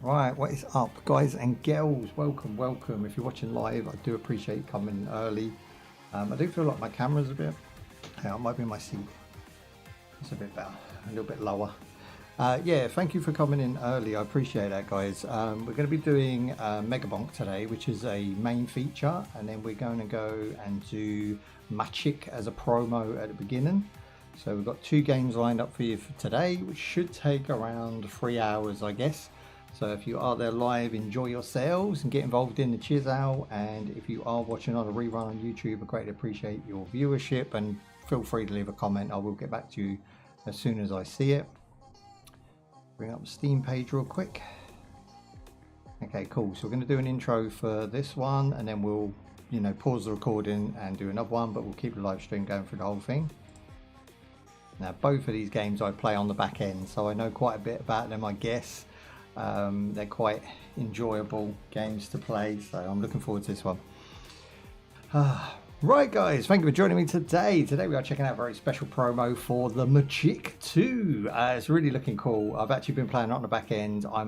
Right, what is up, guys and girls? Welcome. If you're watching live, I do appreciate you coming early. I do feel like my camera's a bit, yeah, it might be my seat. It's a bit better, a little bit lower. Yeah, thank you for coming in early. I appreciate that, guys. We're going to be doing MegaBonk today, which is a main feature, and then we're going to go and do MaChick as a promo at the beginning. So we've got 2 games lined up for you for today, which should take around 3 hours, I guess. So if you are there live, enjoy yourselves and get involved in the chiz out. And if you are watching on a rerun on YouTube, I greatly appreciate your viewership, and feel free to leave a comment. I will get back to you as soon as I see it. Bring up the Steam page real quick. Okay, cool. So we're going to do an intro for this one, and then we'll, pause the recording and do another one, but we'll keep the live stream going through the whole thing. Now, both of these games I play on the back end, so I know quite a bit about them, I guess. They're quite enjoyable games to play, so I'm looking forward to this one. Right, guys, thank you for joining me today. Today we are checking out a very special promo for the MaChick2. It's really looking cool. I've actually been playing it on the back end. I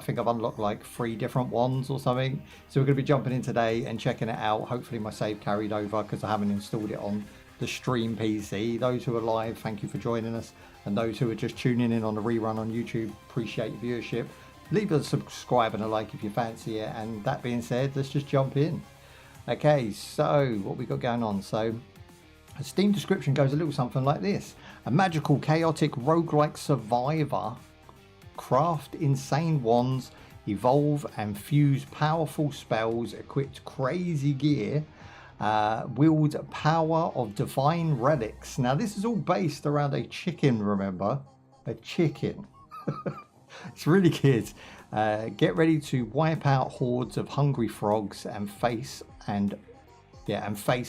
think I've unlocked like 3 different ones or something. So we're going to be jumping in today and checking it out. Hopefully my save carried over because I haven't installed it on the stream PC. Those who are live, thank you for joining us. And those who are just tuning in on the rerun on YouTube, appreciate your viewership. Leave a subscribe and a like if you fancy it. And that being said, let's just jump in. Okay, so what we got going on? So a Steam description goes a little something like this: a magical, chaotic, roguelike survivor. Craft insane wands, evolve and fuse powerful spells, equipped crazy gear, wield power of divine relics. Now this is all based around a chicken, remember? A chicken. It's really good. Get ready to wipe out hordes of hungry frogs and face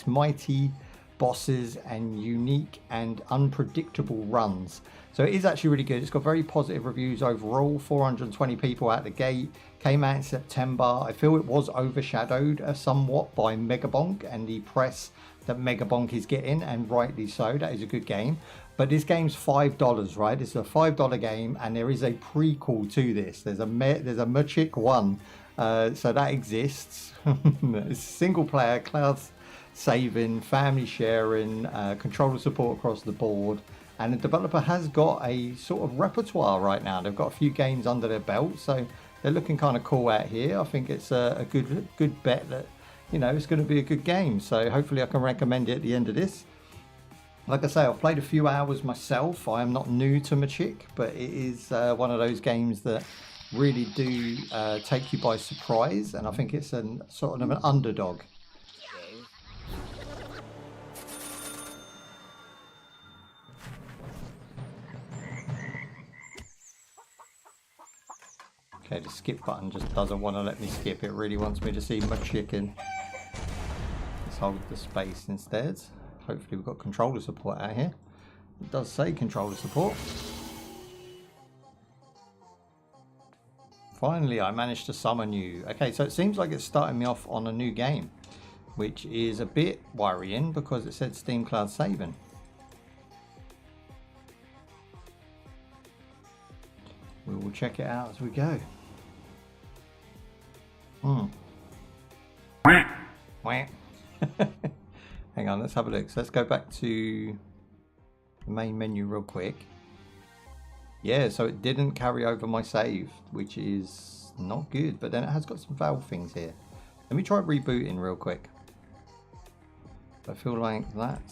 mighty bosses and unique and unpredictable runs. So it is actually really good. It's got very positive reviews overall. 420 people out the gate. Came out in September. I feel it was overshadowed somewhat by MegaBonk and the press that MegaBonk is getting, and rightly so. That is a good game. But this game's $5, right? It's a $5 game, and there is a prequel to this. There's a MaChick2, so that exists. It's single player, cloud saving, family sharing, controller support across the board, and the developer has got a sort of repertoire right now. They've got a few games under their belt, so they're looking kind of cool out here. I think it's a good bet that it's going to be a good game. So hopefully I can recommend it at the end of this. Like I say, I've played a few hours myself. I am not new to MaChick, but it is one of those games that really do take you by surprise, and I think it's sort of an underdog. Okay, the skip button just doesn't want to let me skip. It really wants me to see my chicken. Let's hold the space instead. Hopefully we've got controller support out here. It does say controller support. Finally, I managed to summon you. Okay, so it seems like it's starting me off on a new game, which is a bit worrying because it said Steam Cloud Saving. We will check it out as we go. Hang on, let's have a look. So let's go back to the main menu real quick. Yeah, so it didn't carry over my save, which is not good, but then it has got some valve things here. Let me try rebooting real quick. I feel like that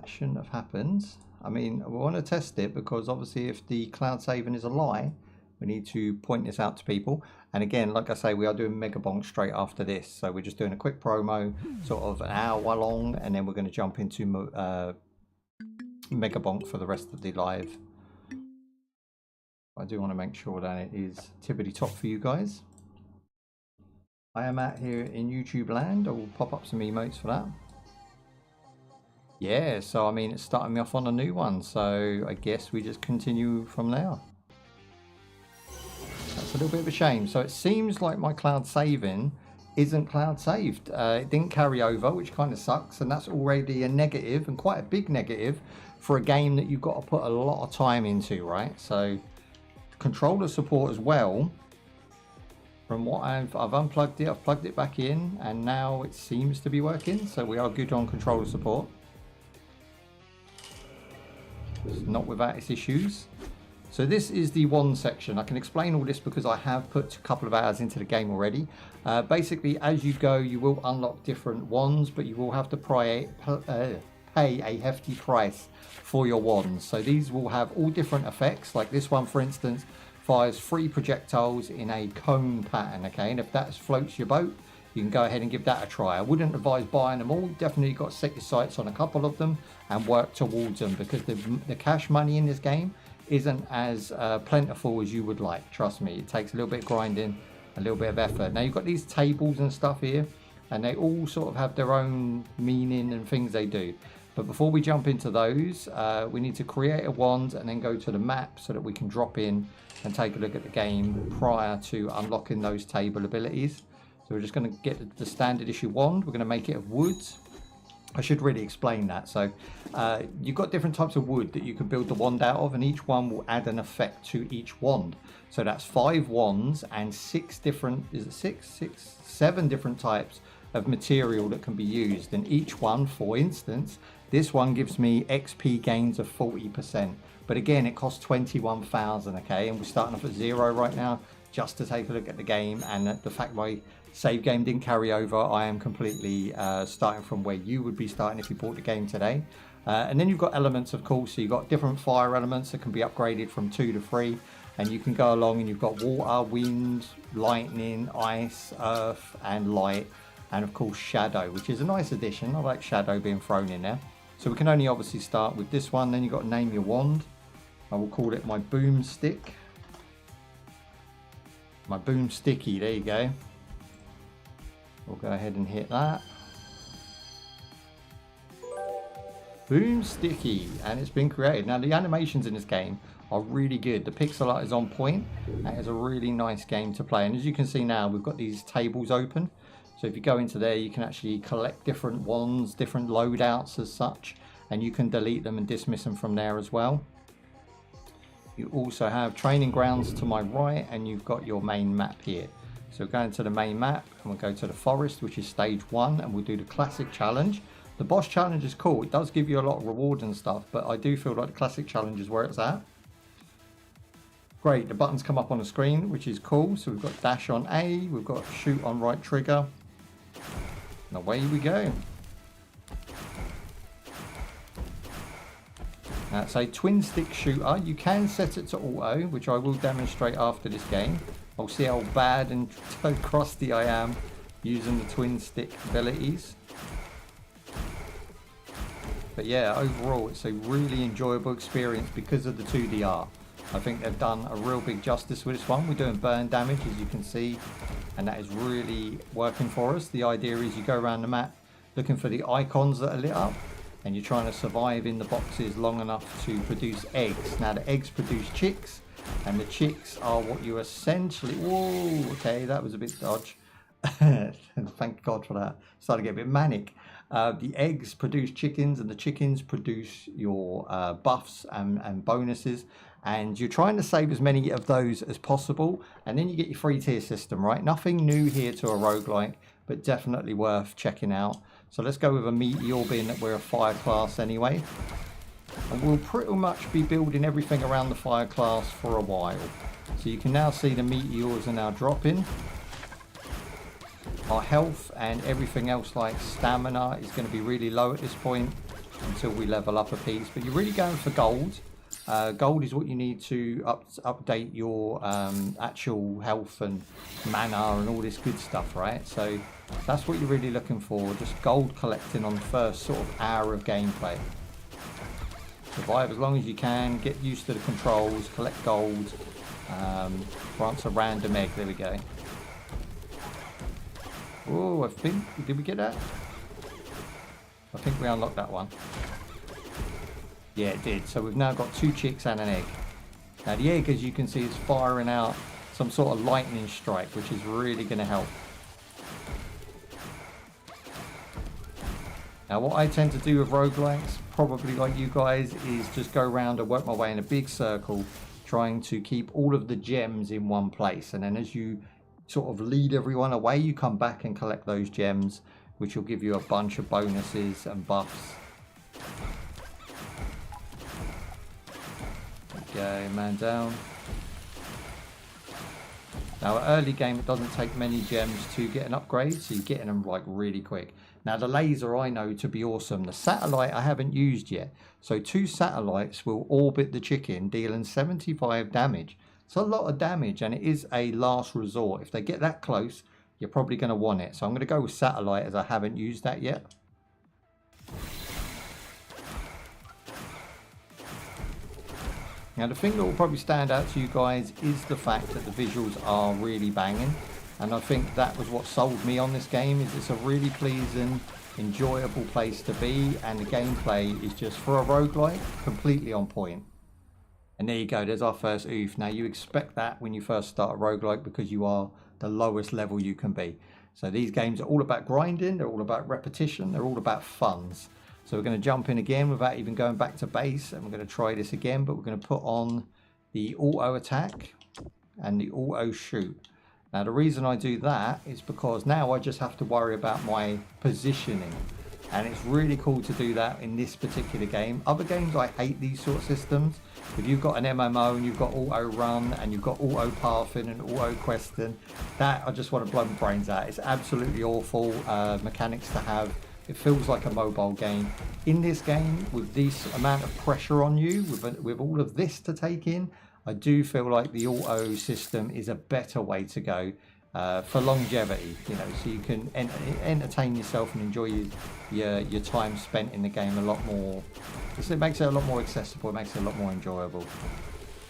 shouldn't have happened. I mean, we want to test it because obviously if the cloud saving is a lie, we need to point this out to people. And again, like I say, we are doing MegaBonk straight after this. So we're just doing a quick promo, sort of an hour long, and then we're going to jump into MegaBonk for the rest of the live. I do want to make sure that it is tippity top for you guys. I am out here in YouTube land. I will pop up some emotes for that. Yeah, so I mean, it's starting me off on a new one, so I guess we just continue from there. That's a little bit of a shame. So it seems like my cloud saving isn't cloud saved. It didn't carry over, which kind of sucks, and that's already a negative, and quite a big negative for a game that you've got to put a lot of time into, right? So controller support as well. From what I've unplugged it, I've plugged it back in, and now it seems to be working. So we are good on controller support. It's not without its issues. So this is the wand section. I can explain all this because I have put a couple of hours into the game already. Basically, as you go, you will unlock different wands, but you will have to pay a hefty price for your wands. So these will have all different effects. Like this one, for instance, fires 3 projectiles in a cone pattern. Okay, and if that floats your boat, you can go ahead and give that a try. I wouldn't advise buying them all. Definitely got to set your sights on a couple of them and work towards them, because the cash money in this game isn't as plentiful as you would like. Trust me, it takes a little bit of grinding, a little bit of effort. Now you've got these tables and stuff here, and they all sort of have their own meaning and things they do. But before we jump into those, we need to create a wand and then go to the map so that we can drop in and take a look at the game prior to unlocking those table abilities. So we're just going to get the standard issue wand. We're going to make it of wood. I should really explain that. So you've got different types of wood that you can build the wand out of, and each one will add an effect to each wand. So that's 5 wands and 6 different, is it 7 different types of material that can be used. And each one, for instance, this one gives me XP gains of 40%. But again, it costs 21,000, okay? And we're starting off at 0 right now, just to take a look at the game. And the fact my save game didn't carry over, I am completely starting from where you would be starting if you bought the game today. And then you've got elements, of course. So you've got different fire elements that can be upgraded from 2 to 3. And you can go along and you've got water, wind, lightning, ice, earth, and light. And of course, shadow, which is a nice addition. I like shadow being thrown in there. So we can only obviously start with this one. Then you've got to name your wand. I will call it my boomstick. My boomsticky, there you go. We'll go ahead and hit that. Boomsticky, and it's been created. Now the animations in this game are really good. The pixel art is on point. And it's a really nice game to play. And as you can see now, we've got these tables open. So if you go into there, you can actually collect different wands, different loadouts as such, and you can delete them and dismiss them from there as well. You also have training grounds to my right, and you've got your main map here. So we're going to the main map, and we'll go to the forest, which is stage 1, and we'll do the classic challenge. The boss challenge is cool. It does give you a lot of reward and stuff, but I do feel like the classic challenge is where it's at. Great, the buttons come up on the screen, which is cool. So we've got dash on A, we've got shoot on right trigger. And away we go. That's a twin stick shooter. You can set it to auto, which I will demonstrate after this game. I'll see how bad and crusty I am using the twin stick abilities. But yeah, overall it's a really enjoyable experience because of the 2D art. I think they've done a real big justice with this one. We're doing burn damage, as you can see, and that is really working for us. The idea is you go around the map looking for the icons that are lit up, and you're trying to survive in the boxes long enough to produce eggs. Now the eggs produce chicks, and the chicks are what you essentially... Whoa, okay, that was a bit dodge. Thank God for that. Started to get a bit manic. The eggs produce chickens, and the chickens produce your buffs and bonuses. And you're trying to save as many of those as possible. And then you get your free tier system, right? Nothing new here to a roguelike, but definitely worth checking out. So let's go with a meteor, being that we're a fire class anyway. And we'll pretty much be building everything around the fire class for a while. So you can now see the meteors are now dropping. Our health and everything else like stamina is going to be really low at this point until we level up a piece. But you're really going for gold. Gold is what you need to update your actual health and mana and all this good stuff, right? So that's what you're really looking for, just gold collecting on the first sort of hour of gameplay. Survive as long as you can, get used to the controls, collect gold, grants a random egg, there we go. Oh, I think, did we get that? I think we unlocked that one. Yeah, it did. So we've now got 2 chicks and an egg. Now the egg, as you can see, is firing out some sort of lightning strike, which is really going to help. Now what I tend to do with roguelikes, probably like you guys, is just go around and work my way in a big circle, trying to keep all of the gems in one place, and then as you sort of lead everyone away, you come back and collect those gems, which will give you a bunch of bonuses and buffs. Okay, man down. Now, early game, it doesn't take many gems to get an upgrade, so you're getting them like really quick. Now, the laser I know to be awesome. The satellite I haven't used yet. So 2 satellites will orbit the chicken, dealing 75 damage. It's a lot of damage, and it is a last resort. If they get that close, you're probably going to want it. So I'm going to go with satellite, as I haven't used that yet. Now, the thing that will probably stand out to you guys is the fact that the visuals are really banging. And I think that was what sold me on this game, is it's a really pleasing, enjoyable place to be. And the gameplay is just, for a roguelike, completely on point. And there you go, there's our first oof. Now, you expect that when you first start a roguelike, because you are the lowest level you can be. So these games are all about grinding, they're all about repetition, they're all about funds. So we're going to jump in again without even going back to base, and we're going to try this again, but we're going to put on the auto attack and the auto shoot. Now, the reason I do that is because now I just have to worry about my positioning, and it's really cool to do that in this particular game. Other games, I hate these sort of systems. If you've got an MMO and you've got auto run and you've got auto pathing and auto questing, that I just want to blow my brains out. It's absolutely awful mechanics to have. It feels like a mobile game. In this game, with this amount of pressure on you, with all of this to take in, I do feel like the auto system is a better way to go for longevity, you know, so you can entertain yourself and enjoy your time spent in the game a lot more. It makes it a lot more accessible, it makes it a lot more enjoyable.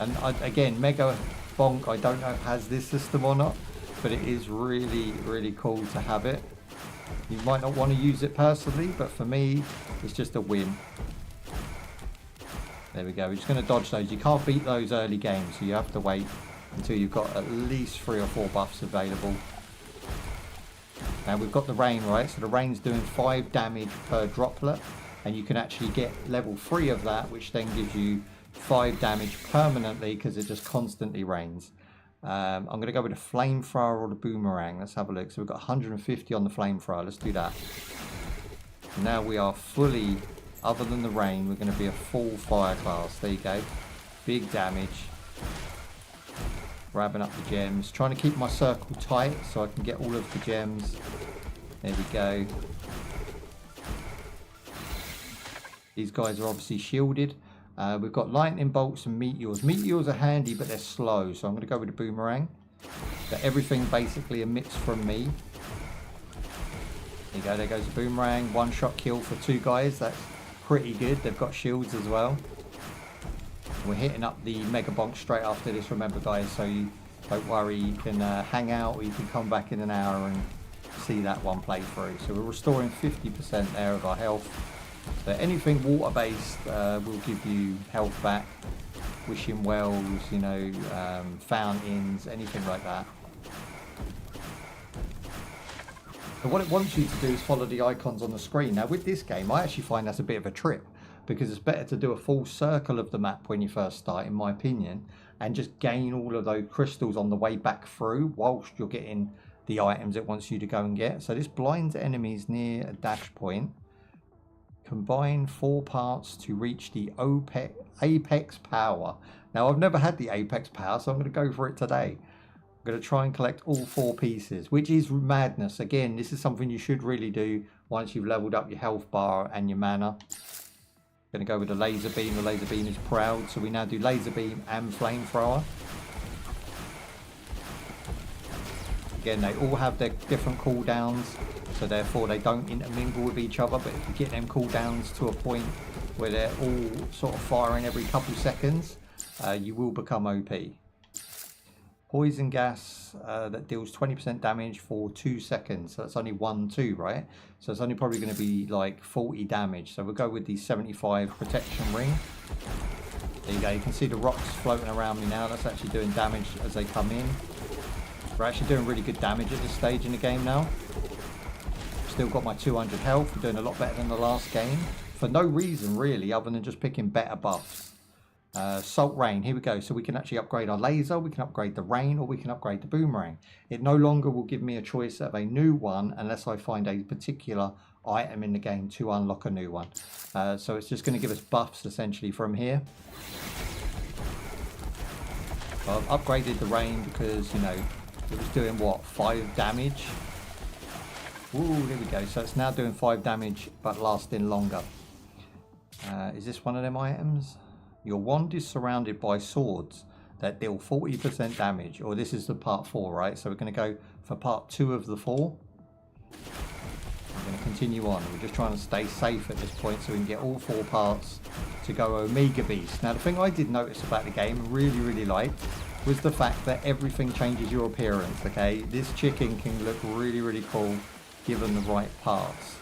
And again, MegaBonk, I don't know if has this system or not, but it is really, really cool to have it. You might not want to use it personally, but for me, it's just a win. There we go. We're just going to dodge those. You can't beat those early games, so you have to wait until you've got at least 3 or 4 buffs available. Now, we've got the rain, right? So the rain's doing 5 damage per droplet, and you can actually get level 3 of that, which then gives you 5 damage permanently because it just constantly rains. I'm going to go with the flamethrower or the boomerang. Let's have a look. So we've got 150 on the flamethrower. Let's do that. Now we are fully, other than the rain, we're going to be a full fire class. There you go. Big damage. Grabbing up the gems. Trying to keep my circle tight so I can get all of the gems. There we go. These guys are obviously shielded. We've got lightning bolts and meteors. Meteors are handy, but they're slow. So I'm going to go with the boomerang. That everything basically emits from me. There you go. There goes the boomerang. 1-shot kill for 2 guys. That's pretty good. They've got shields as well. We're hitting up the MegaBonk straight after this, remember, guys. So you don't worry. You can hang out, or you can come back in an hour and see that one play through. So we're restoring 50% there of our health. So anything water-based will give you health back. Wishing wells, you know, fountains, anything like that. So what it wants you to do is follow the icons on the screen. Now, with this game, I actually find that's a bit of a trip, because it's better to do a full circle of the map when you first start, in my opinion, and just gain all of those crystals on the way back through whilst you're getting the items it wants you to go and get. So this blinds enemies near a dash point. Combine 4 parts to reach the apex power. Now, I've never had the apex power, so I'm going to go for it today. I'm going to try and collect all 4 pieces, which is madness. Again, this is something you should really do once you've leveled up your health bar and your mana. Going to go with the laser beam. The laser beam is proud, so we now do laser beam and flamethrower. Again, they all have their different cooldowns, so therefore they don't intermingle with each other. But if you get them cooldowns to a point where they're all sort of firing every couple seconds, you will become OP. Poison gas that deals 20% damage for 2 seconds. So that's only 1-2, right? So it's only probably going to be like 40 damage. So we'll go with the 75 protection ring. There you go. You can see the rocks floating around me now. That's actually doing damage as they come in. We're actually doing really good damage at this stage in the game now. Still got my 200 health. We're doing a lot better than the last game. For no reason, really, other than just picking better buffs. Salt Rain, here we go. So we can actually upgrade our laser, we can upgrade the rain, or we can upgrade the boomerang. It no longer will give me a choice of a new one unless I find a particular item in the game to unlock a new one. So it's just going to give us buffs essentially from here. So I've upgraded the rain because, you know, it was doing what, 5 damage? Ooh, there we go. So it's now doing 5 damage but lasting longer. Is this one of them items? Your wand is surrounded by swords that deal 40% damage. Or this is the part 4, right? So we're going to go for part 2 of the 4. I'm going to continue on. We're just trying to stay safe at this point so we can get all 4 parts to go Omega Beast. Now the thing I did notice about the game, really liked, was the fact that everything changes your appearance, okay? This chicken can look really cool given the right parts.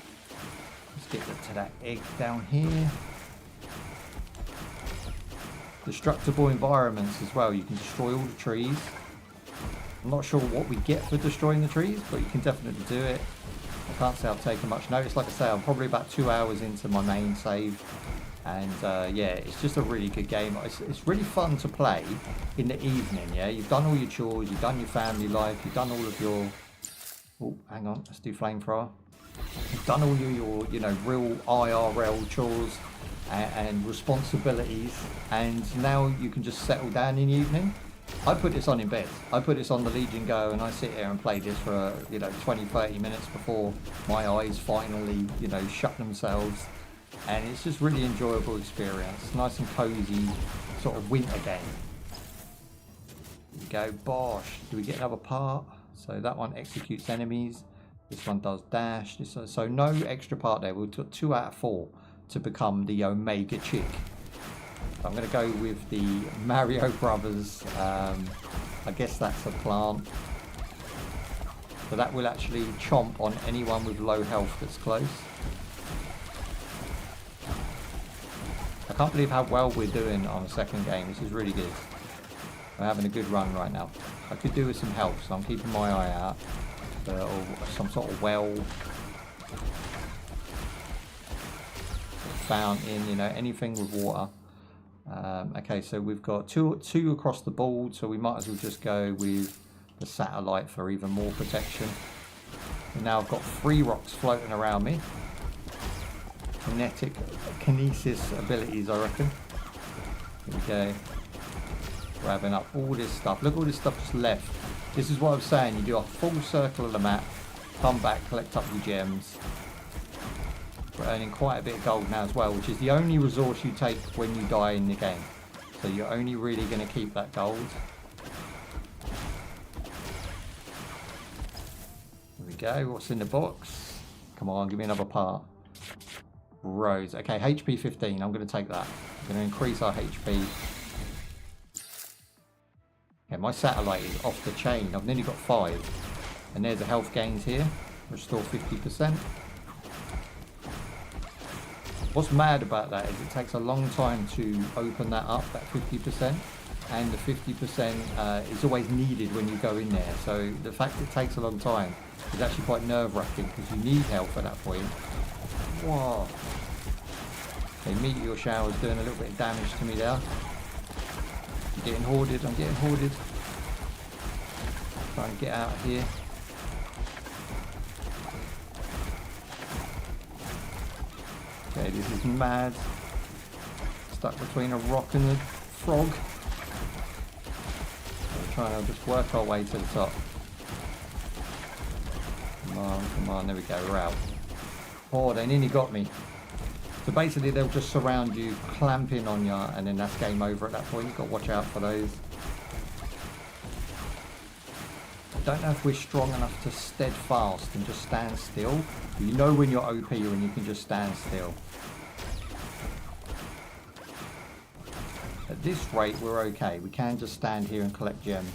Let's get to that egg down here. Destructible environments as well. You can destroy all the trees. I'm not sure what we get for destroying the trees, but you can definitely do it. I can't say I've taken much notice. Like I say, I'm probably about 2 hours into my main save. And yeah, it's just a really good game. It's really fun to play in the evening, yeah? You've done all your chores, you've done your family life, you've done all of your... Oh, hang on, let's do flamethrower. You've done all your you know, real IRL chores and responsibilities, and now you can just settle down in the evening. I put this on in bed. I put this on the Legion Go and I sit here and play this for, you know, 20-30 minutes before my eyes finally, you know, shut themselves. And it's just really enjoyable experience. Nice and cozy sort of winter game. Here we go, bosh. Do we get another part? So that one executes enemies. This one does dash. So no extra part there. We took 2 out of 4 to become the Omega Chick. So I'm going to go with the Mario Brothers. I guess that's a plant. So that will actually chomp on anyone with low health that's close. I can't believe how well we're doing on the second game. This is really good. We're having a good run right now. I could do with some help, so I'm keeping my eye out for some sort of well, fountain, you know, anything with water. Okay, so we've got two across the board, so we might as well just go with the satellite for even more protection. And now I've got 3 rocks floating around me. Kinesis abilities, I reckon. Here we go. Grabbing up all this stuff. Look, all this stuff just left. This is what I was saying. You do a full circle of the map, come back, collect up your gems. We're earning quite a bit of gold now as well, which is the only resource you take when you die in the game. So you're only really going to keep that gold. Here we go. What's in the box? Come on, give me another part. Rose. Okay, HP 15. I'm going to take that. I'm going to increase our HP. Okay, my satellite is off the chain. I've nearly got 5. And there's the health gains here. Restore 50%. What's mad about that is it takes a long time to open that up, that 50%. And the 50% is always needed when you go in there. So the fact it takes a long time is actually quite nerve-wracking because you need health at that point. Whoa. Okay, meteor shower's doing a little bit of damage to me there. I'm getting hoarded, I'm getting hoarded. Trying to get out of here. Okay, this is mad. Stuck between a rock and a frog. We're trying to just work our way to the top. Come on, there we go, we're out. Oh, they nearly got me. So basically they'll just surround you, clamping on you, and then that's game over at that point. You've got to watch out for those. I don't know if we're strong enough to steadfast and just stand still. You know when you're OP when you can just stand still. At this rate we're okay. We can just stand here and collect gems.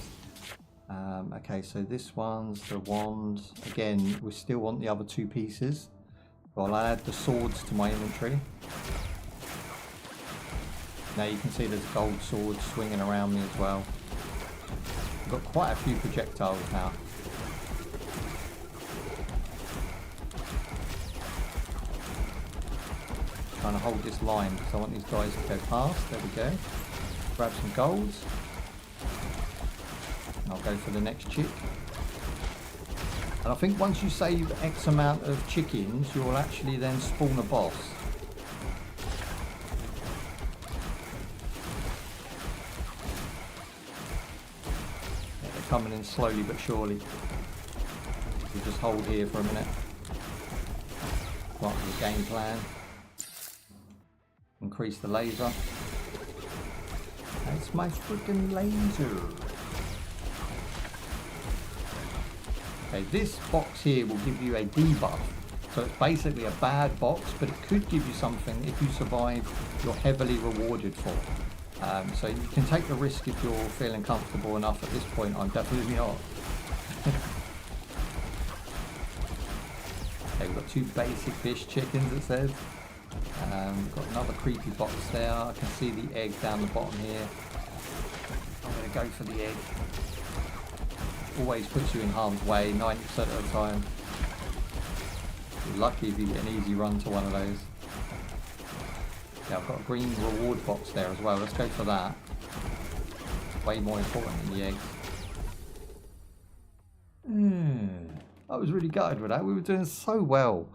Okay, so this one's the wand. Again, we still want the other 2 pieces. Well, I'll add the swords to my inventory. Now you can see there's a gold sword swinging around me as well. I've got quite a few projectiles now. Trying to hold this line because I want these guys to go past. There we go. grab some golds. And I'll go for the next chick. And I think once you save X amount of chickens, you'll actually then spawn a boss. Yeah, they're coming in slowly but surely. We'll just hold here for a minute. Part of the game plan. Increase the laser. That's my freaking laser. Okay, this box here will give you a debuff. So it's basically a bad box, but it could give you something if you survive you're heavily rewarded for. So you can take the risk if you're feeling comfortable enough. At this point, I'm definitely not. Okay, we've got 2 basic fish chickens, it says. We've got another creepy box there. I can see the egg down the bottom here. I'm going to go for the egg. Always puts you in harm's way 90% of the time. You're lucky if you get an easy run to one of those. Yeah, I've got a green reward box there as well. Let's go for that. It's way more important than the eggs. I was really gutted with that. We were doing so well.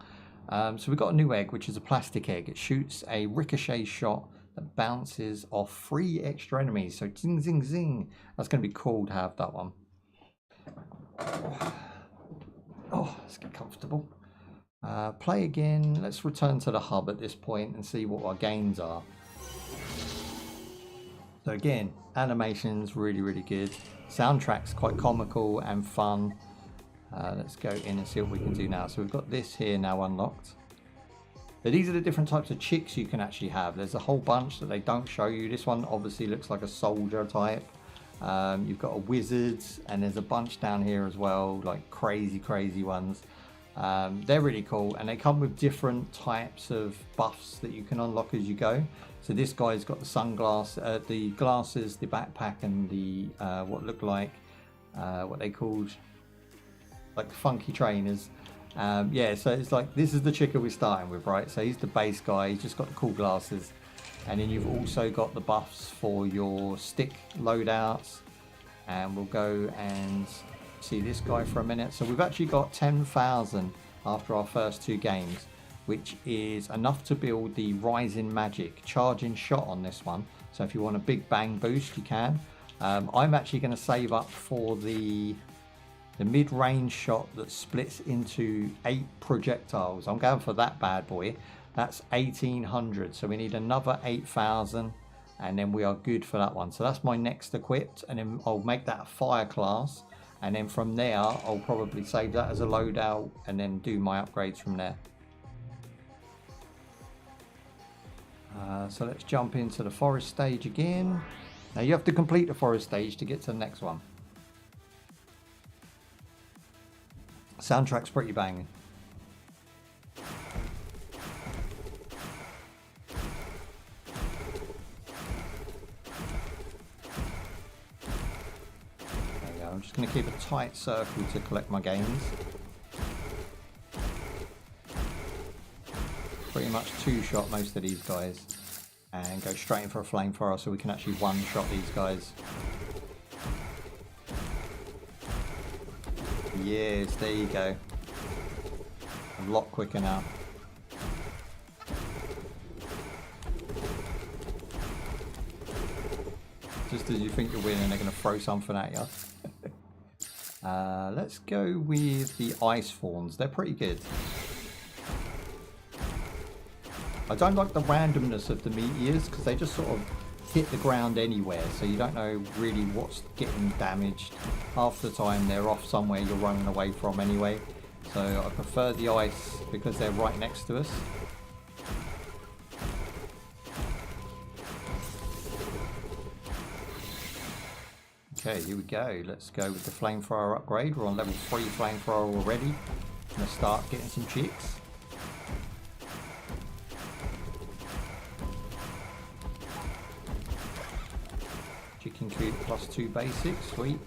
So we've got a new egg, which is a plastic egg. It shoots a ricochet shot that bounces off 3 extra enemies. So zing, zing, zing. That's going to be cool to have that one. Oh, let's get comfortable. Play again. Let's return to the hub at this point and see what our gains are. So again, animation's really, really good. Soundtrack's quite comical and fun. Let's go in and see what we can do now. So we've got this here now unlocked. So these are the different types of chicks you can actually have. There's a whole bunch that they don't show you. This one obviously looks like a soldier type. You've got a wizard, and there's a bunch down here as well, like crazy ones. They're really cool, and they come with different types of buffs that you can unlock as you go. So this guy's got the sunglasses, the glasses, the backpack, and the what look like what they called like funky trainers. Yeah, so it's like this is the chicken we're starting with, right? So he's the base guy. He's just got the cool glasses. And then you've also got the buffs for your stick loadouts. And we'll go and see this guy for a minute. So we've actually got 10,000 after our first 2 games, which is enough to build the Rising Magic charging shot on this one. So if you want a big bang boost, you can. I'm actually going to save up for the mid-range shot that splits into 8 projectiles. I'm going for that bad boy. That's 1,800, so we need another 8,000, and then we are good for that one. So that's my next equipped, and then I'll make that a fire class, and then from there I'll probably save that as a loadout and then do my upgrades from there. So let's jump into the forest stage again. Now you have to complete the forest stage to get to the next one. Soundtrack's pretty banging. I'm just going to keep a tight circle to collect my gains. Pretty much 2-shot most of these guys and go straight in for a flamethrower so we can actually 1-shot these guys. Yes, there you go. A lot quicker now. Just as you think you're winning, they're going to throw something at you. Let's go with the ice fawns. They're pretty good. I don't like the randomness of the meteors because they just sort of hit the ground anywhere, so you don't know really what's getting damaged. Half the time they're off somewhere you're running away from anyway. So I prefer the ice because they're right next to us. Okay, here we go. Let's go with the flamethrower upgrade. We're on level 3 flamethrower already. I'm going to start getting some chicks. Chicken coop +2 basic, sweet.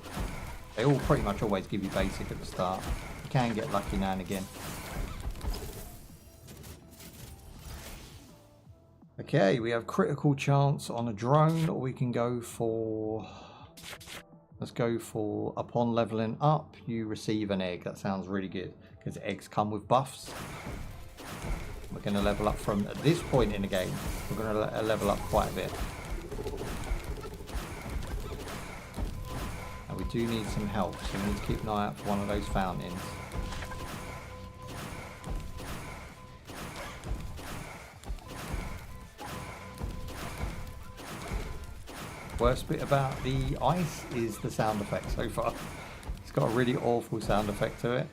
They all pretty much always give you basic at the start. You can get lucky now and again. Okay, we have critical chance on a drone, or we can go for... Let's go for upon leveling up, you receive an egg. That sounds really good because eggs come with buffs. We're going to level up from at this point in the game. We're going to level up quite a bit. And we do need some help, so we need to keep an eye out for one of those fountains. Worst bit about the ice is the sound effect so far. It's got a really awful sound effect to it.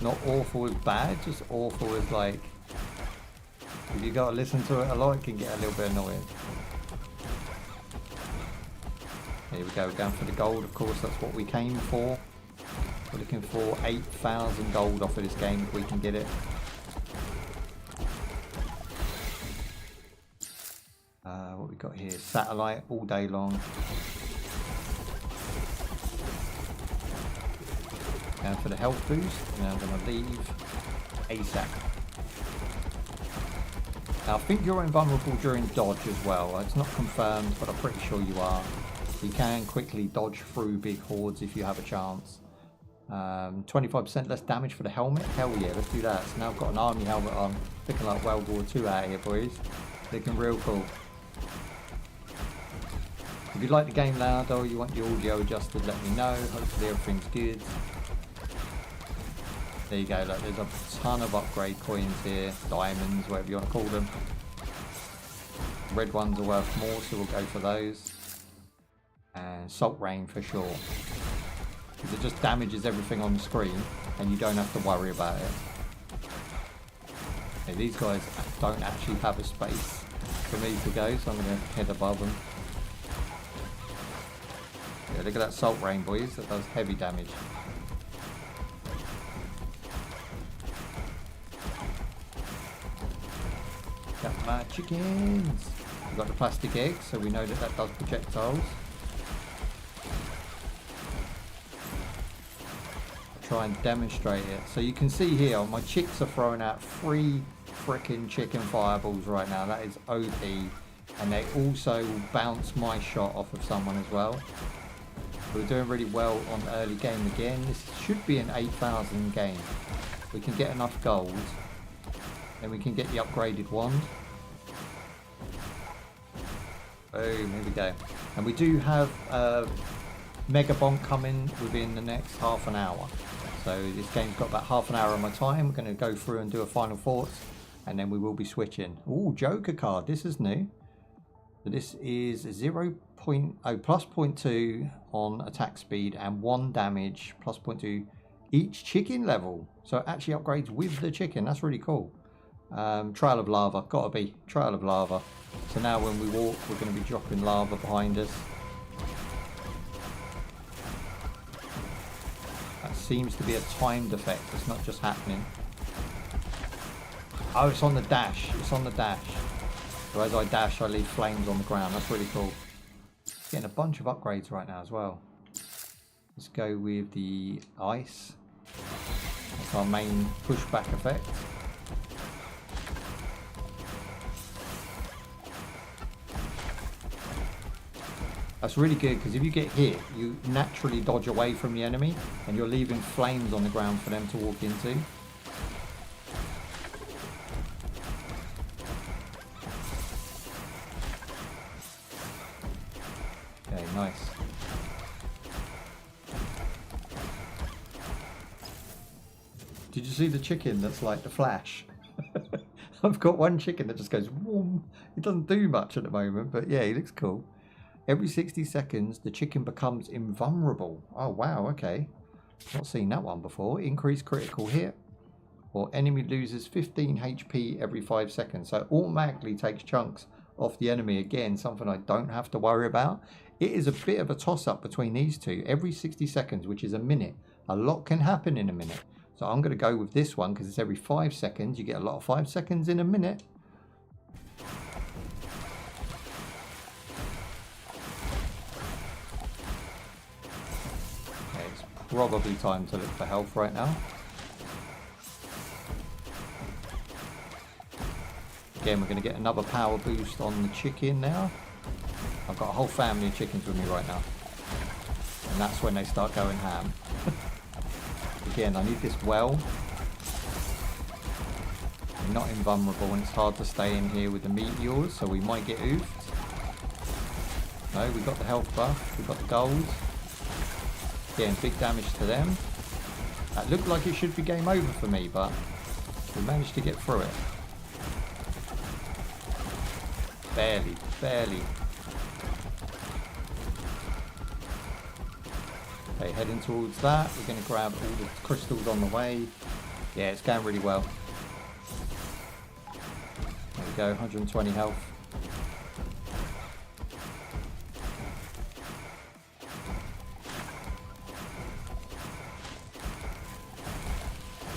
Not awful as bad, just awful as like, if you got to listen to it a lot, it can get a little bit annoying. Here we go, we're going for the gold, of course, that's what we came for. We're looking for 8,000 gold off of this game if we can get it. What we got here, satellite all day long. Going for the health boost, and I'm going to leave ASAP. Now I think you're invulnerable during dodge as well. It's not confirmed, but I'm pretty sure you are. You can quickly dodge through big hordes if you have a chance. 25% less damage for the helmet. Hell yeah, let's do that. So now I've got an army helmet on. Looking like World War II out here, boys. Looking real cool. If you like the game loud or you want your audio adjusted, let me know. Hopefully everything's good. There you go, look, there's a ton of upgrade coins here, diamonds, whatever you want to call them. Red ones are worth more, so we'll go for those. And salt rain for sure. Because it just damages everything on the screen and you don't have to worry about it. Okay, these guys don't actually have a space for me to go, so I'm going to head above them. Yeah, look at that salt rain, boys. That does heavy damage. Got my chickens. We've got the plastic eggs, so we know that that does projectiles. I'll try and demonstrate it. So you can see here, my chicks are throwing out 3 frickin' chicken fireballs right now. That is OP. And they also will bounce my shot off of someone as well. We're doing really well on early game again. This should be an 8,000 game. We can get enough gold. Then we can get the upgraded wand. Boom, here we go. And we do have MegaBonk coming within the next half an hour. So this game's got about half an hour of my time. We're going to go through and do a final thoughts. And then we will be switching. Ooh, Joker card. This is new. So this is plus 0.2 on attack speed and 1 damage, plus 0.2 each chicken level. So it actually upgrades with the chicken. That's really cool. Trail of lava, gotta be trail of lava. So now when we walk, we're going to be dropping lava behind us. That seems to be a timed effect. It's not just happening. Oh, it's on the dash. It's on the dash. So as I dash, I leave flames on the ground. That's really cool. Getting a bunch of upgrades right now as well. Let's go with the ice. That's our main pushback effect. That's really good because if you get hit, you naturally dodge away from the enemy and you're leaving flames on the ground for them to walk into. Okay, nice. Did you see the chicken that's like the Flash? I've got one chicken that just goes, whoom. It doesn't do much at the moment, but yeah, he looks cool. Every 60 seconds, the chicken becomes invulnerable. Oh, wow, okay. Not seen that one before. Increased critical hit. Or enemy loses 15 HP every 5 seconds. So it automatically takes chunks off the enemy. Again, something I don't have to worry about. It is a bit of a toss-up between these two. Every 60 seconds, which is a minute. A lot can happen in a minute. So I'm going to go with this one because it's every 5 seconds. You get a lot of 5 seconds in a minute. Okay, it's probably time to look for health right now. Again, we're going to get another power boost on the chicken now. I've got a whole family of chickens with me right now. And that's when they start going ham. Again, I need this well. I'm not invulnerable, and it's hard to stay in here with the meteors, so we might get oofed. No, we got the health buff, we got the gold. Again, big damage to them. That looked like it should be game over for me, but we managed to get through it. Barely, barely. Okay, heading towards that. We're going to grab all the crystals on the way. Yeah, it's going really well. There we go, 120 health.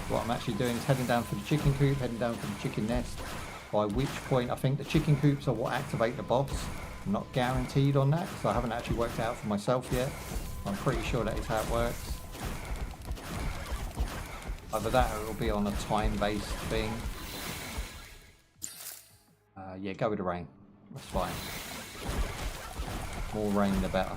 What I'm actually doing is heading down for the chicken coop, heading down for the chicken nest, by which point I think the chicken coops are what activate the boss. I'm not guaranteed on that because I haven't actually worked it out for myself yet. I'm pretty sure that is how it works. Either that or it'll be on a time-based thing. Yeah, go with the rain. That's fine. More rain the better.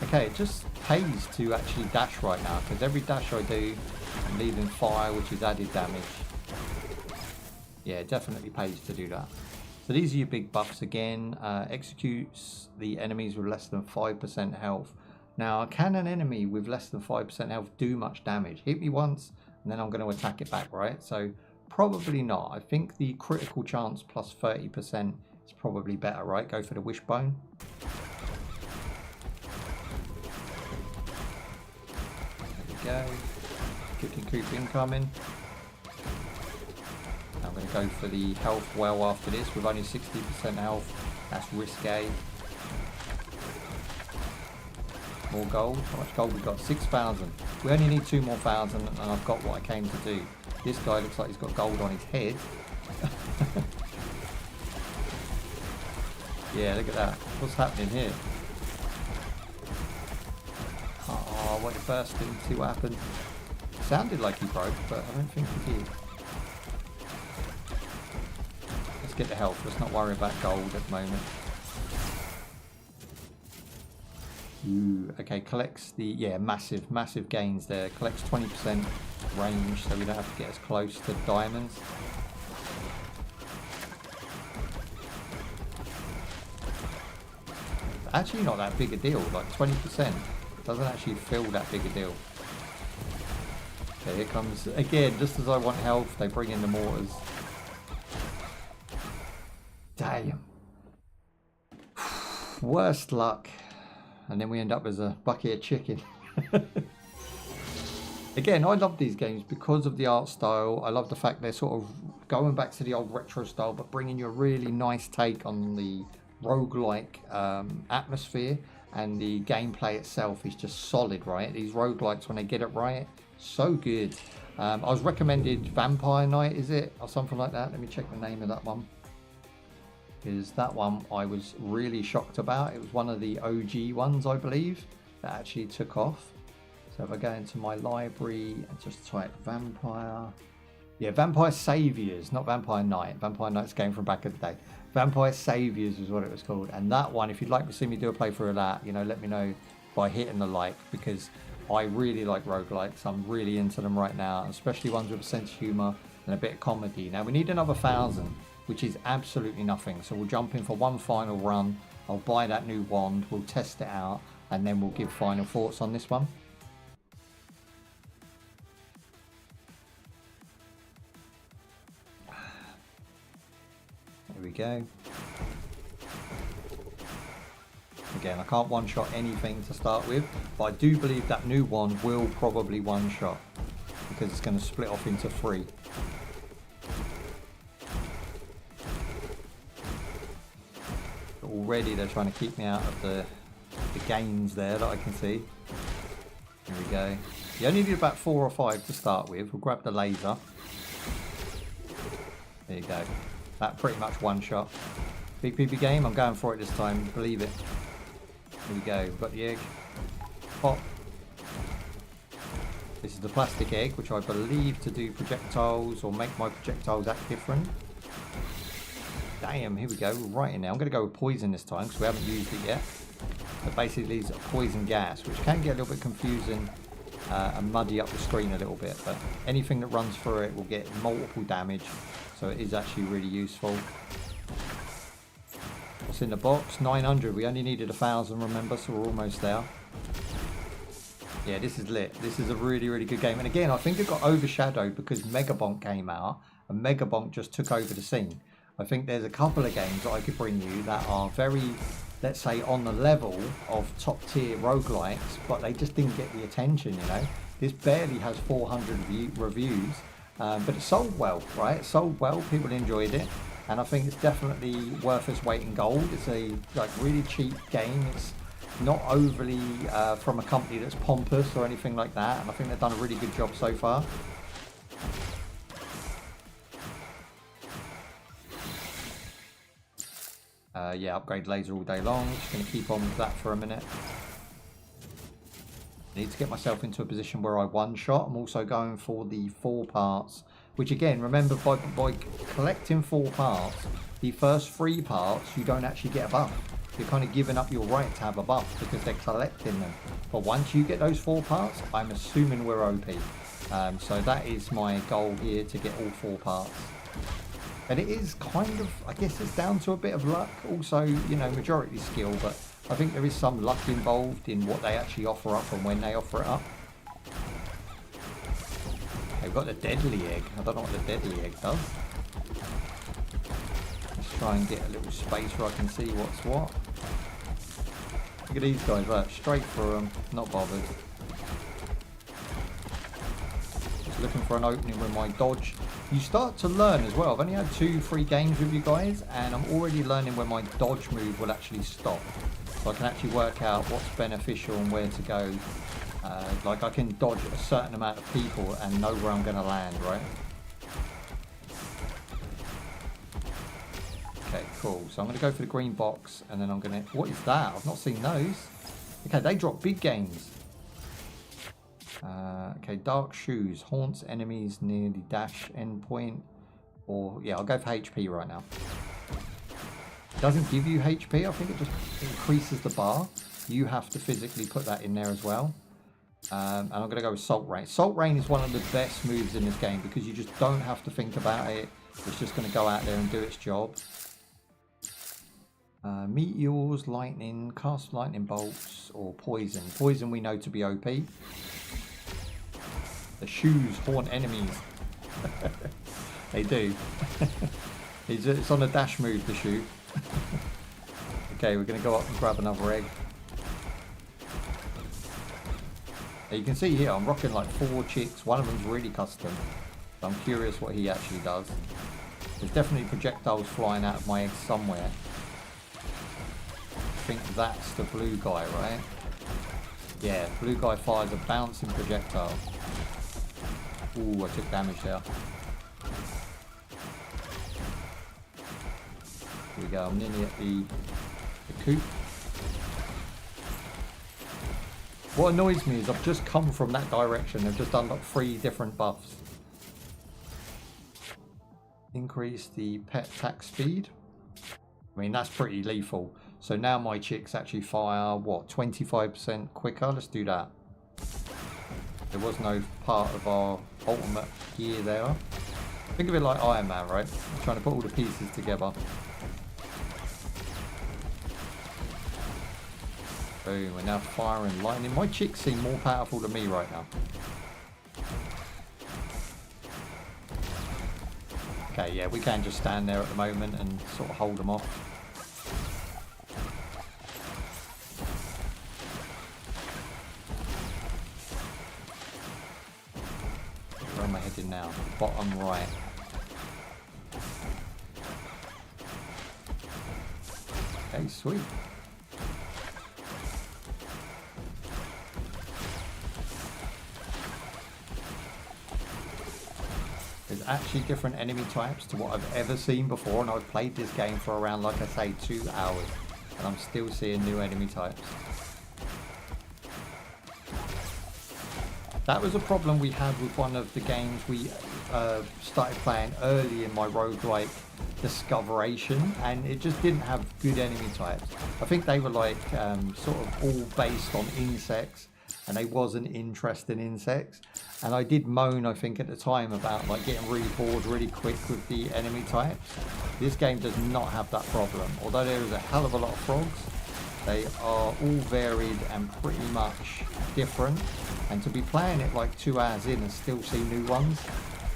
Okay, it just pays to actually dash right now, because every dash I do, I'm leaving fire, which is added damage. Yeah, it definitely pays to do that. So these are your big buffs again. Executes the enemies with less than 5% health. Now, can an enemy with less than 5% health do much damage? Hit me once, and then I'm going to attack it back, right? So probably not. I think the critical chance plus 30% is probably better, right? Go for the wishbone. Go. Chicken coop incoming. I'm going to go for the health well after this with only 60% health. That's risque. More gold. How much gold we got? 6,000. We only need 2 more thousand, and I've got what I came to do. This guy looks like he's got gold on his head. Yeah, look at that. What's happening here? Oh, what it burst in, see what happened. It sounded like he broke, but I don't think he did. Let's get the health, let's not worry about gold at the moment. Ooh, okay, collects the, yeah, massive gains there. Collects 20% range, so we don't have to get as close to diamonds. Actually not that big a deal, like 20%. Doesn't actually feel that big a deal. Okay, here comes, again, just as I want health, they bring in the mortars. Damn. Worst luck. And then we end up as a bucket of chicken. Again, I love these games because of the art style. I love the fact they're sort of going back to the old retro style, but bringing you a really nice take on the roguelike atmosphere. And the gameplay itself is just solid, right? These roguelikes, when they get it right, so good. I was recommended Vampire Night, is it? Or something like that. Let me check the name of that one. Because that one I was really shocked about. It was one of the OG ones, I believe, that actually took off. So if I go into my library and just type Vampire. Yeah, Vampire Saviors, not Vampire Night. Vampire Night's game from back in the day. Vampire Saviors was what it was called. And that one, if you'd like to see me do a playthrough of that, you know, let me know by hitting the like, because I really like roguelikes. I'm really into them right now, especially ones with a sense of humour and a bit of comedy. Now we need another 1,000, which is absolutely nothing. So we'll jump in for one final run. I'll buy that new wand, we'll test it out, and then we'll give final thoughts on this one. There we go. Again, I can't one-shot anything to start with, but I do believe that new wand will probably one-shot, because it's going to split off into 3. But already they're trying to keep me out of the gains there that I can see. Here we go. You only need about 4 or 5 to start with. We'll grab the laser. There you go. That pretty much one shot. Big PB game, I'm going for it this time, believe it. Here we go. We've got the egg. Pop. This is the plastic egg, which I believe to do projectiles or make my projectiles act different. Damn, here we go. We're right in there. I'm going to go with poison this time because we haven't used it yet. But basically it's a poison gas, which can get a little bit confusing and muddy up the screen a little bit. But anything that runs through it will get multiple damage. So it is actually really useful. What's in the box? 900. We only needed 1,000, remember, so we're almost there. Yeah, this is lit. This is a really, really good game. And again, I think it got overshadowed because MegaBonk came out and MegaBonk just took over the scene. I think there's a couple of games that I could bring you that are very, let's say, on the level of top tier roguelikes, but they just didn't get the attention, you know. This barely has 400 reviews, but it sold well, right? It sold well, people enjoyed it, and I think it's definitely worth its weight in gold. It's a really cheap game. It's not overly from a company that's pompous or anything like that, and I think they've done a really good job so far. Yeah, upgrade laser all day long. Just going to keep on with that for a minute. Need to get myself into a position where I one-shot. I'm also going for the 4 parts, which again, remember, by collecting 4 parts, the first 3 parts, you don't actually get a buff. You're kind of giving up your right to have a buff because they're collecting them. But once you get those 4 parts, I'm assuming we're OP. So that is my goal here, to get all 4 parts. And it is kind of, I guess it's down to a bit of luck, also, you know, majority skill, but I think there is some luck involved in what they actually offer up and when they offer it up. They've got the deadly egg. I don't know what the deadly egg does. Let's try and get a little space where I can see what's what. Look at these guys, right, straight for them, not bothered. Just looking for an opening with my dodge. You start to learn as well. I've only had 2-3 games with you guys, and I'm already learning when my dodge move will actually stop. So I can actually work out what's beneficial and where to go. Like I can dodge a certain amount of people and know where I'm going to land, right? Okay, cool. So I'm going to go for the green box, and then I'm going to... What is that? I've not seen those. Okay, they drop big gains. Okay, dark shoes haunts enemies near the dash endpoint, or yeah, I'll go for HP right now. It doesn't give you HP, I think it just increases the bar. You have to physically put that in there as well. And I'm going to go with Salt Rain. Salt Rain is one of the best moves in this game because you just don't have to think about it. It's just going to go out there and do its job. Meteors, lightning, cast lightning bolts, or poison. Poison we know to be OP. The shoes haunt enemies. They do. It's on a dash move, the shoe. Okay, we're going to go up and grab another egg. Now you can see here, I'm rocking like 4 chicks. One of them's really custom. So I'm curious what he actually does. There's definitely projectiles flying out of my egg somewhere. I think that's the blue guy, right? Yeah, blue guy fires a bouncing projectile. Ooh, I took damage there. Here we go, I'm nearly at the coop. What annoys me is I've just come from that direction. I've just unlocked 3 different buffs. Increase the pet attack speed. I mean, that's pretty lethal. So now my chicks actually fire, what, 25% quicker? Let's do that. There was no part of our ultimate gear there. Think of it like Iron Man, right? I'm trying to put all the pieces together. Boom, we're now firing lightning. My chicks seem more powerful than me right now. Okay, yeah, we can just stand there at the moment and sort of hold them off. Where am I heading now? Bottom right. Okay, sweet. There's actually different enemy types to what I've ever seen before, and I've played this game for around, like I say, 2 hours. and I'm still seeing new enemy types. That was a problem we had with one of the games we started playing early in my roguelike discoveration, and it just didn't have good enemy types. I think they were like sort of all based on insects, and they wasn't interested in insects. And I did moan, I think, at the time about like getting really bored really quick with the enemy types. This game does not have that problem. Although there is a hell of a lot of frogs, they are all varied and pretty much different. And to be playing it like 2 hours in and still see new ones,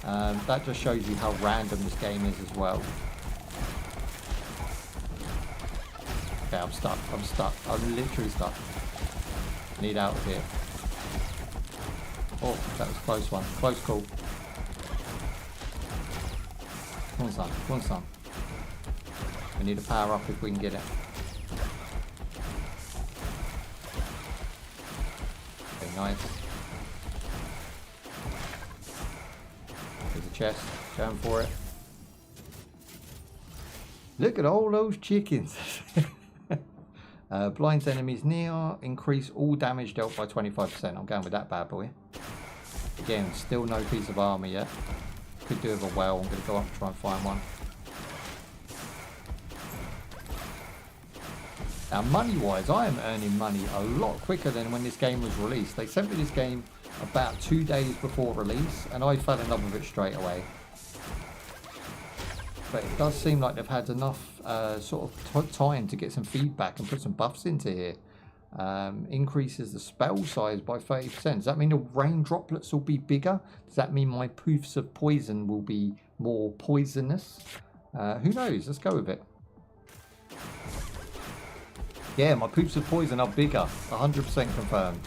that just shows you how random this game is as well. Okay, I'm stuck. I'm literally stuck. Need out of here. Oh, that was a close one. Close call. Come on, son. Come on, son. We need to power up if we can get it. Okay, nice. There's a chest. Going for it. Look at all those chickens. Blinds enemies near. Increase all damage dealt by 25%. I'm going with that bad boy. Again, still no piece of armor yet. Could do with a well. I'm going to go up and try and find one. Now, money-wise, I am earning money a lot quicker than when this game was released. They sent me this game about 2 days before release, and I fell in love with it straight away. But it does seem like they've had enough sort of time to get some feedback and put some buffs into here. Increases the spell size by 30%. Does that mean the rain droplets will be bigger? Does that mean my poofs of poison will be more poisonous? Who knows? Let's go with it. Yeah, my poofs of poison are bigger. 100% confirmed.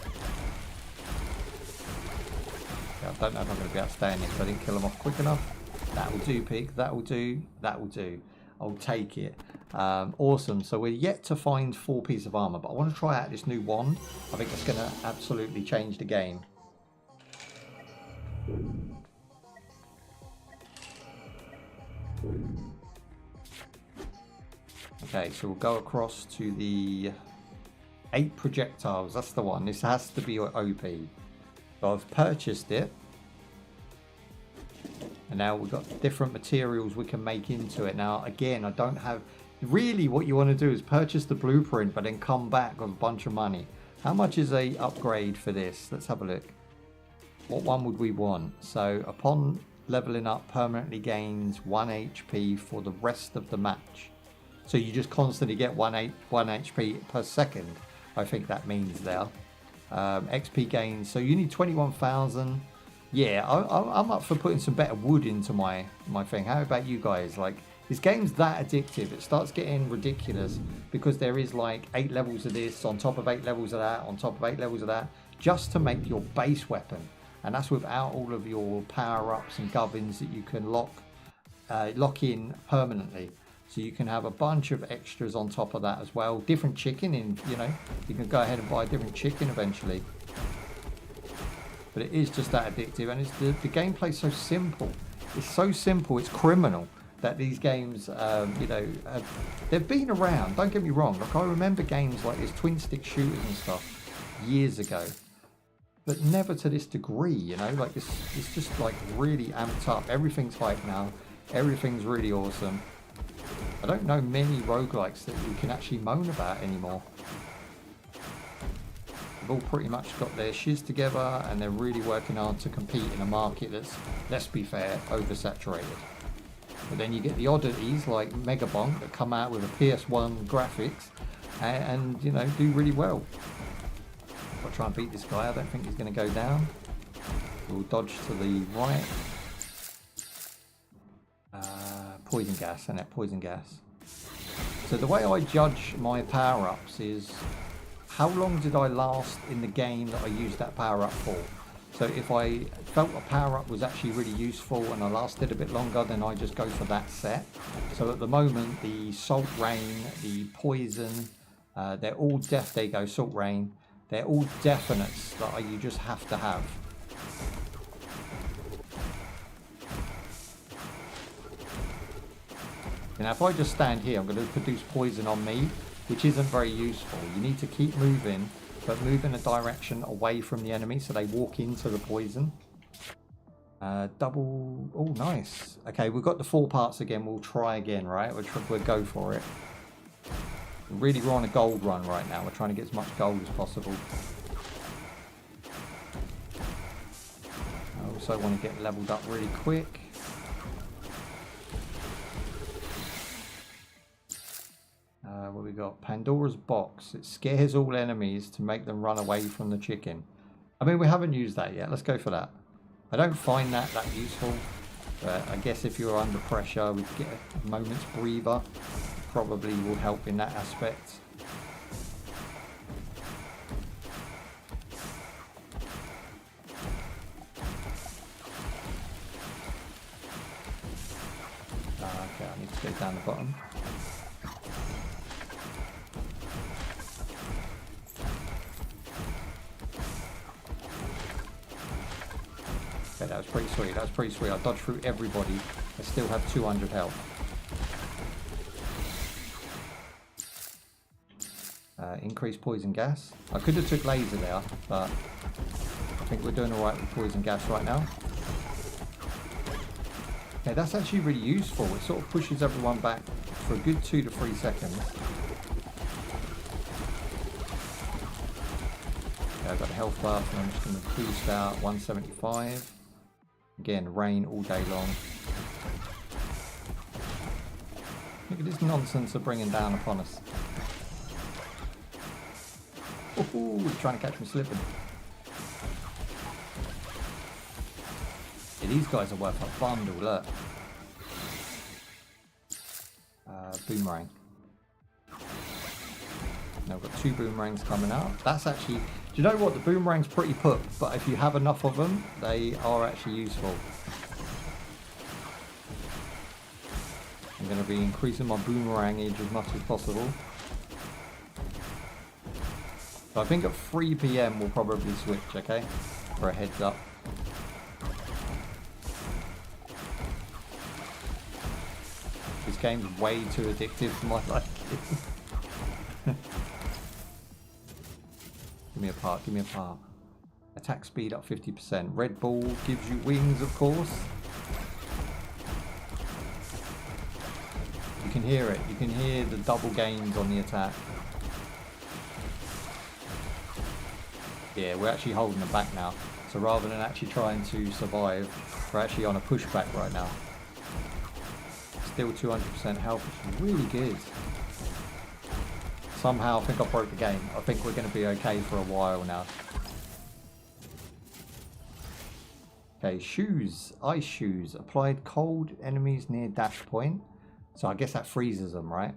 Yeah, I don't know if I'm going to be able to stay in it because I didn't kill them off quick enough. That will do, pig. That will do. That will do. I'll take it. Awesome. So we're yet to find 4 pieces of armor, but I want to try out this new wand. I think it's going to absolutely change the game. Okay, so we'll go across to the 8 projectiles. That's the one. This has to be OP. So I've purchased it. And now we've got different materials we can make into it. Now, again, I don't have... Really, what you want to do is purchase the blueprint, but then come back with a bunch of money. How much is a upgrade for this? Let's have a look. What one would we want? So, upon leveling up, permanently gains 1 HP for the rest of the match. So you just constantly get 1 HP per second. I think that means there. XP gains. So you need 21,000. Yeah, I'm up for putting some better wood into my thing. How about you guys? Like, this game's that addictive. It starts getting ridiculous because there is like 8 levels of this on top of 8 levels of that on top of 8 levels of that just to make your base weapon. And that's without all of your power-ups and gubbins that you can lock in permanently. So you can have a bunch of extras on top of that as well. Different chicken in, you know, you can go ahead and buy a different chicken eventually. But it is just that addictive, and it's the gameplay's so simple. It's so simple, it's criminal that these games, you know, they've been around. Don't get me wrong. Like, I remember games like this, twin stick shooters and stuff, years ago, but never to this degree. You know, like it's just like really amped up. Everything's hype now. Everything's really awesome. I don't know many roguelikes that you can actually moan about anymore. They've all pretty much got their shiz together, and they're really working hard to compete in a market that's, let's be fair, oversaturated. But then you get the oddities like MegaBonk that come out with a PS1 graphics and you know, do really well. I'll try and beat this guy. I don't think he's going to go down. We'll dodge to the right. Poison gas, and that poison gas. So the way I judge my power-ups is how long did I last in the game that I used that power-up for. So if I felt a power-up was actually really useful and I lasted a bit longer, then I just go for that set. So at the moment, the salt rain, the poison, they're all there you go, salt rain. They're all definites that you just have to have. Now, if I just stand here, I'm going to produce poison on me. which isn't very useful. You need to keep moving, but move in a direction away from the enemy so they walk into the poison. Double, oh nice. Okay, we've got the 4 parts again. We'll try again, right? We'll go for it. Really, we're on a gold run right now. We're trying to get as much gold as possible. I also want to get leveled up really quick. What we got? Pandora's box. It scares all enemies to make them run away from the chicken. I mean, we haven't used that yet. Let's go for that. I don't find that useful, but I guess if you're under pressure, we get a moment's breather. Probably will help in that aspect. Okay, I need to go down the bottom. Okay, that was pretty sweet. That was pretty sweet. I dodged through everybody. I still have 200 health. Increased poison gas. I could have took laser there, but I think we're doing alright with poison gas right now. Okay, that's actually really useful. It sort of pushes everyone back for a good 2 to 3 seconds. Okay, I've got a health buff and I'm just going to boost out 175. Again, rain all day long. Look at this nonsense they're bringing down upon us. Ooh, he's trying to catch me slipping. Yeah, these guys are worth a bundle, look. Boomerang. Now we've got 2 boomerangs coming out. That's actually, do you know what? The boomerang's pretty put, but if you have enough of them, they are actually useful. I'm going to be increasing my boomerangage as much as possible. So I think at 3 PM we'll probably switch, okay? For a heads up. This game's way too addictive for my liking. Give me a part, give me a part. Attack speed up 50%. Red Ball gives you wings, of course. You can hear it. You can hear the double gains on the attack. Yeah, we're actually holding them back now. So rather than actually trying to survive, we're actually on a pushback right now. Still 200% health, which is really good. Somehow I think I broke the game. I think we're going to be okay for a while now. Okay, shoes. Ice shoes. Applied cold enemies near dash point. So I guess that freezes them, right?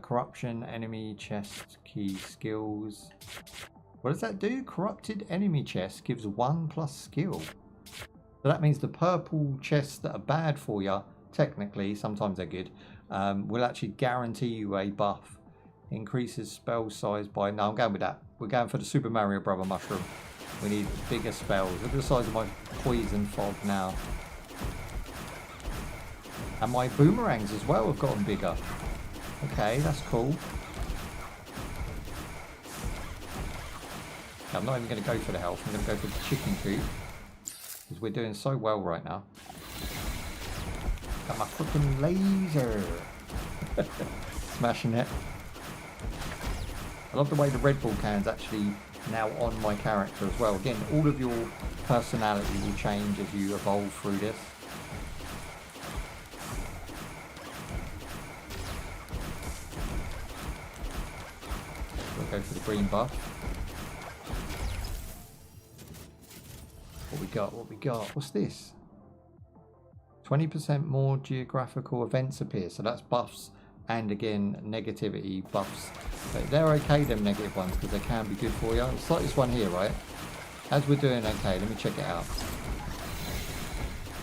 Corruption, enemy, chest, key, skills. What does that do? Corrupted enemy chest gives 1+ skill. So that means the purple chests that are bad for you, technically, sometimes they're good, will actually guarantee you a buff. Increases spell size by... No, I'm going with that. We're going for the Super Mario Brother mushroom. We need bigger spells. Look at the size of my poison fog now. And my boomerangs as well have gotten bigger. Okay, that's cool. I'm not even going to go for the health. I'm going to go for the chicken coop. Because we're doing so well right now. Got my freaking laser. Smashing it. I love the way the Red Bull can's actually now on my character as well. Again, all of your personality will change as you evolve through this. We'll go for the green buff. What we got? What we got? What's this? 20% more geographical events appear. So that's buffs and again negativity buffs. But they're okay, them negative ones, because they can be good for you. It's like this one here, right? As we're doing okay, let me check it out.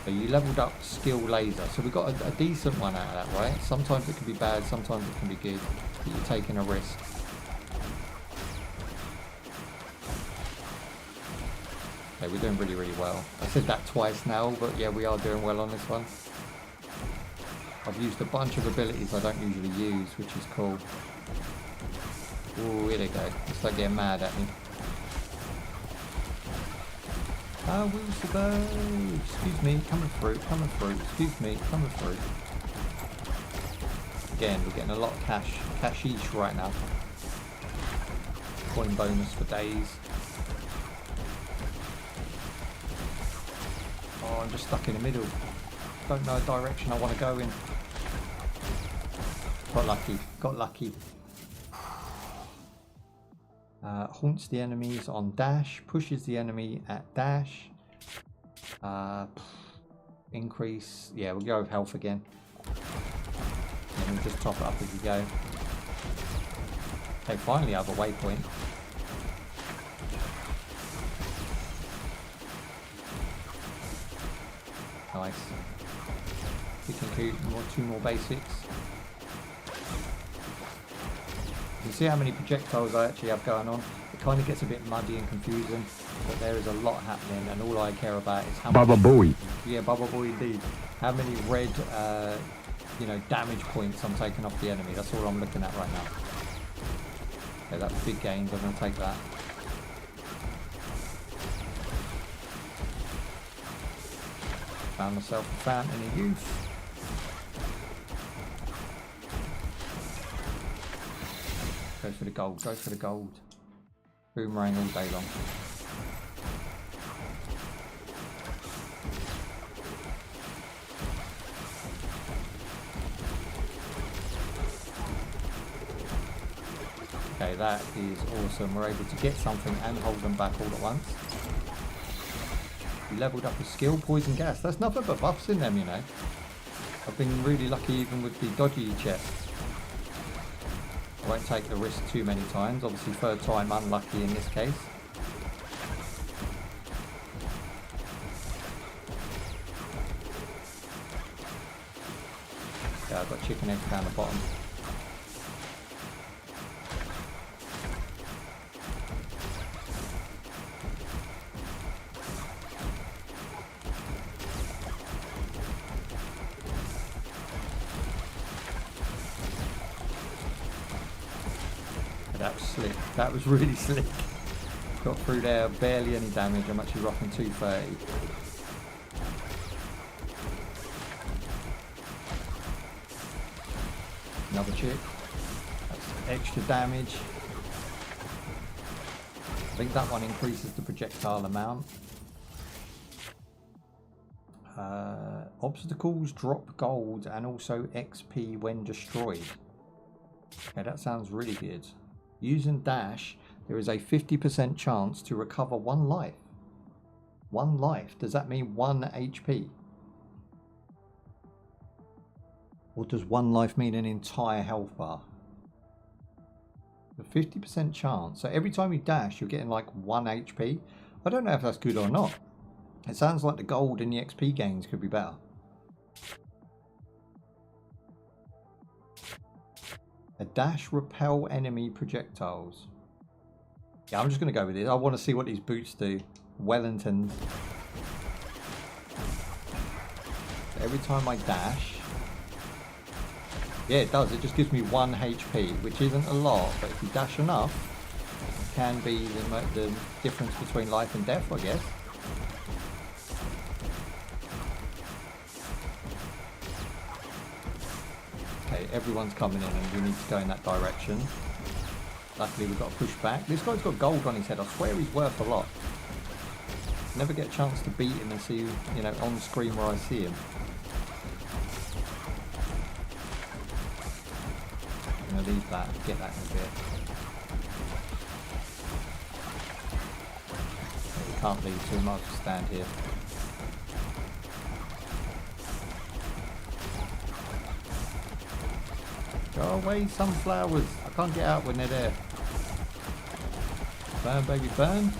So you leveled up skill laser. So we got a decent one out of that, right? Sometimes it can be bad, sometimes it can be good. But you're taking a risk. Okay, we're doing really, really well. I said that twice now, but yeah, we are doing well on this one. I've used a bunch of abilities I don't usually use, which is cool. Oh, here they go. It's like getting mad at me. I will survive. Excuse me, coming through, coming through. Excuse me, coming through. Again, we're getting a lot of cashish right now. Coin bonus for days. Oh, I'm just stuck in the middle. Don't know a direction I want to go in. Got lucky, got lucky. Haunts the enemies on dash, pushes the enemy at dash. Increase, yeah, we'll go with health again. And we'll just top it up as we go. Okay, finally I have a waypoint. Nice. We can do two more basics. You can see how many projectiles I actually have going on. It kind of gets a bit muddy and confusing, but there is a lot happening, and all I care about is how Baba Boy. Yeah, Baba Boy indeed. How many red, you know, damage points I'm taking off the enemy. That's all I'm looking at right now. Okay, that's big gains. I'm going to take that. Found myself a fountain of youth. Go for the gold, go for the gold. Boomerang all day long. Okay, that is awesome. We're able to get something and hold them back all at once. We leveled up a skill, poison gas. That's nothing but buffs in them, you know. I've been really lucky even with the dodgy chests. I won't take the risk too many times. Obviously, third time unlucky in this case. Yeah, I've got chicken eggs down the bottom. That was slick. That was really slick. Got through there, barely any damage. I'm actually rocking 230. Another chick. That's extra damage. I think that one increases the projectile amount. Obstacles drop gold and also XP when destroyed. Okay, that sounds really good. Using dash, there is a 50% chance to recover 1 life. 1 life. Does that mean 1 HP? Or does 1 life mean an entire health bar? The 50% chance. So every time you dash, you're getting like 1 HP. I don't know if that's good or not. It sounds like the gold and the XP gains could be better. A dash repel enemy projectiles. Yeah, I'm just going to go with it. I want to see what these boots do. Wellingtons. Every time I dash. Yeah, it does. It just gives me 1 HP, which isn't a lot. But if you dash enough, it can be the difference between life and death, I guess. Okay, everyone's coming in and we need to go in that direction. Luckily we've got to push back. This guy's got gold on his head. I swear he's worth a lot. Never get a chance to beat him and see, you know, on screen where I see him. I'm going to leave that and get that in a bit. We can't leave, so we might as well stand here. Go away, sunflowers. I can't get out when they're there. Burn, baby, burn.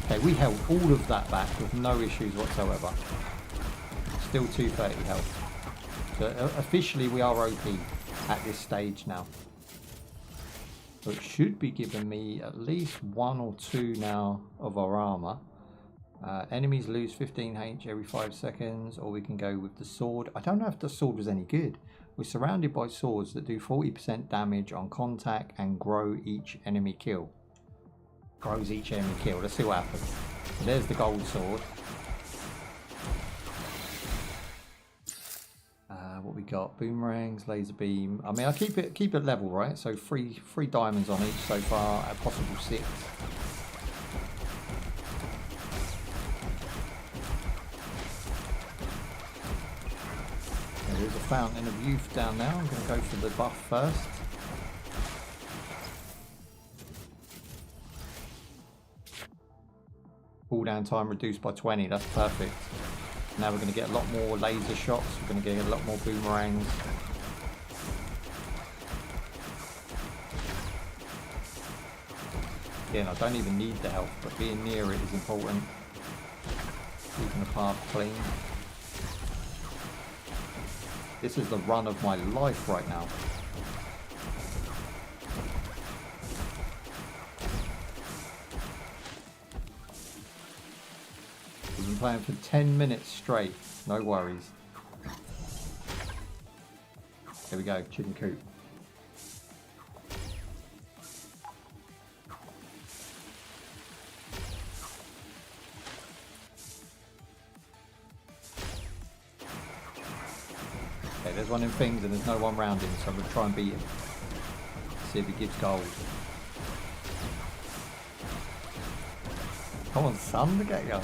Okay, we held all of that back with no issues whatsoever. Still 230 health. So officially we are OP at this stage now. So it should be giving me at least 1 or 2 now of our armor. Enemies lose 15 H every 5 seconds, or we can go with the sword. I don't know if the sword was any good. We're surrounded by swords that do 40% damage on contact and grow each enemy kill. Grows each enemy kill. Let's see what happens. So there's the gold sword. What we got? Boomerangs, laser beam. I mean, I keep it level, right? So three diamonds on each so far. A possible 6. There's a fountain of youth down there. I'm going to go for the buff first. Cooldown time reduced by 20. That's perfect. Now we're going to get a lot more laser shots. We're going to get a lot more boomerangs. Again, I don't even need the health, but being near it is important. Keeping the path clean. This is the run of my life right now. We've been playing for 10 minutes straight. No worries. Here we go, chicken coop. Okay, there's one in things and there's no one round him, so I'm going to try and beat him. See if he gives gold. Come on, son, look at you.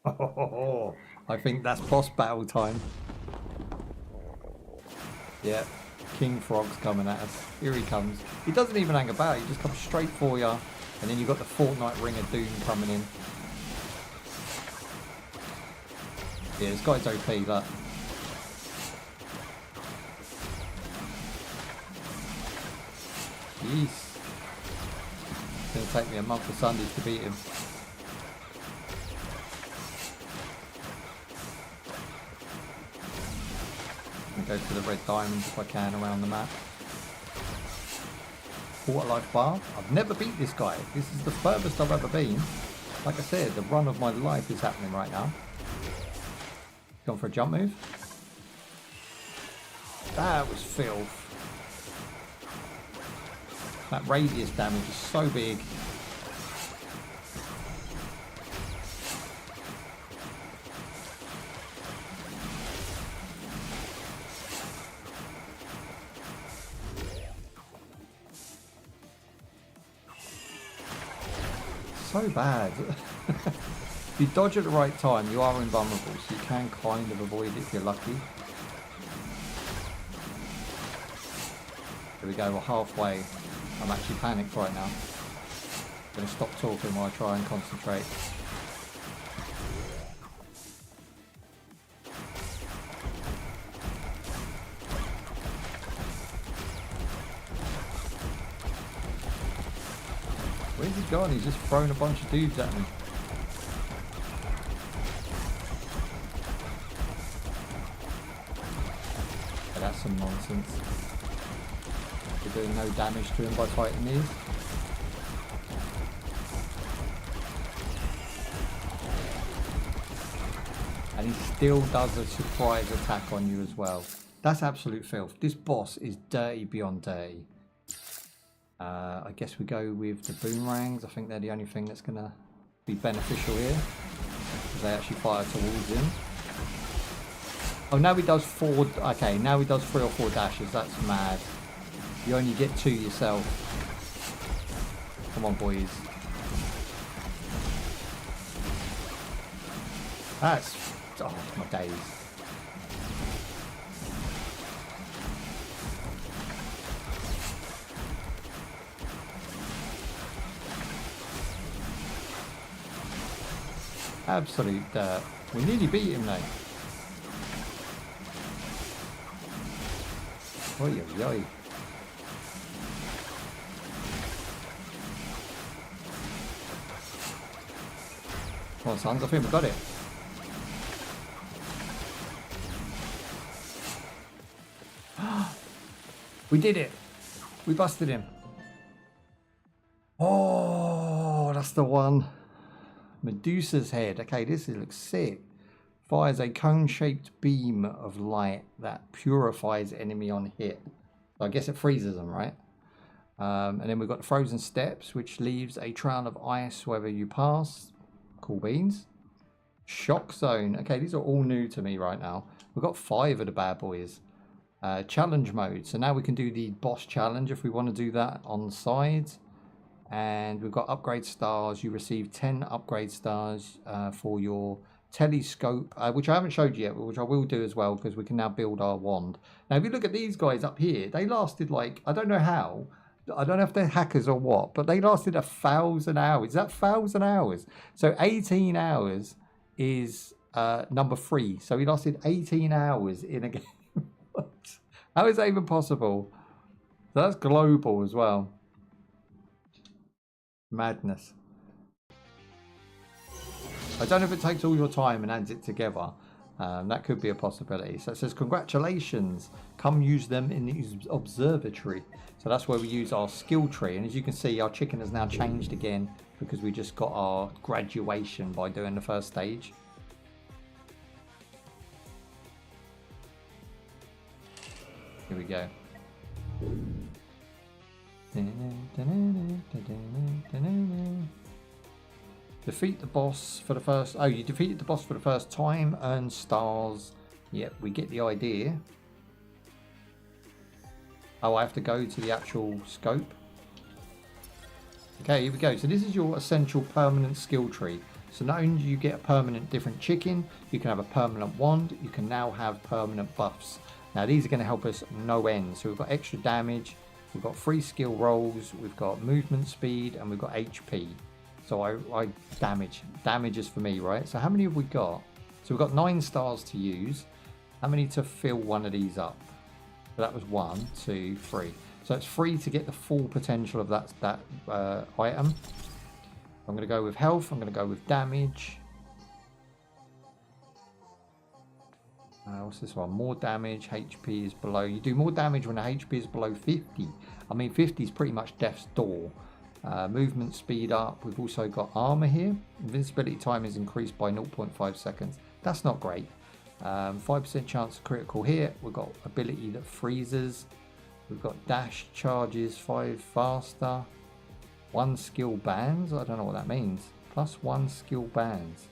Oh, I think that's boss battle time. Yeah, King Frog's coming at us. Here he comes. He doesn't even hang about, he just comes straight for you. And then you've got the Fortnite Ring of Doom coming in. Yeah, this guy's OP, look. Jeez. It's going to take me a month of Sundays to beat him. I'm going to go for the red diamonds if I can around the map. Quarter life bar. I've never beat this guy. This is the furthest I've ever been. Like I said, the run of my life is happening right now. Going for a jump move. That was filth. That radius damage is so big. So bad. If you dodge at the right time, you are invulnerable, so you can kind of avoid it if you're lucky. Here we go, we're halfway. I'm actually panicked right now. I'm going to stop talking while I try and concentrate. Where's he gone? He's just thrown a bunch of dudes at me. Okay, that's some nonsense. We're doing no damage to him by fighting these. And he still does a surprise attack on you as well. That's absolute filth. This boss is dirty beyond dirty. I guess we go with the boomerangs. I think they're the only thing that's going to be beneficial here. Because they actually fire towards him. Oh, now he does 4... Okay, now he does 3 or 4 dashes. That's mad. You only get 2 yourself. Come on, boys. That's... Oh, my days. Absolute dirt. We nearly beat him though. Oi, oi, oi. Come on, sons, I think we got it. We did it. We busted him. Oh, that's the one. Medusa's head. Okay, this looks sick. Fires a cone-shaped beam of light that purifies enemy on hit. So I guess it freezes them, right? And then we've got the frozen steps, which leaves a trail of ice wherever you pass. Cool beans. Shock zone. Okay, these are all new to me right now. We've got 5 of the bad boys. Challenge mode. So now we can do the boss challenge if we want to do that on the sides. And we've got upgrade stars. You receive 10 upgrade stars for your telescope, which I haven't showed you yet, which I will do as well, because we can now build our wand. Now, if you look at these guys up here, they lasted like, I don't know how. I don't know if they're hackers or what, but they lasted 1,000 hours. Is that 1,000 hours? So 18 hours is number 3. So he lasted 18 hours in a game. How is that even possible? So that's global as well. Madness. I don't know if it takes all your time and adds it together. That could be a possibility. So it says, congratulations, come use them in the observatory. So that's where we use our skill tree. And as you can see, our chicken has now changed again because we just got our graduation by doing the first stage. Here we go. Defeat the boss for the first... Oh, you defeated the boss for the first time. Earn stars. Yep, we get the idea. Oh, I have to go to the actual scope. Okay, here we go. So this is your essential permanent skill tree. So not only do you get a permanent different chicken, you can have a permanent wand. You can now have permanent buffs. Now these are going to help us no end. So we've got extra damage. We've got 3 skill rolls. We've got movement speed. And we've got HP. So I damage. Damage is for me, right? So how many have we got? So we've got 9 stars to use. How many to fill one of these up? So that was 1, 2, 3. So it's 3 to get the full potential of that item. I'm going to go with health. I'm going to go with damage. What's this one? More damage. HP is below. You do more damage when the HP is below 50. I mean, 50 is pretty much death's door. Movement speed up. We've also got armor here. Invincibility time is increased by 0.5 seconds. That's not great. 5% chance of critical hit. We've got ability that freezes. We've got dash charges 5 faster. 1 skill bands. I don't know what that means. Plus 1 skill bands.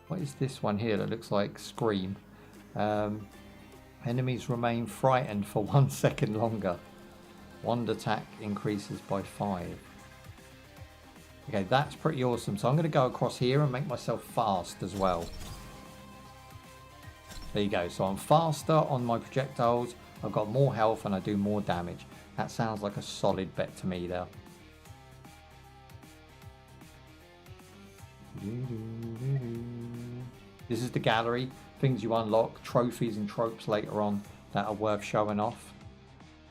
What is this one here that looks like Scream? Enemies remain frightened for 1 second longer. Wand attack increases by 5. Okay, that's pretty awesome. So I'm going to go across here and make myself fast as well. There you go. So I'm faster on my projectiles. I've got more health and I do more damage. That sounds like a solid bet to me there. This is the gallery. Things you unlock, trophies and tropes later on that are worth showing off.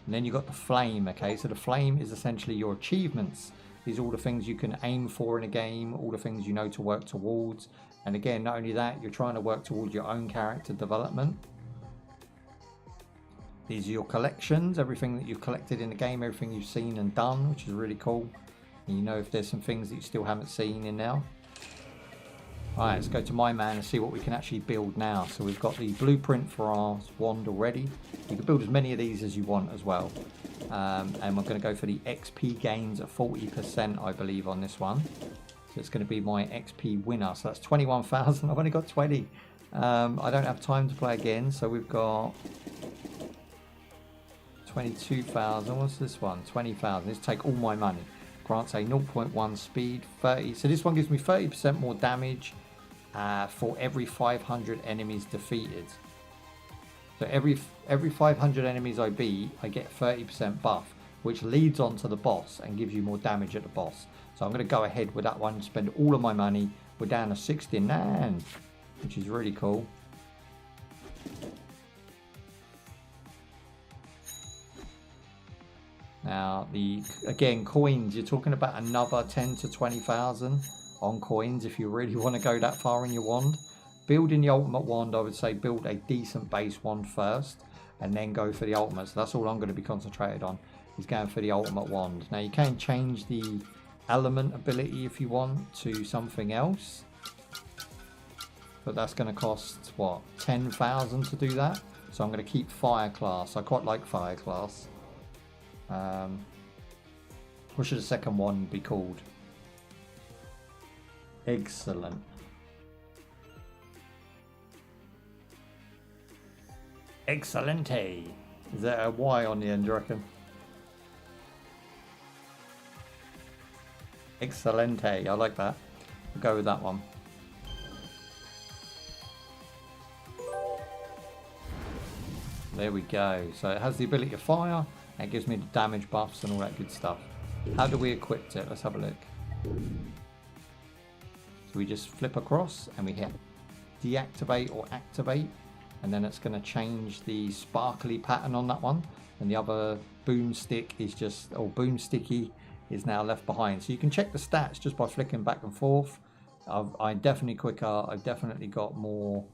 And then you've got the flame, okay? So the flame is essentially your achievements. These are all the things you can aim for in a game, all the things you know to work towards. And again, not only that, you're trying to work towards your own character development. These are your collections, everything that you've collected in the game, everything you've seen and done, which is really cool. And you know if there's some things that you still haven't seen in now. Alright, let's go to my man and see what we can actually build now. So we've got the blueprint for our wand already. You can build as many of these as you want as well. And we're going to go for the XP gains at 40%, I believe, on this one. So it's going to be my XP winner. So that's 21,000. I've only got 20. I don't have time to play again. So we've got 22,000. What's this one? 20,000. Let's take all my money. Grants a 0.1 speed, 30. So this one gives me 30% more damage for every 500 enemies defeated. So every 500 enemies I beat, I get 30% buff, which leads on to the boss and gives you more damage at the boss. So I'm going to go ahead with that one, spend all of my money. We're down to 69, which is really cool. Now, again, coins, you're talking about another 10 to 20,000 on coins if you really want to go that far in your wand. Building the ultimate wand, I would say build a decent base wand first and then go for the ultimate. So that's all I'm going to be concentrated on, is going for the ultimate wand. Now, you can change the element ability if you want to something else. But that's going to cost, what, 10,000 to do that? So I'm going to keep fire class. I quite like fire class. What should the second one be called? Excellent. Excelente. Is there a Y on the end, do you reckon? Excelente. I like that. We'll go with that one. There we go. So it has the ability to fire. And it gives me the damage buffs and all that good stuff. How do we equip it? Let's have a look. So we just flip across and we hit deactivate or activate. And then it's going to change the sparkly pattern on that one. And the other boomstick is just, or boomsticky is now left behind. So you can check the stats just by flicking back and forth. I'm definitely quicker. I've definitely got more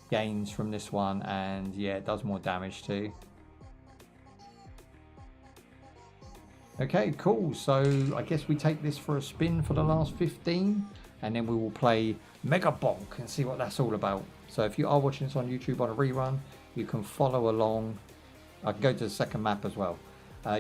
gains from this one. And yeah, it does more damage too. Okay, cool. So I guess we take this for a spin for the last 15. And then we will play MegaBonk and see what that's all about. So if you are watching this on YouTube on a rerun, you can follow along. I can go to the second map as well.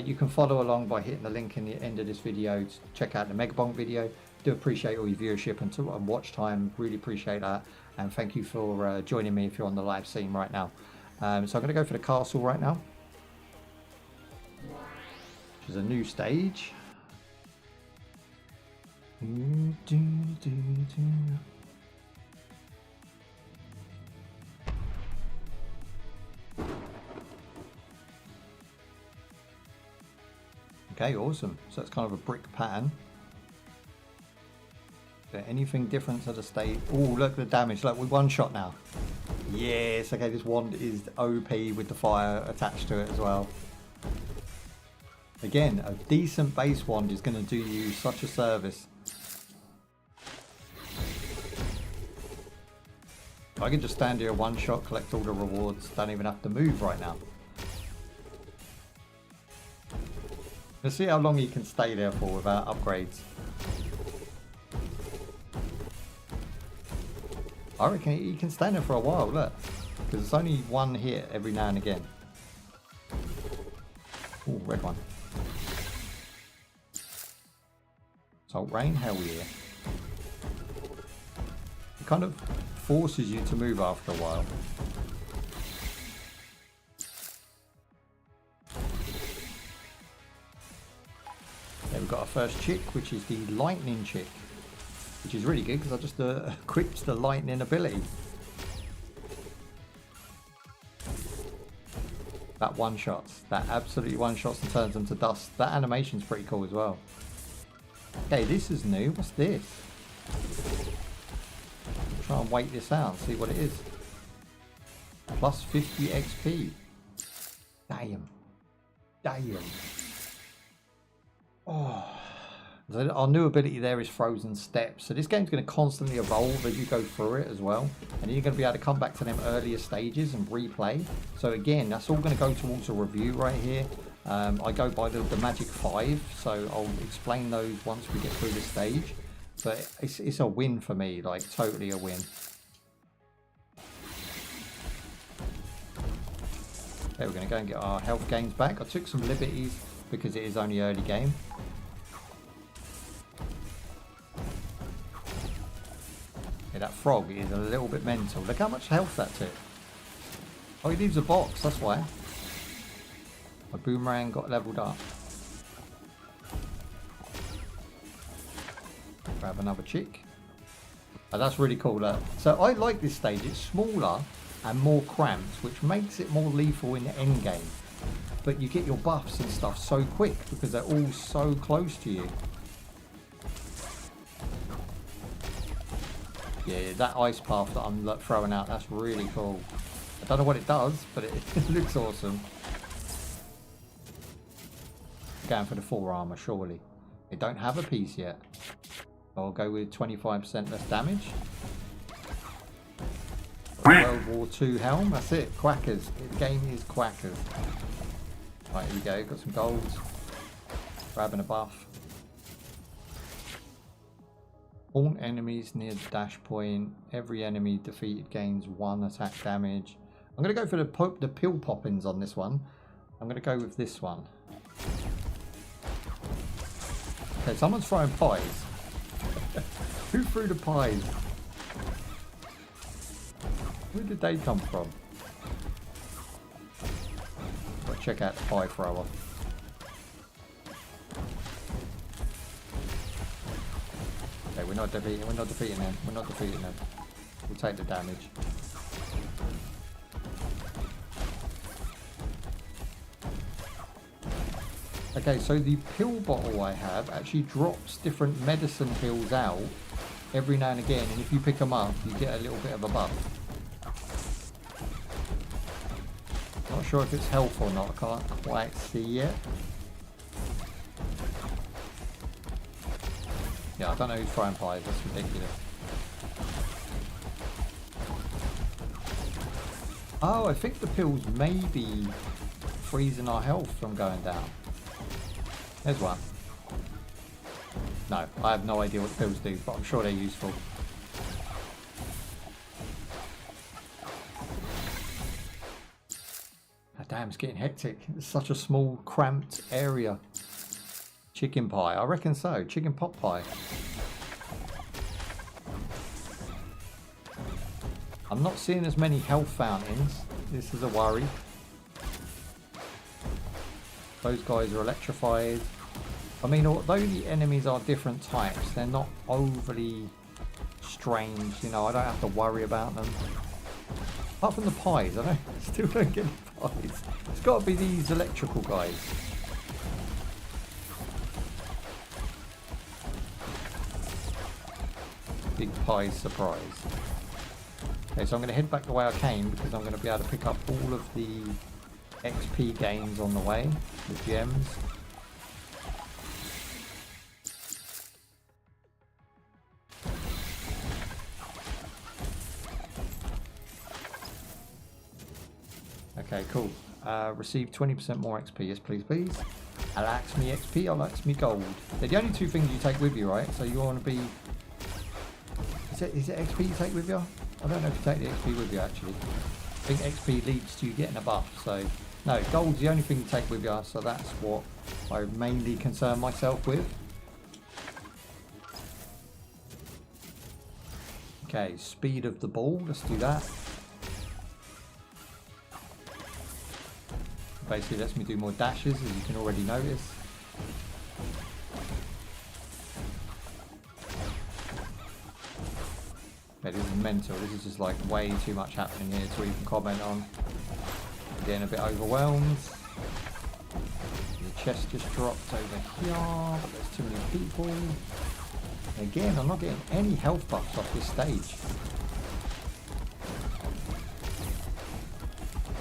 You can follow along by hitting the link in the end of this video to check out the MegaBonk video. Do appreciate all your viewership and watch time. Really appreciate that. And thank you for joining me if you're on the live scene right now. So I'm going to go for the castle right now, which is a new stage. Okay, awesome. So it's kind of a brick pattern. Is there anything different to the stage? Oh, look at the damage. Look, we one shot now. Yes, okay, this wand is OP with the fire attached to it as well. Again, a decent base wand is going to do you such a service. I can just stand here one shot, collect all the rewards, don't even have to move right now. Let's see how long he can stay there for without upgrades. I reckon he can stand there for a while, look. Because it's only one hit every now and again. Oh, red one. Salt rain, hell yeah. It kind of forces you to move after a while. Then we've got our first chick, which is the lightning chick, which is really good because I just equipped the lightning ability. That one shots, that absolutely one shots and turns them to dust. That animation's pretty cool as well. Okay, this is new. What's this? Try and wait this out and see what it is. Plus 50 XP. Damn. Damn. Oh. So our new ability there is Frozen Steps. So this game's going to constantly evolve as you go through it as well. And you're going to be able to come back to them earlier stages and replay. So again, that's all going to go towards a review right here. I go by the Magic 5. So I'll explain those once we get through the stage. But it's a win for me, like totally a win. Okay, we're going to go and get our health gains back. I took some liberties because it is only early game. Yeah, that frog is a little bit mental. Look how much health that took. Oh, he leaves a box, that's why. My boomerang got leveled up. Grab another chick. Oh, that's really cool. So I like this stage. It's smaller and more cramped, which makes it more lethal in the end game. But you get your buffs and stuff so quick because they're all so close to you. Yeah, that ice path that I'm throwing out, that's really cool. I don't know what it does, but it looks awesome. Going for the full armor, surely. They don't have a piece yet. I'll go with 25% less damage. World War II helm, that's it. Quackers. The game is quackers. Right, here we go. Got some golds. Grabbing a buff. All enemies near the dash point. Every enemy defeated gains 1 attack damage. I'm going to go for the pill poppins on this one. I'm going to go with this one. Okay, someone's throwing pies. Who threw the pies? Where did they come from? Gotta check out the pie thrower. Okay, we're not defeating them. We're not defeating them. We'll take the damage. Okay, so the pill bottle I have actually drops different medicine pills out every now and again, and if you pick them up, you get a little bit of a buff. Not sure if it's health or not, I can't quite see yet. Yeah, I don't know who's throwing pies, that's ridiculous. Oh, I think the pills may be freezing our health from going down. There's one. No, I have no idea what the pills do, but I'm sure they're useful. Oh, damn, it's getting hectic. It's such a small, cramped area. Chicken pie, I reckon so. Chicken pot pie. I'm not seeing as many health fountains. This is a worry. Those guys are electrified. I mean, although the enemies are different types, they're not overly strange. You know, I don't have to worry about them. Apart from the pies, still don't get the pies. It's got to be these electrical guys. Big pie surprise. Okay, so I'm going to head back the way I came because I'm going to be able to pick up all of the XP gains on the way, the gems. Okay, cool. Receive 20% more XP. Yes, please, please. I likes me XP, I likes me gold. They're the only two things you take with you, right? So you want to be... Is it XP you take with you? I don't know if you take the XP with you, actually. I think XP leads to you getting a buff, so... No, gold's the only thing you take with you, so that's what I mainly concern myself with. Okay, speed of the ball, let's do that. Basically lets me do more dashes, as you can already notice. Okay, this is mental, this is just like way too much happening here to even comment on. I'm getting a bit overwhelmed. The chest just dropped over here, but there's too many people. Again, I'm not getting any health buffs off this stage.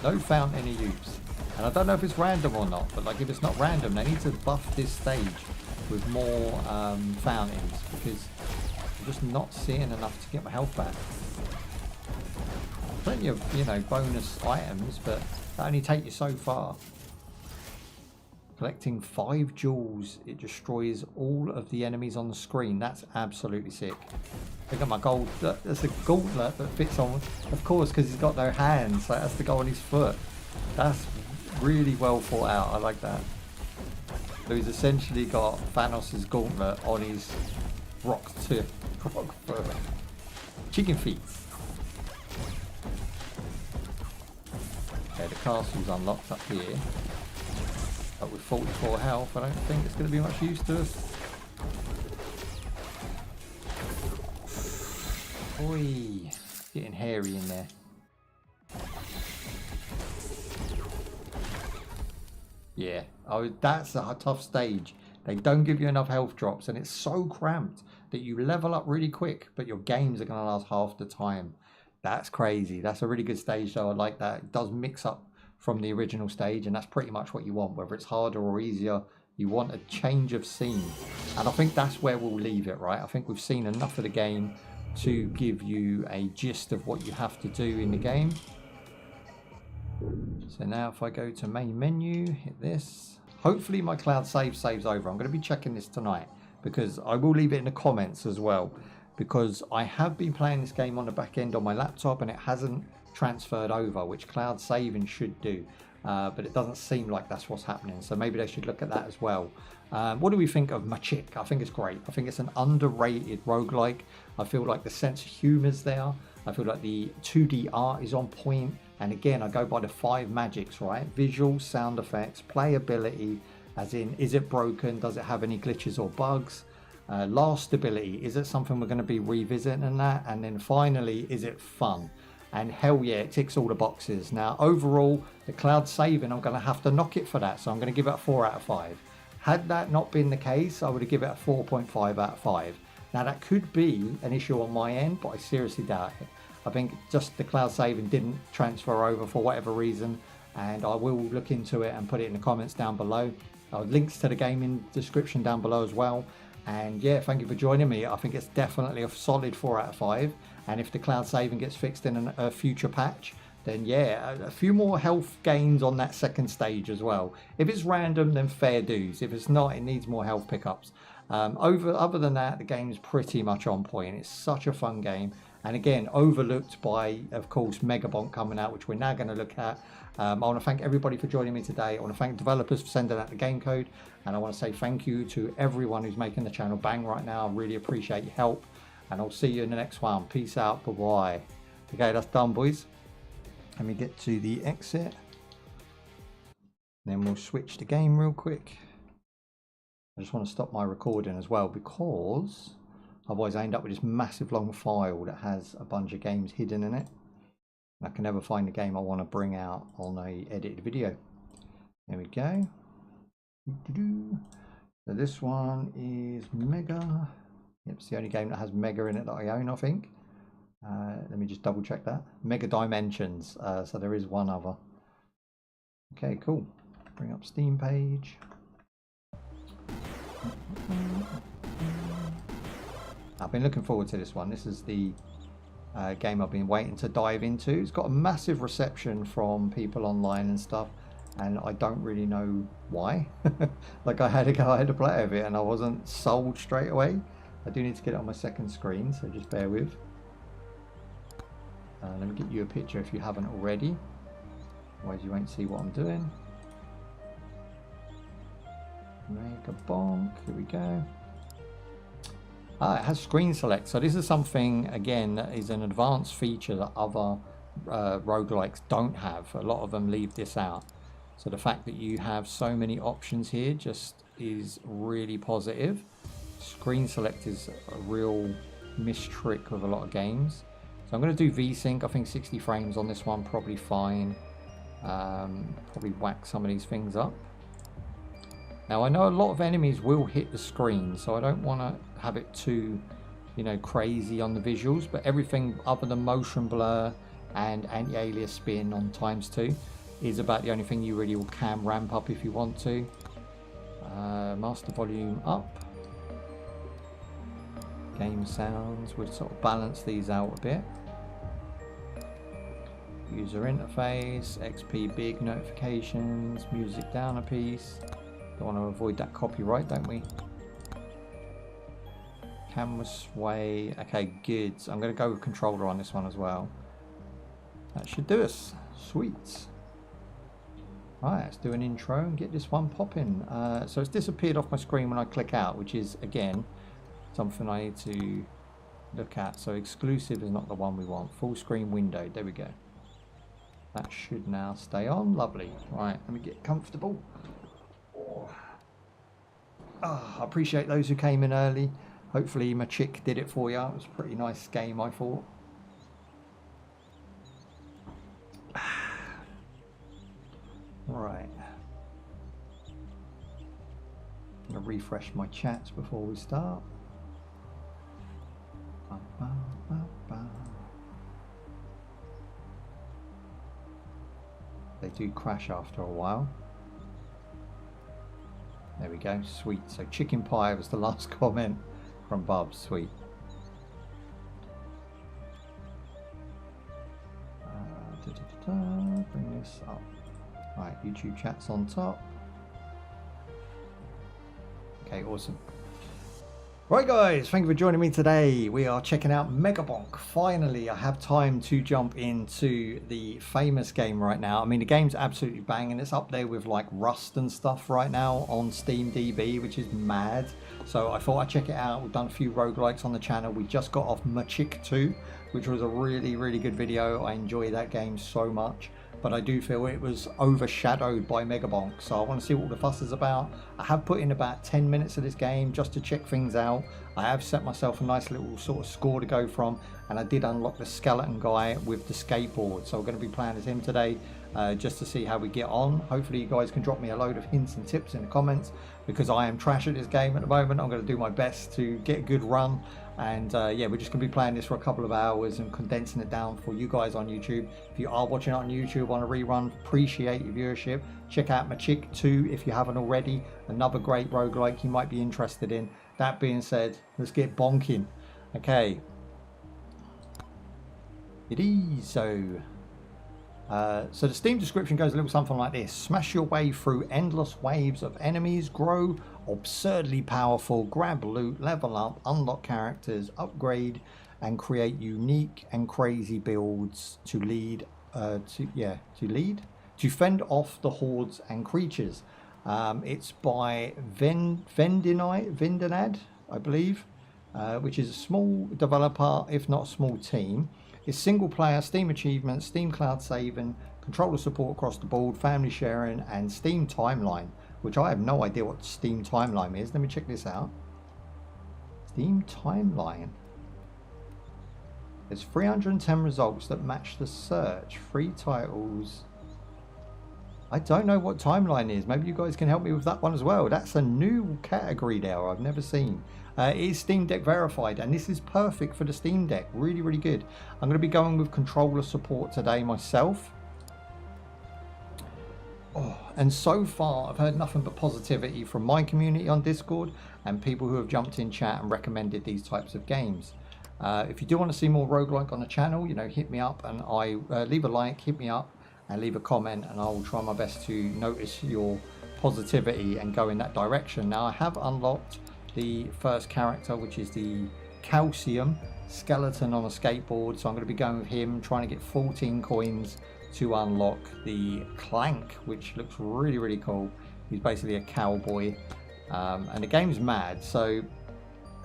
No fountain any use. And I don't know if it's random or not, but like if it's not random, they need to buff this stage with more fountains because I'm just not seeing enough to get my health back. Plenty of, you know, bonus items, but that only take you so far. Collecting 5 jewels, it destroys all of the enemies on the screen. That's absolutely sick. Look at my gold. That's a gauntlet that fits on, of course, because he's got no hands, so it has to go on his foot. That's really well thought out. I like that. So he's essentially got Thanos' gauntlet on his rock foot. Chicken feet. Okay, the castle's unlocked up here. But with 44 health, I don't think it's going to be much use to us. Oi, getting hairy in there. Yeah, oh, that's a tough stage. They don't give you enough health drops, and it's so cramped that you level up really quick, but your games are going to last half the time. That's crazy. That's a really good stage, though. I like that. It does mix up from the original stage, and that's pretty much what you want, whether it's harder or easier. You want a change of scene, and I think that's where we'll leave it, right? I think we've seen enough of the game to give you a gist of what you have to do in the game. So now if I go to main menu, hit this, hopefully my cloud saves over. I'm going to be checking this tonight because I will leave it in the comments as well. because I have been playing this game on the back end on my laptop and it hasn't transferred over, which cloud saving should do. But it doesn't seem like that's what's happening. So maybe they should look at that as well. What do we think of MaChick? I think it's great. I think it's an underrated roguelike. I feel like the sense of humour's there. I feel like the 2D art is on point. And again, I go by the 5 magics, right? Visual, sound effects, playability, as in, is it broken? Does it have any glitches or bugs? Lastability, is it something we're going to be revisiting that? And then finally, is it fun? And hell yeah, it ticks all the boxes. Now, overall, the cloud saving, I'm going to have to knock it for that. So I'm going to give it a 4 out of 5. Had that not been the case, I would have given it a 4.5 out of 5. Now, that could be an issue on my end, but I seriously doubt it. I think just the cloud saving didn't transfer over for whatever reason, and I will look into it and put it in the comments down below. Links to the game in the description down below as well. And yeah, thank you for joining me. I think it's definitely a solid 4 out of 5. And if the cloud saving gets fixed in a future patch, then yeah, a few more health gains on that second stage as well. If it's random, then fair dues. If it's not, it needs more health pickups. Other than that, the game is pretty much on point. It's such a fun game. And again, overlooked by, of course, MegaBonk coming out, which we're now going to look at. I want to thank everybody for joining me today. I want to thank developers for sending out the game code. And I want to say thank you to everyone who's making the channel bang right now. I really appreciate your help. And I'll see you in the next one. Peace out. Bye-bye. Okay, that's done, boys. Let me get to the exit. Then we'll switch the game real quick. I just want to stop my recording as well, because otherwise I end up with this massive long file that has a bunch of games hidden in it. I can never find the game I want to bring out on a edited video. There we go. So this one is Mega. Yep, it's the only game that has Mega in it that I own, I think. Let me just double check that. Mega Dimensions. So there is one other. Okay, cool. Bring up Steam page. I've been looking forward to this one. This is the game I've been waiting to dive into. It's got a massive reception from people online and stuff, and I don't really know why. Like, I had to go ahead to play of it and I wasn't sold straight away. I do need to get it on my second screen, so just bear with. Let me get you a picture if you haven't already, otherwise you won't see what I'm doing. MegaBonk, here we go. It has screen select, so this is something, again, that is an advanced feature that other roguelikes don't have. A lot of them leave this out. So the fact that you have so many options here just is really positive. Screen select is a real mistrick with a lot of games. So I'm going to do VSync. I think 60 frames on this one, probably fine. Probably whack some of these things up. Now, I know a lot of enemies will hit the screen, so I don't want to have it too, you know, crazy on the visuals, but everything other than motion blur and anti-alias spin on ×2 is about the only thing you really can ramp up if you want to. Master volume up. Game sounds, we'll sort of balance these out a bit. User interface, XP big, notifications, music down a piece. Don't want to avoid that copyright, don't we? Camera sway. Okay, good. So I'm going to go with controller on this one as well. That should do us. Sweet. Right, let's do an intro and get this one popping. So it's disappeared off my screen when I click out, which is, again, something I need to look at. So exclusive is not the one we want. Full screen window. There we go. That should now stay on. Lovely. Right, let me get comfortable. I appreciate those who came in early. Hopefully MaChick did it for you. It was a pretty nice game, I thought. Right. I'm going to refresh my chats before we start. They do crash after a while. There we go, sweet. So chicken pie was the last comment from Bob, sweet. Bring this up. Right, YouTube chat's on top. Okay, awesome. Right guys, thank you for joining me today. We are checking out MegaBonk. Finally, I have time to jump into the famous game right now. I mean, the game's absolutely banging. It's up there with like Rust and stuff right now on Steam DB, which is mad. So I thought I'd check it out. We've done a few roguelikes on the channel. We just got off MaChick2, which was a really good video. I enjoy that game so much. But I do feel it was overshadowed by MegaBonk, so I want to see what the fuss is about. I have put in about 10 minutes of this game just to check things out. I have set myself a nice little sort of score to go from, and I did unlock the skeleton guy with the skateboard, so we're going to be playing as him today, just to see how we get on. Hopefully you guys can drop me a load of hints and tips in the comments, because I am trash at this game at the moment. I'm going to do my best to get a good run. And yeah, we're just going to be playing this for a couple of hours and condensing it down for you guys on YouTube. If you are watching it on YouTube on a rerun, appreciate your viewership. Check out MaChick2 if you haven't already. Another great roguelike you might be interested in. That being said, let's get bonking. Okay. It is so the Steam description goes a little something like this. Smash your way through endless waves of enemies, grow absurdly powerful, grab loot, level up, unlock characters, upgrade, and create unique and crazy builds to fend off the hordes and creatures. It's by Vendinad, I believe, which is a small developer, if not a small team. It's single player, Steam achievements, Steam cloud saving, controller support across the board, family sharing, and Steam timeline, which I have no idea what Steam timeline is. Let me check this out. Steam timeline. There's 310 results that match the search. 3 titles. I don't know what timeline is. Maybe you guys can help me with that one as well. That's a new category there I've never seen. It is Steam Deck verified, and this is perfect for the Steam Deck. Really good. I'm going to be going with controller support today myself. And so far I've heard nothing but positivity from my community on Discord and people who have jumped in chat and recommended these types of games. If you do want to see more roguelike on the channel, you know, hit me up, and I leave a like, hit me up and leave a comment, and I will try my best to notice your positivity and go in that direction. Now I have unlocked the first character, which is the Calcium skeleton on a skateboard, so I'm going to be going with him, trying to get 14 coins to unlock the Clank, which looks really cool. He's basically a cowboy, and the game's mad, so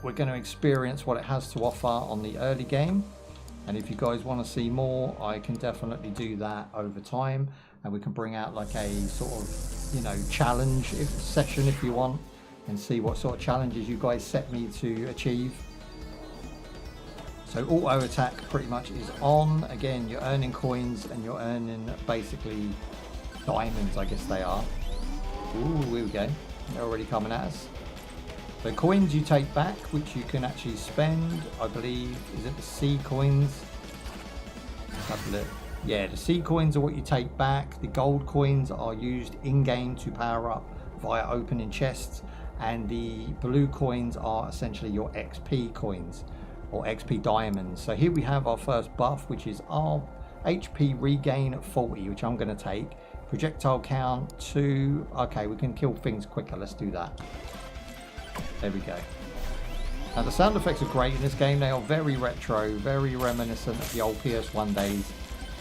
we're going to experience what it has to offer on the early game. And if you guys want to see more, I can definitely do that over time, and we can bring out like a sort of, you know, challenge session if you want, and see what sort of challenges you guys set me to achieve. So auto attack pretty much is on. Again, you're earning coins and you're earning basically diamonds, I guess they are. Ooh, here we go. They're already coming at us. The coins you take back, which you can actually spend, I believe, is it the C coins? Let's have a look. Yeah, the C coins are what you take back. The gold coins are used in-game to power up via opening chests, and the blue coins are essentially your XP coins, or XP diamonds. So here we have our first buff, which is our HP regain at 40, which I'm going to take. Projectile count 2. Okay, we can kill things quicker. Let's do that. There we go. Now the sound effects are great in this game. They are very retro, very reminiscent of the old PS1 days,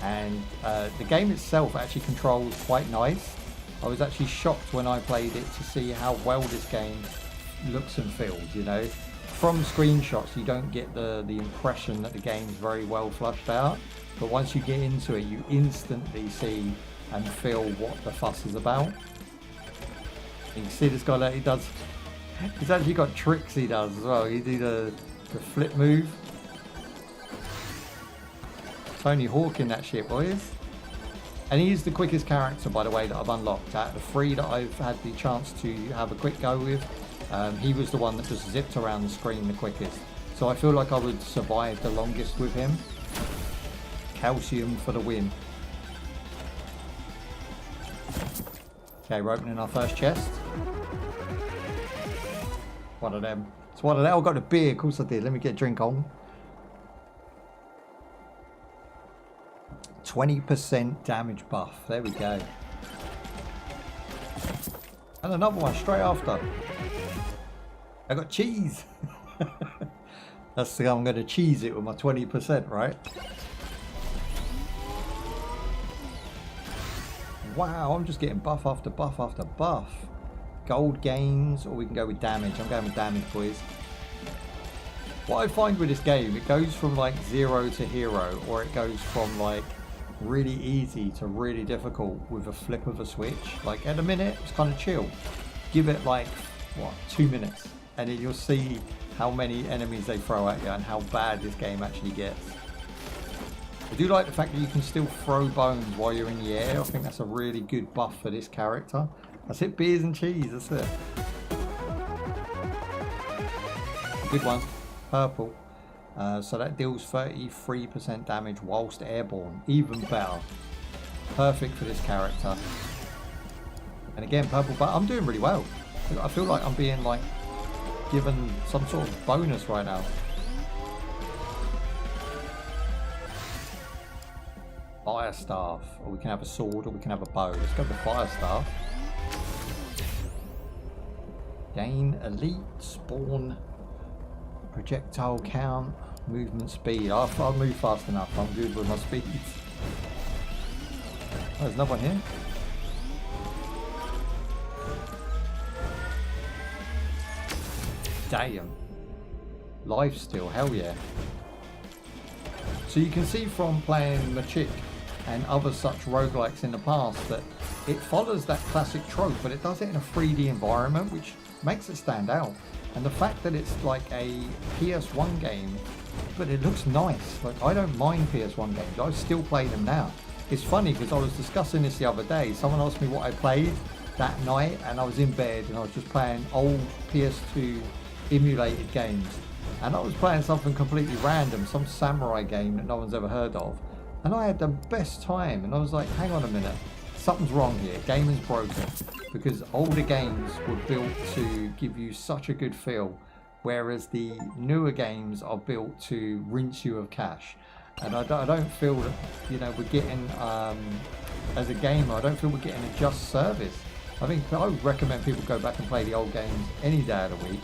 and the game itself actually controls quite nice. I was actually shocked when I played it to see how well this game looks and feels, you know. From screenshots you don't get the impression that the game's very well flushed out, but once you get into it you instantly see and feel what the fuss is about. You can see this guy, like, he does, he's actually got tricks he does as well. You do the flip move. Tony Hawk in that shit, boys. And he is the quickest character, by the way, that I've unlocked. Out of the 3 that I've had the chance to have a quick go with, he was the one that just zipped around the screen the quickest. So I feel like I would survive the longest with him. Calcium for the win. Okay, we're opening our first chest. One of them. It's one of them. I got a beer. Of course I did. Let me get a drink on. 20% damage buff. There we go. And another one straight after. I got cheese. That's the I'm going to cheese it with my 20%, right? Wow, I'm just getting buff after buff after buff. Gold gains, or we can go with damage. I'm going with damage, boys. What I find with this game, it goes from like 0 to hero, or it goes from like really easy to really difficult with a flip of a switch. Like at a minute, it's kind of chill. Give it like, what, 2 minutes, and then you'll see how many enemies they throw at you and how bad this game actually gets. I do like the fact that you can still throw bones while you're in the air. I think that's a really good buff for this character. That's it, beers and cheese, that's it. Good one, purple. So that deals 33% damage whilst airborne, even better. Perfect for this character. And again, purple, but I'm doing really well. I feel like I'm being like given some sort of bonus right now. Fire staff, or we can have a sword, or we can have a bow. Let's go with the fire staff. Gain elite, spawn, projectile count, movement speed. I'll move fast enough. I'm good with my speeds. Oh, there's another one here. Damn. Life steal, hell yeah. So you can see from playing MaChick and other such roguelikes in the past that it follows that classic trope, but it does it in a 3D environment, which makes it stand out. And the fact that it's like a PS1 game, but it looks nice. Like, I don't mind PS1 games. I still play them now. It's funny because I was discussing this the other day. Someone asked me what I played that night, and I was in bed and I was just playing old PS2 emulated games. And I was playing something completely random, some samurai game that no one's ever heard of. And I had the best time, and I was like, hang on a minute, something's wrong here. Gaming's broken. Because older games were built to give you such a good feel, whereas the newer games are built to rinse you of cash. And I don't feel that, you know, we're getting, as a gamer, I don't feel we're getting a just service. I think I would recommend people go back and play the old games any day of the week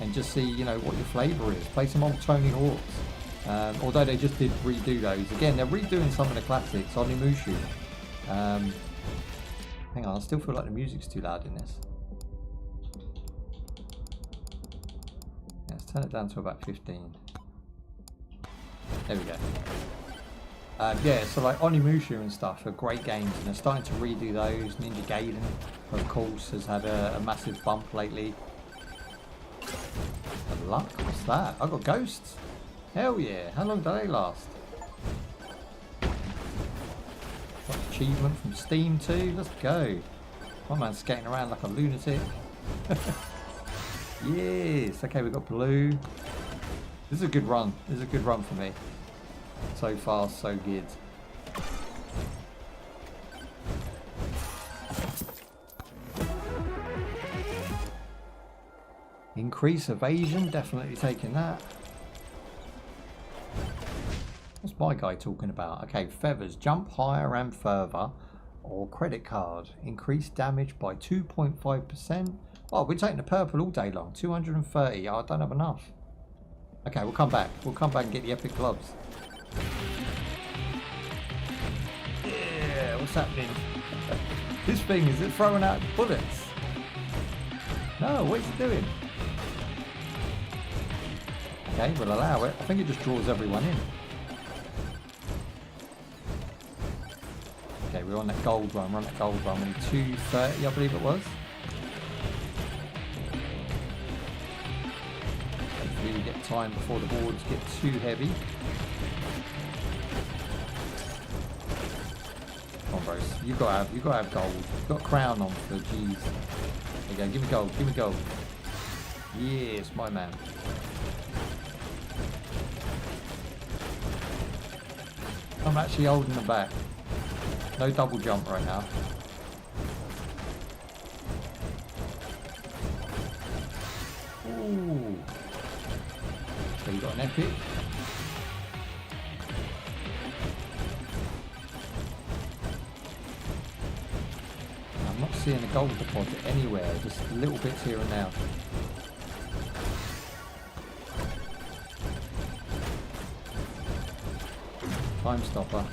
and just see, you know, what your flavour is. Play some old Tony Hawk's. Although they just did redo those. Again, they're redoing some of the classics on Mushu. Hang on, I still feel like the music's too loud in this. Yeah, let's turn it down to about 15. There we go. Yeah, so like Onimusha and stuff are great games, and they're starting to redo those. Ninja Gaiden, of course, has had a massive bump lately. Good luck, what's that? I got ghosts. Hell yeah, how long do they last? Got an achievement from Steam too, let's go. My man's skating around like a lunatic. Yes, okay, we've got blue. This is a good run, this is a good run for me. So far, so good. Increase evasion, definitely taking that. What's my guy talking about? Okay, feathers, jump higher and further, or credit card. Increase damage by 2.5%. Oh, we're taking the purple all day long. 230. Oh, I don't have enough. Okay, we'll come back. We'll come back and get the epic gloves. Yeah, what's happening? This thing, is it throwing out bullets? No, what is it doing? Okay, we'll allow it. I think it just draws everyone in. Okay, we're on that gold run. We're on that gold run. We need 230, I believe it was. Hopefully we get time before the boards get too heavy. Come on, bros. You've got to have gold. You've got a crown on for G's. There you go. Give me gold. Give me gold. Yes, my man. I'm actually holding them back. No double jump right now. Ooh. So you got an epic. I'm not seeing a gold deposit anywhere, just little bits here and now. Time stopper.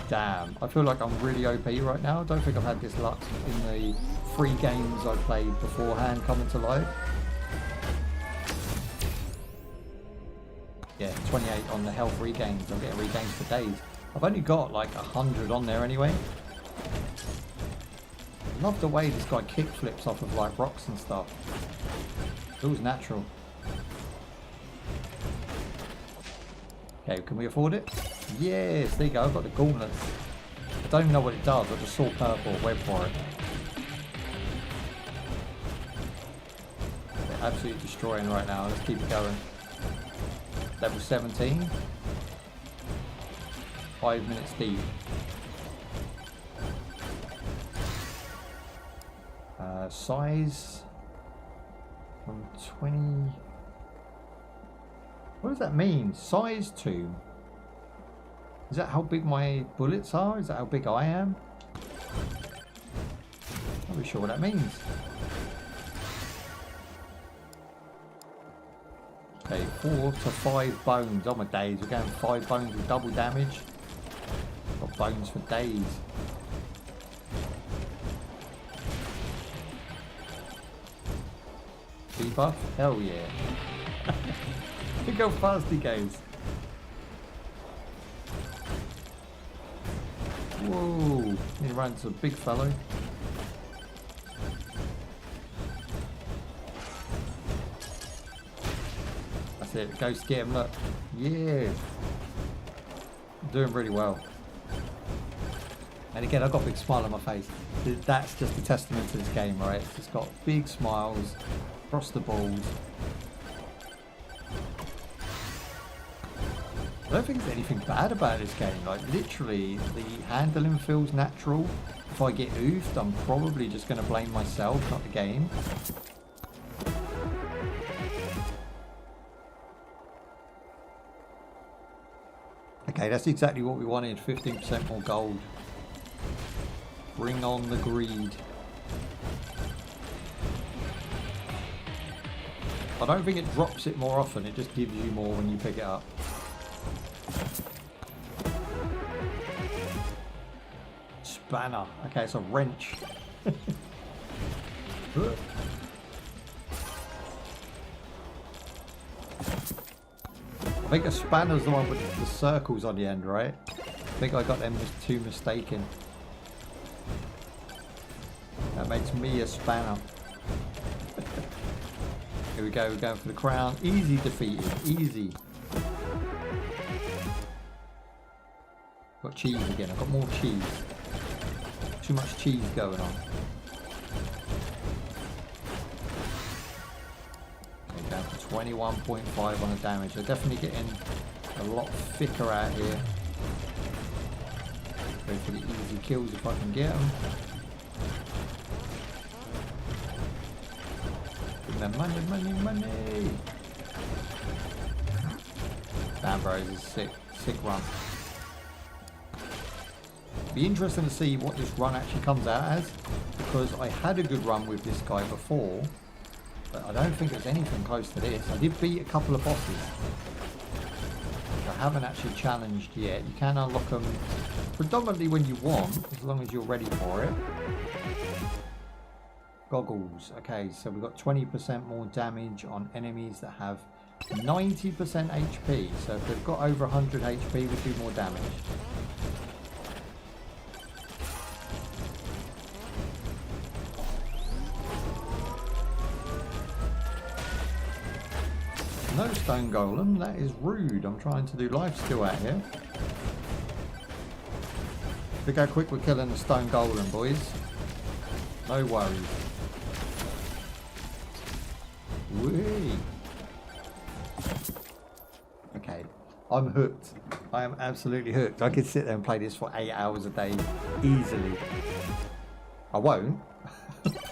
Damn, I feel like I'm really OP right now. I don't think I've had this luck in the 3 games I played beforehand coming to life. Yeah, 28 on the health regains. I'm getting regains for days. I've only got like 100 on there anyway. I love the way this guy kick flips off of like rocks and stuff. Feels natural. Okay, can we afford it? Yes, there you go. I've got the gauntlets. I don't even know what it does. I just saw purple web for it. They're absolutely destroying right now. Let's keep it going. Level 17. 5 minutes deep. Size from 20. What does that mean? Size 2. Is that how big my bullets are? Is that how big I am? Not really sure what that means. Okay, 4 to 5 bones. Oh my days, we're going 5 bones with double damage. Got bones for days. Debuff? Hell yeah. Look how fast he goes. Whoa, he runs a big fellow. That's it, ghost get him, look. Yeah. Doing really well. And again, I've got a big smile on my face. That's just a testament to this game, right? It's just got big smiles across the balls. I don't think there's anything bad about this game. Like, literally, the handling feels natural. If I get oofed, I'm probably just going to blame myself, not the game. Okay, that's exactly what we wanted. 15% more gold. Bring on the greed. I don't think it drops it more often. It just gives you more when you pick it up. Spanner. Okay, it's a wrench. I think a spanner's the one with the circles on the end, right? I think I got them too mistaken. That makes me a spanner. Here we go, we're going for the crown. Easy defeated, easy. Got cheese again, I've got more cheese. Too much cheese going on. Okay, down to 21.5 on the damage. They're definitely getting a lot thicker out here. Go for the easy kills if I can get them. Give them money, money, money. Damn, bro, this is sick, sick run. Be interesting to see what this run actually comes out as, because I had a good run with this guy before, but I don't think it was anything close to this. I did beat a couple of bosses, which I haven't actually challenged yet. You can unlock them predominantly when you want, as long as you're ready for it. Goggles. Okay, so we've got 20% more damage on enemies that have 90% HP. So if they've got over 100 HP, we do more damage. No stone golem, that is rude. I'm trying to do life steal out here. Look how quick we're killing the stone golem, boys. No worries. Whee! Okay, I'm hooked. I am absolutely hooked. I could sit there and play this for 8 hours a day easily. I won't,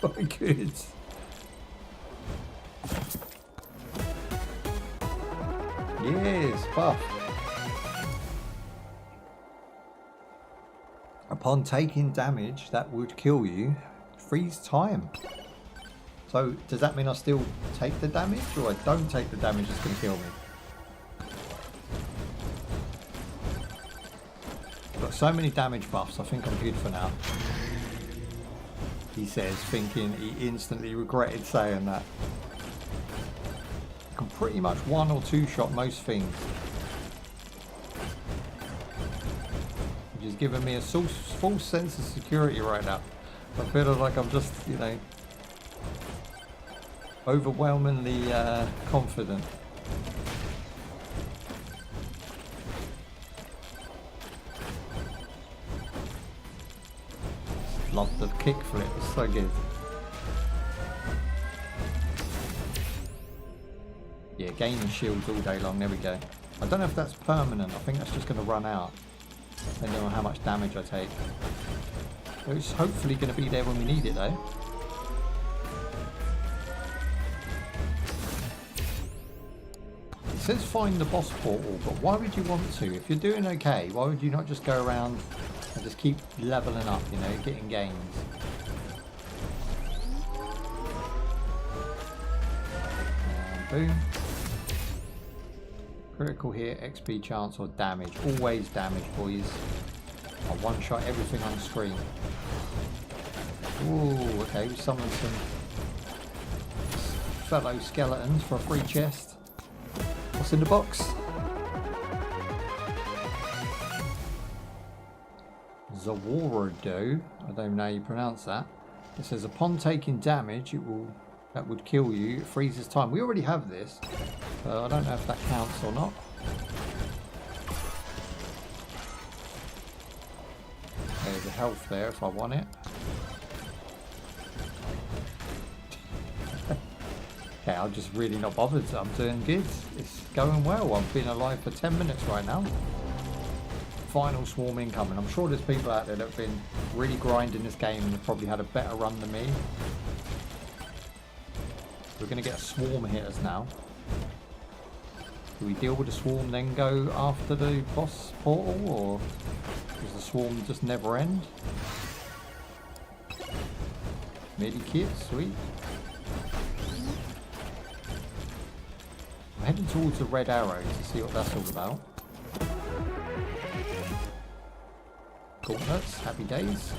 but I could. Yes, buff. Upon taking damage that would kill you, freeze time. So does that mean I still take the damage, or I don't take the damage that's going to kill me? I've got so many damage buffs, I think I'm good for now. He says, thinking he instantly regretted saying that. I can pretty much one or two shot most things. Which is giving me a false sense of security right now. I feel like I'm just, you know, overwhelmingly confident. Love the kickflip, it's so good. Yeah, gaining shields all day long, there we go. I don't know if that's permanent, I think that's just going to run out. Depending on how much damage I take. It's hopefully going to be there when we need it though. It says find the boss portal, but why would you want to? If you're doing okay, why would you not just go around and just keep leveling up, you know, getting gains? And boom. Critical hit, XP chance or damage. Always damage, boys. I one-shot everything on screen. Ooh, okay, we summoned some fellow skeletons for a free chest. What's in the box? Zawardo. I don't know how you pronounce that. It says upon taking damage, that would kill you. It freezes time. We already have this. I don't know if that counts or not. There's a health there if I want it. Okay, I'm just really not bothered. I'm doing good. It's going well. I've been alive for 10 minutes right now. Final swarm incoming. I'm sure there's people out there that have been really grinding this game and have probably had a better run than me. We're going to get a swarm hit us now. Do we deal with the swarm then go after the boss portal, or does the swarm just never end? Medikit, sweet. I'm heading towards the red arrow to see what that's all about. Gauntlets, happy days.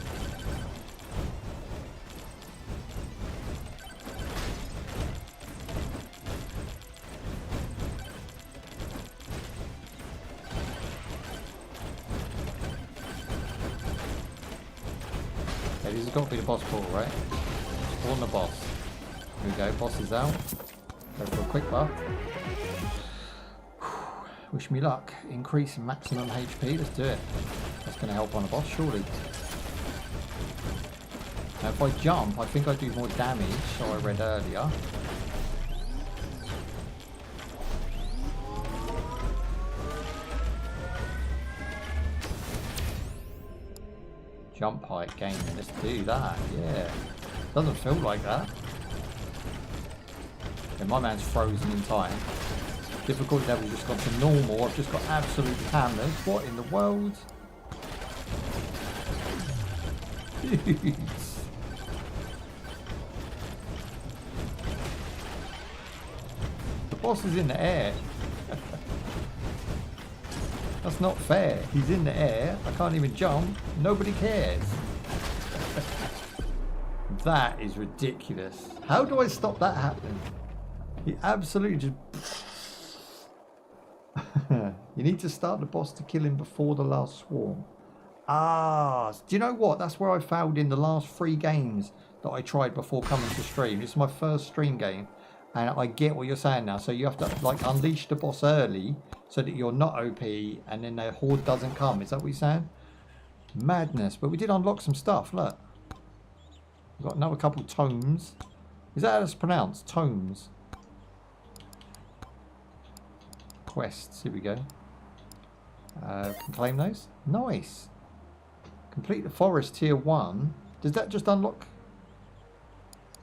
Okay, this has got to be the boss portal, right? Spawn the boss. Here we go, boss is out. Go for a quick buff. Wish me luck. Increase maximum HP. Let's do it. That's going to help on a boss, surely. Now, if I jump, I think I do more damage, so I read earlier. Jump height gain. Let's do that. Yeah. Doesn't feel like that. Okay, my man's frozen in time. Difficulty level just gone to normal. I've just got absolutely hammered. What in the world? Jeez. The boss is in the air. That's not fair. He's in the air. I can't even jump. Nobody cares. That is ridiculous. How do I stop that happening? He absolutely just... You need to start the boss to kill him before the last swarm. Ah, do you know what? That's where I failed in the last 3 games that I tried before coming to stream. This is my first stream game, and I get what you're saying now. So you have to like unleash the boss early so that you're not OP, and then the horde doesn't come. Is that what you're saying? Madness. But we did unlock some stuff. Look, we've got another couple tomes. Is that how it's pronounced? Tomes. Quests. Here we go. Can claim those. Nice. Complete the forest tier 1. Does that just unlock?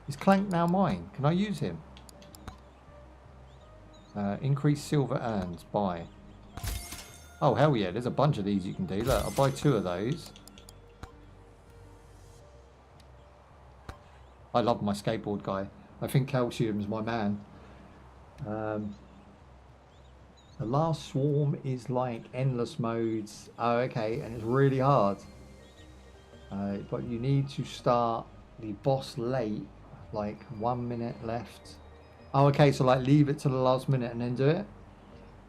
Is Clank now mine? Can I use him? Increase silver earns. Buy. Oh hell yeah, there's a bunch of these you can do. Look, I'll buy 2 of those. I love my skateboard guy. I think Calcium's my man. The last swarm is like endless modes. Oh, okay, and it's really hard. But you need to start the boss late, like 1 minute left. Oh, okay, so like leave it to the last minute and then do it.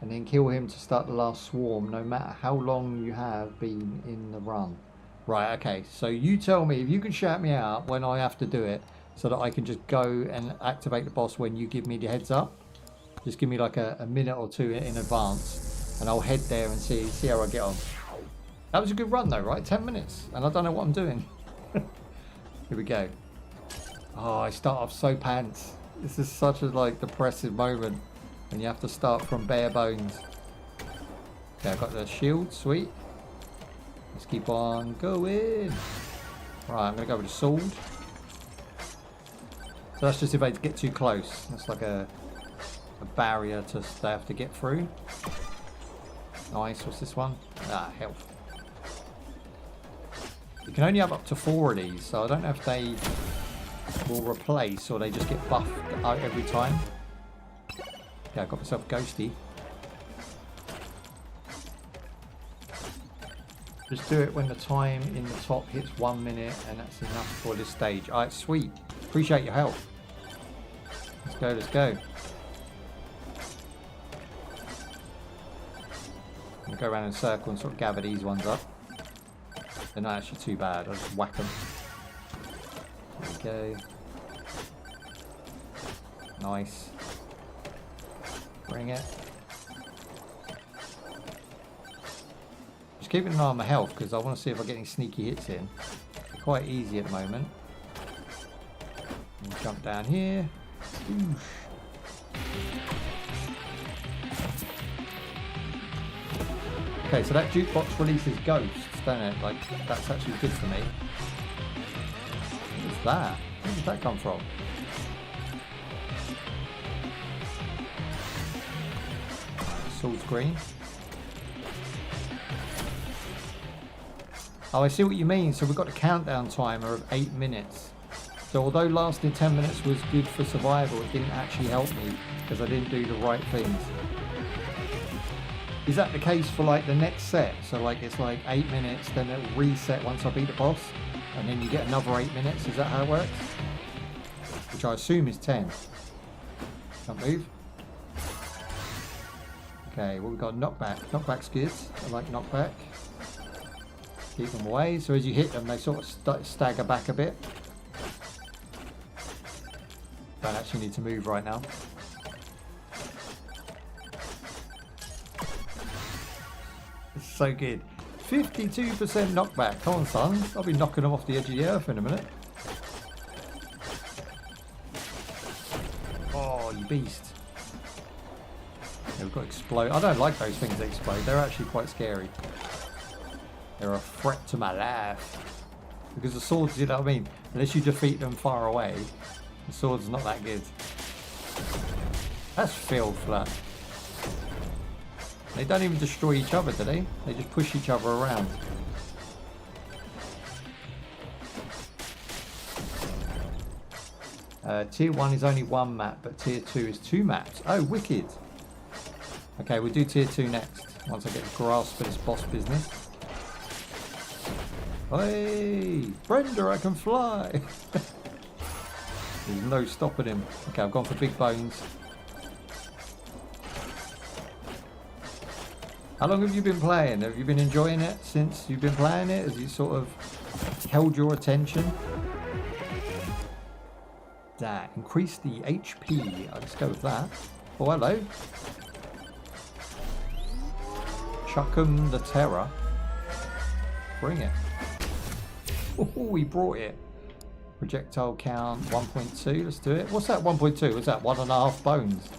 And then kill him to start the last swarm, no matter how long you have been in the run. Right, okay, so you tell me, if you can shout me out when I have to do it, so that I can just go and activate the boss when you give me the heads up. Just give me like a minute or two in advance, and I'll head there and see how I get on. That was a good run though, right? 10 minutes, and I don't know what I'm doing. Here we go. Oh, I start off so pants. This is such a like depressive moment. And you have to start from bare bones. Okay, I've got the shield, sweet. Let's keep on going. Right, I'm going to go with the sword. So that's just if I get too close. That's like a barrier to they have to get through. Nice, what's this one? Ah, health. You can only have up to 4 of these, so I don't know if they will replace or they just get buffed out every time. Okay, I got myself ghosty. Just do it when the time in the top hits 1 minute, and that's enough for this stage. Alright, sweet. Appreciate your help. Let's go, let's go. I'm going to go around in a circle and sort of gather these ones up. They're not actually too bad. I'll just whack them. There we go. Nice. Bring it. Just keeping an eye on my health because I want to see if I get any sneaky hits in. They're quite easy at the moment. We'll jump down here. Oosh. Okay, so that jukebox releases ghosts, don't it? Like, that's actually good for me. What is that? Where did that come from? Sword's green. Oh, I see what you mean. So we've got a countdown timer of 8 minutes. So although lasting 10 minutes was good for survival, it didn't actually help me because I didn't do the right things. Is that the case for like the next set? So like it's like 8 minutes, then it'll reset once I beat the boss, and then you get another 8 minutes. Is that how it works? Which I assume is 10. Can't move. Okay, well we've got knockback. Knockback's good. I like knockback. Keep them away. So as you hit them, they sort of stagger back a bit. Don't actually need to move right now. It's so good. 52% knockback. Come on, son. I'll be knocking them off the edge of the earth in a minute. Oh, you beast. Yeah, we've got explode. I don't like those things that explode. They're actually quite scary. They're a threat to my life. Because the swords, you know what I mean? Unless you defeat them far away, the sword's not that good. That's field flat. They don't even destroy each other, do they? They just push each other around. Tier 1 is only 1 map, but Tier 2 is 2 maps. Oh, wicked. Okay, we'll do Tier 2 next, once I get a grasp of this boss business. Hey, Brenda, I can fly. There's no stopping him. Okay, I've gone for big bones. How long have you been playing? Have you been enjoying it since you've been playing it? Has it sort of held your attention? That. Increase the HP. Let's go with that. Oh, hello. Chuck'em the Terror. Bring it. Oh, he brought it. Projectile count 1.2. Let's do it. What's that 1.2? What's that? 1.5 bones.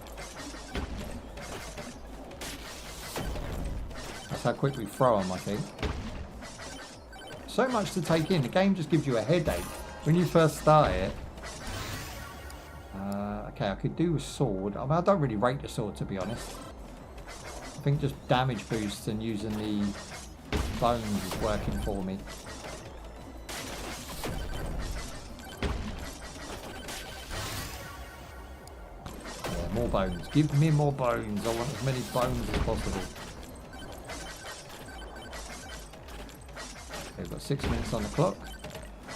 That's how quick we throw them, I think. So much to take in. The game just gives you a headache when you first start it. Okay, I could do a sword. I mean, I don't really rate the sword, to be honest. I think just damage boosts and using the bones is working for me. bones. Give me more bones. I want as many bones as possible. Okay, we've got 6 minutes on the clock.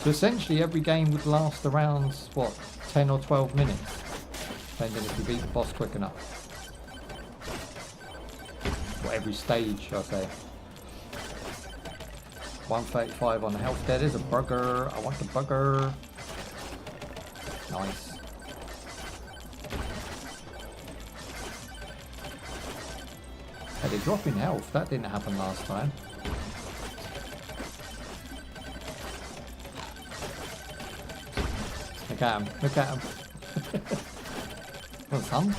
So essentially every game would last around, what, 10 or 12 minutes. Depending if you beat the boss quick enough. Or every stage, I say. 135 on the health. There is a burger. I want the burger. Nice. Hey, they drop in health. That didn't happen last time. Look at him. Look at him. What's some?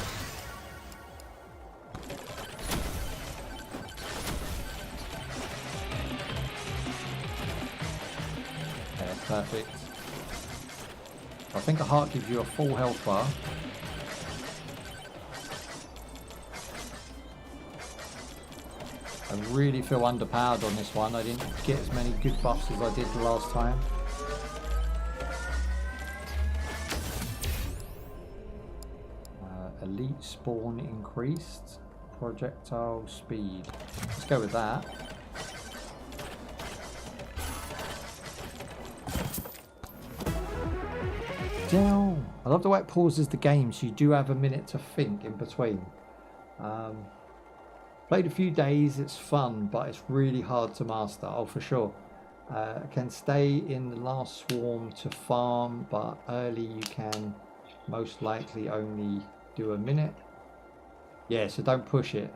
Okay, perfect. I think a heart gives you a full health bar. I really feel underpowered on this one. I didn't get as many good buffs as I did the last time. Elite spawn increased. Projectile speed. Let's go with that. Down. I love the way it pauses the game, so you do have a minute to think in between. Played a few days, it's fun, but it's really hard to master. Oh, for sure. I can stay in the last swarm to farm, but early you can most likely only do a minute. Yeah, so don't push it.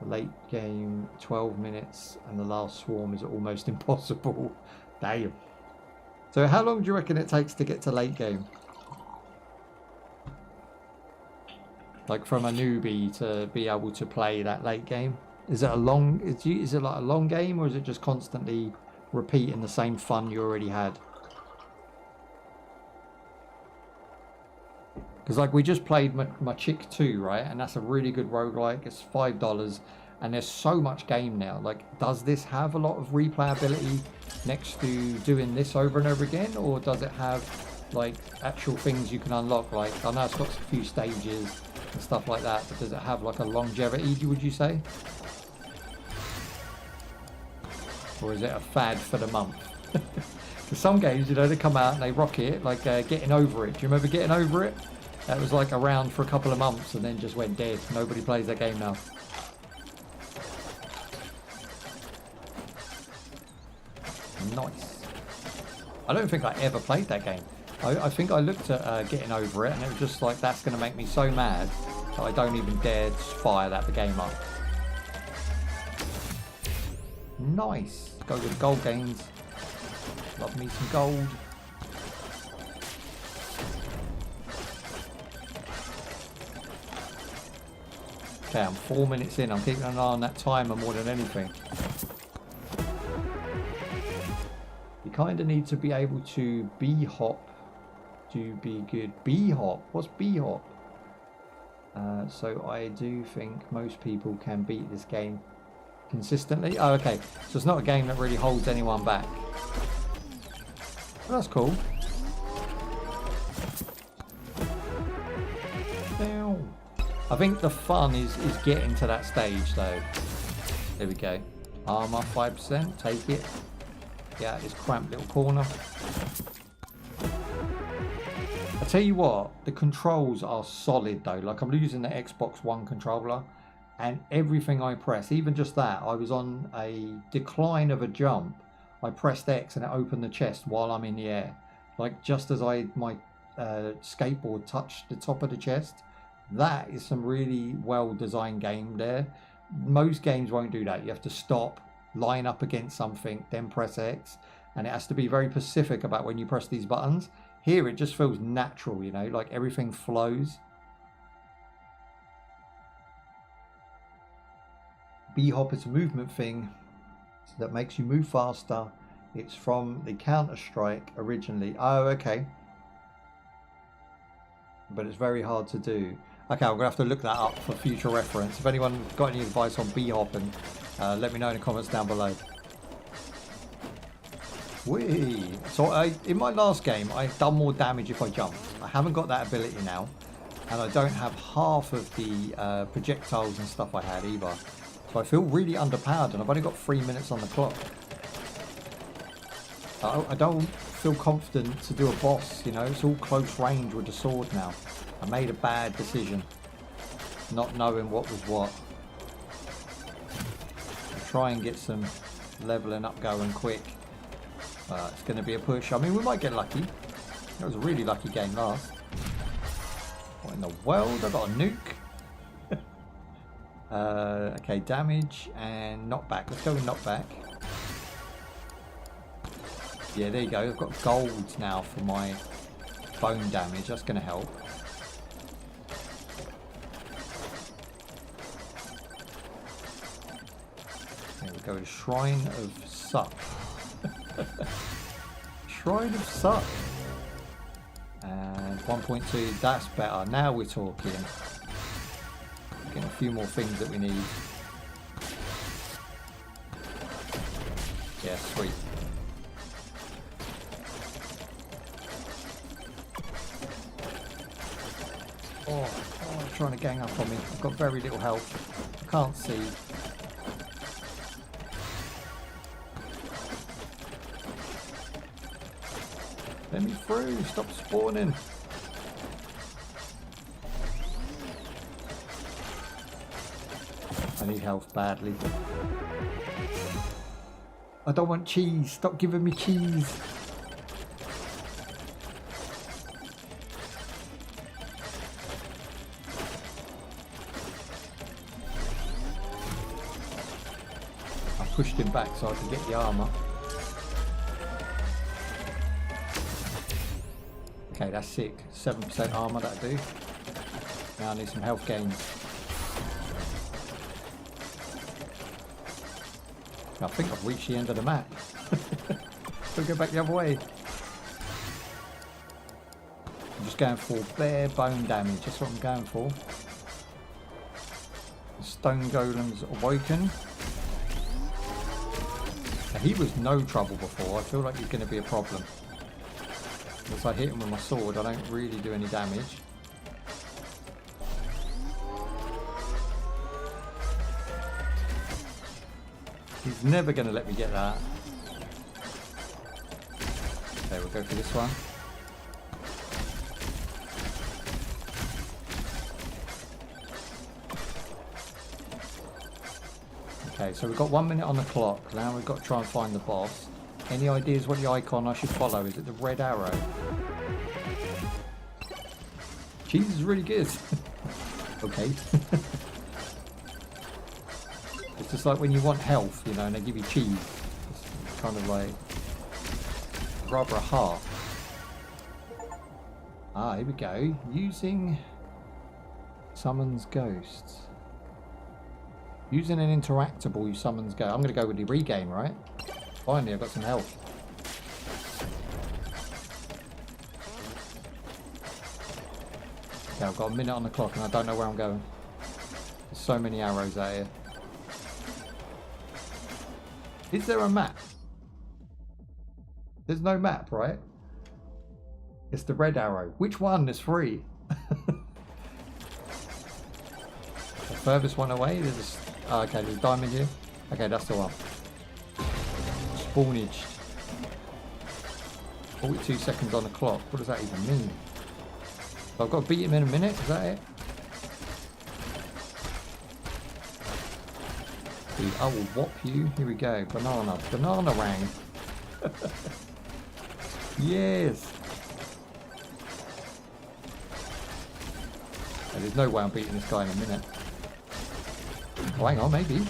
The late game, 12 minutes, and the last swarm is almost impossible. Damn. So how long do you reckon it takes to get to late game? Like from a newbie to be able to play that late game? Is it a long, is it like a long game, or is it just constantly repeating the same fun you already had? Because like we just played MaChick2, right? And that's a really good roguelike. It's $5 and there's so much game now. Like, does this have a lot of replayability next to doing this over and over again? Or does it have like actual things you can unlock? Like, I know it's got a few stages and stuff like that, but does it have like a longevity, would you say? Or is it a fad for the month? Because some games, you know, they come out and they rock it, like Getting Over It. Do you remember Getting Over It? That was like around for a couple of months and then just went dead. Nobody plays that game now. Nice. I don't think I ever played that game. I think I looked at Getting Over It and it was just like, that's going to make me so mad that I don't even dare to fire the game up. Nice. Go with gold gains. Love me some gold. Okay, I'm 4 minutes in. I'm keeping an eye on that timer more than anything. You kind of need to be able to B-hop to be good. B-hop? What's B-hop? So I do think most people can beat this game consistently. Oh, okay. So it's not a game that really holds anyone back. Well, that's cool. I think the fun is getting to that stage though. There we go. Armor 5%, take it. Get out of this cramped little corner. I tell you what, the controls are solid though. Like I'm using the Xbox One controller and everything I press, even just that, I was on a decline of a jump. I pressed X and it opened the chest while I'm in the air. Like just as my skateboard touched the top of the chest. That is some really well designed game there. Most games won't do that. You have to stop, line up against something, then press X, and it has to be very specific about when you press these buttons. Here it just feels natural, you know, like everything flows. B-hop is a movement thing that makes you move faster. It's from the Counter-Strike originally. Oh, okay. But it's very hard to do. Okay, I'm going to have to look that up for future reference. If anyone got any advice on B-hopping, let me know in the comments down below. Whee! So in my last game, I've done more damage if I jumped. I haven't got that ability now. And I don't have half of the projectiles and stuff I had either. So I feel really underpowered, and I've only got 3 minutes on the clock. I don't feel confident to do a boss, you know. It's all close range with the sword now. I made a bad decision, not knowing what was what. I'll try and get some leveling up going quick. It's going to be a push. I mean, we might get lucky. That was a really lucky game last. What in the world? I got a nuke. Okay, damage and knockback. Let's go with knockback. Yeah, there you go. I've got gold now for my bone damage. That's going to help. There we go. Shrine of Suck. Shrine of Suck. And 1.2. That's better. Now we're talking. Getting a few more things that we need. Yeah, sweet. Oh, it's trying to gang up on me. I've got very little health. I can't see. Let me through. Stop spawning. I need health badly. I don't want cheese. Stop giving me cheese. I pushed him back so I could get the armor. Okay, that's sick. 7% armor, that'll do. Now I need some health gains. I think I've reached the end of the map. We'll go back the other way. I'm just going for bare bone damage. That's what I'm going for. The stone golem's awoken. Now, he was no trouble before. I feel like he's going to be a problem. Once I hit him with my sword, I don't really do any damage. He's never going to let me get that. Okay, we'll go for this one. Okay, so we've got 1 minute on the clock. Now we've got to try and find the boss. Any ideas what the icon I should follow? Is it the red arrow? Cheese is really good. Okay. It's just like when you want health, you know, and they give you cheese. It's kind of like rather a half. Ah, here we go. Using summons ghosts. Using an interactable, you summons ghosts. I'm going to go with the regain, right? Finally, I've got some health. Okay, I've got a minute on the clock and I don't know where I'm going. There's so many arrows out here. Is there a map? There's no map, right? It's the red arrow. Which one is free? The furthest one away? There's a, oh, okay, there's a diamond here. Okay, that's the one. Spawnage. 42 seconds on the clock. What does that even mean? So I've got to beat him in a minute, is that it? Dude, I will whop you. Here we go. Banana. Banana rang. Yes. Oh, there's no way I'm beating this guy in a minute. Oh, hang on, maybe.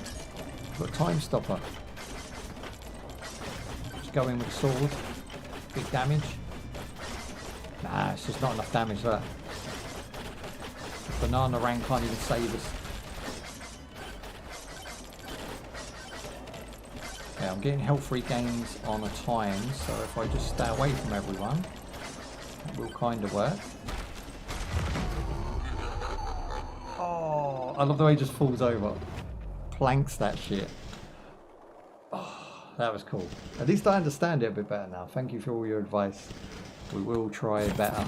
Got a time stopper. Just go in with a sword. Big damage. Nah, it's just not enough damage there. The banana rang can't even save us. Okay, I'm getting health regains on a time, so if I just stay away from everyone, that will kind of work. Oh, I love the way he just falls over. Planks that shit. Oh, that was cool. At least I understand it a bit better now. Thank you for all your advice. We will try better.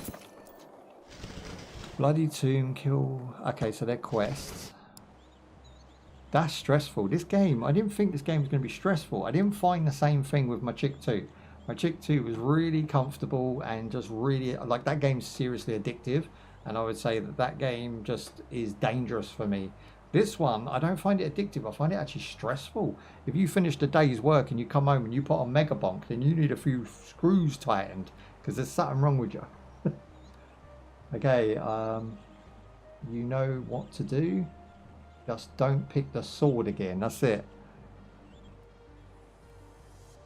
Bloody tomb, kill. Okay, so they're quests. That's stressful. This game, I didn't think this game was going to be stressful. I didn't find the same thing with MaChick2. MaChick2 was really comfortable and just really, like, that game's seriously addictive. And I would say that that game just is dangerous for me. This one, I don't find it addictive. I find it actually stressful. If you finished a day's work and you come home and you put on MegaBonk, then you need a few screws tightened because there's something wrong with you. Okay, you know what to do. Just don't pick the sword again. That's it.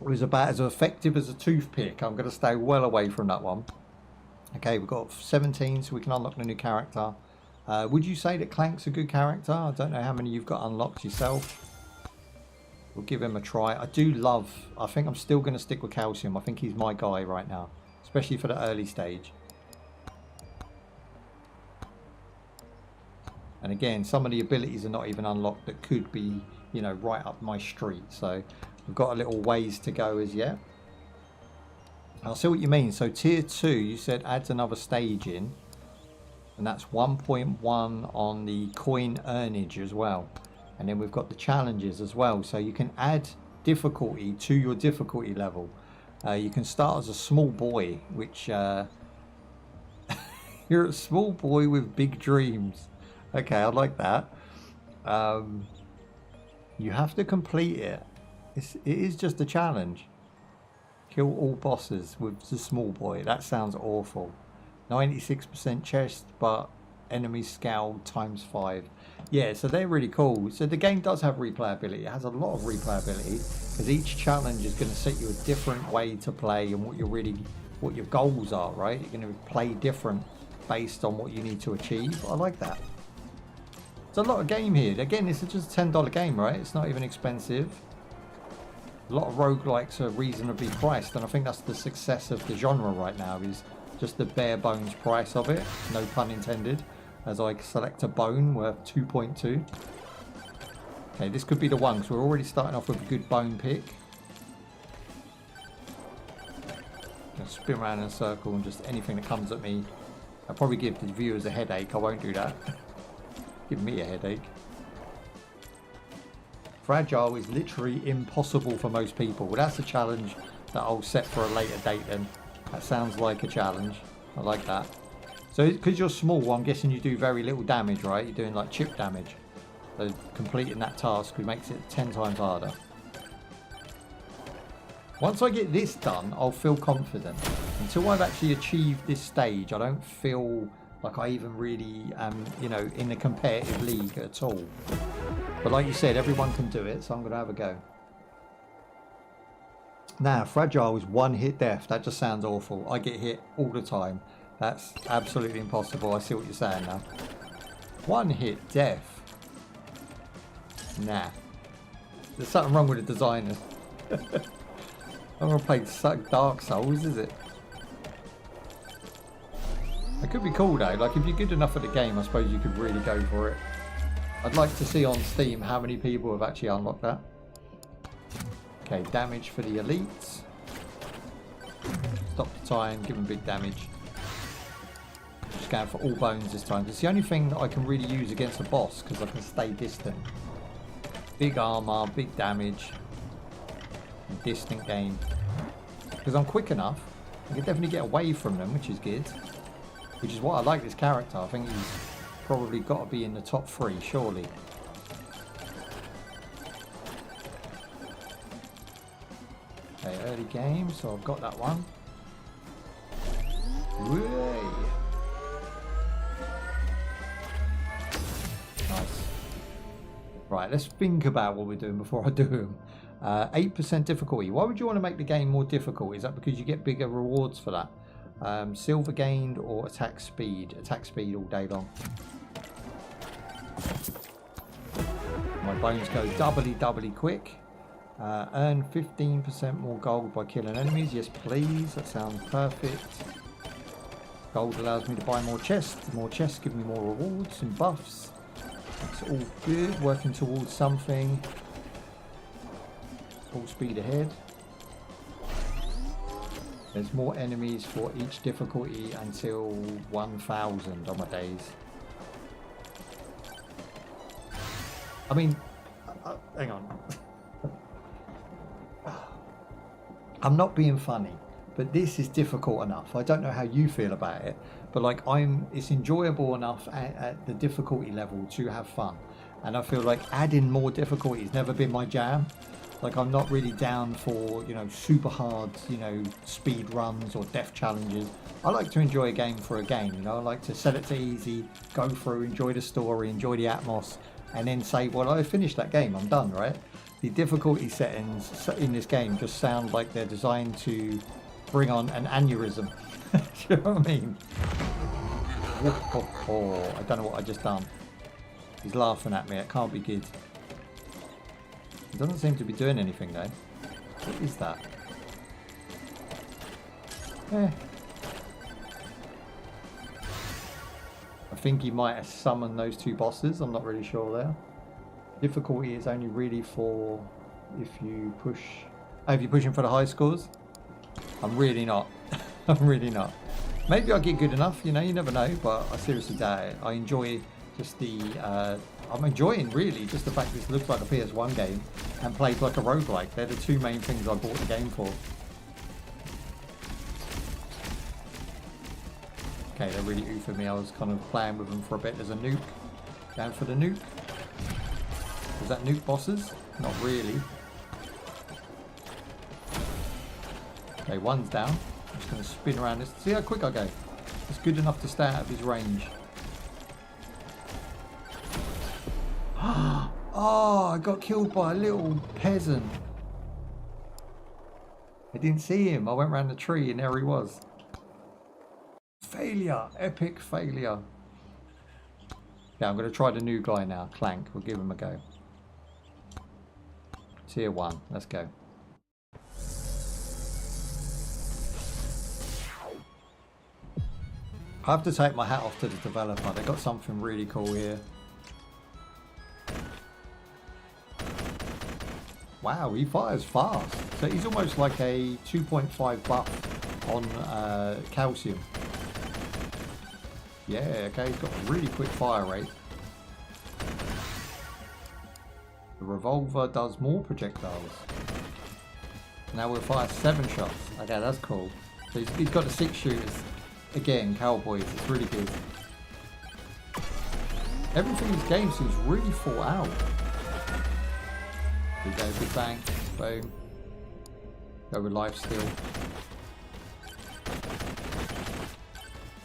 It was about as effective as a toothpick. I'm going to stay well away from that one. Okay, we've got 17, so we can unlock the new character. Would you say that Clank's a good character? I don't know how many you've got unlocked yourself. We'll give him a try. I think I'm still going to stick with Calcium. I think he's my guy right now, especially for the early stage. And again, some of the abilities are not even unlocked that could be, you know, right up my street. So we've got a little ways to go as yet. I'll see what you mean. So tier 2, you said adds another stage in. And that's 1.1 on the coin earnage as well. And then we've got the challenges as well. So you can add difficulty to your difficulty level. You can start as a small boy, which you're a small boy with big dreams. Okay, I like that. You have to complete it. It is just a challenge. Kill all bosses with the small boy. That sounds awful. 96% chest, but enemy scale ×5. Yeah, so they're really cool. So the game does have replayability. It has a lot of replayability because each challenge is going to set you a different way to play and what your goals are, right? You're going to play different based on what you need to achieve. I like that. It's a lot of game here. Again, this is just a $10 game, right? It's not even expensive. A lot of roguelikes are reasonably priced, and I think that's the success of the genre right now, is just the bare bones price of it. No pun intended, as I select a bone worth 2.2. Okay, this could be the one, because we're already starting off with a good bone pick. Gonna spin around in a circle and just anything that comes at me. I'll probably give the viewers a headache. I won't do that. Give me a headache. Fragile is literally impossible for most people. Well, that's a challenge that I'll set for a later date then. That sounds like a challenge. I like that. So because you're small, I'm guessing you do very little damage, right? You're doing like chip damage. So completing that task makes it 10 times harder. Once I get this done, I'll feel confident. Until I've actually achieved this stage, I don't feel like I even really am, you know, in a competitive league at all. But like you said, everyone can do it, so I'm going to have a go. Now, Fragile is one hit death. That just sounds awful. I get hit all the time. That's absolutely impossible. I see what you're saying now. One hit death. Nah. There's something wrong with the designers. I'm going to play Dark Souls, is it? It could be cool though. Like, if you're good enough at the game, I suppose you could really go for it. I'd like to see on Steam how many people have actually unlocked that. Okay, damage for the elites. Stop the time, give them big damage. Just going for all bones this time. It's the only thing that I can really use against a boss because I can stay distant. Big armor, big damage. Distant game. Because I'm quick enough, I can definitely get away from them, which is good. Which is why I like this character. I think he's probably got to be in the top 3, surely. Okay, early game, so I've got that one. Whee! Nice. Right, let's think about what we're doing before I do them. 8% difficulty. Why would you want to make the game more difficult? Is that because you get bigger rewards for that? Silver gained or attack speed? Attack speed all day long. My bones go doubly quick. Earn 15% more gold by killing enemies. Yes, please. That sounds perfect. Gold allows me to buy more chests. More chests give me more rewards and buffs. It's all good. Working towards something. Full speed ahead. There's more enemies for each difficulty until 1000 on my days. I mean, hang on. I'm not being funny, but this is difficult enough. I don't know how you feel about it, but like it's enjoyable enough at the difficulty level to have fun. And I feel like adding more difficulty has never been my jam. Like I'm not really down for, you know, super hard, you know, speed runs or death challenges. I like to enjoy a game for a game, you know. I like to set it to easy, go through, enjoy the story, enjoy the atmos, and then say, well, I finished that game, I'm done, right? The difficulty settings in this game just sound like they're designed to bring on an aneurysm. Do you know what I mean? Oh, I don't know what I just done. He's laughing at me, it can't be good. It doesn't seem to be doing anything though. What is that? I think he might have summoned those two bosses, I'm not really sure there. Difficulty is only really for if you push... Oh, if you're pushing for the high scores? I'm really not. I'm really not. Maybe I'll get good enough, you know, you never know, but I seriously doubt it. I enjoy just the... I'm enjoying really just the fact this looks like a PS1 game and plays like a roguelike. They're the two main things I bought the game for. Okay, they're really oofing me. I was kind of playing with them for a bit. There's a nuke. Down for the nuke. Is that nuke bosses? Not really. Okay, one's down. I'm just going to spin around this. See how quick I go? It's good enough to stay out of his range. Oh, I got killed by a little peasant. I didn't see him. I went around the tree and there he was. Failure. Epic failure. Yeah, I'm going to try the new guy now. Clank. We'll give him a go. Tier 1. Let's go. I have to take my hat off to the developer. They got something really cool here. Wow, he fires fast. So he's almost like a 2.5 buff on calcium. Yeah, okay, he's got a really quick fire rate. The revolver does more projectiles. Now we'll fire 7 shots. Okay, that's cool. So he's got the 6 shooters. Again, cowboys, it's really good. Everything in this game seems really thought out. Here we go, big bang, boom. Go with life steal.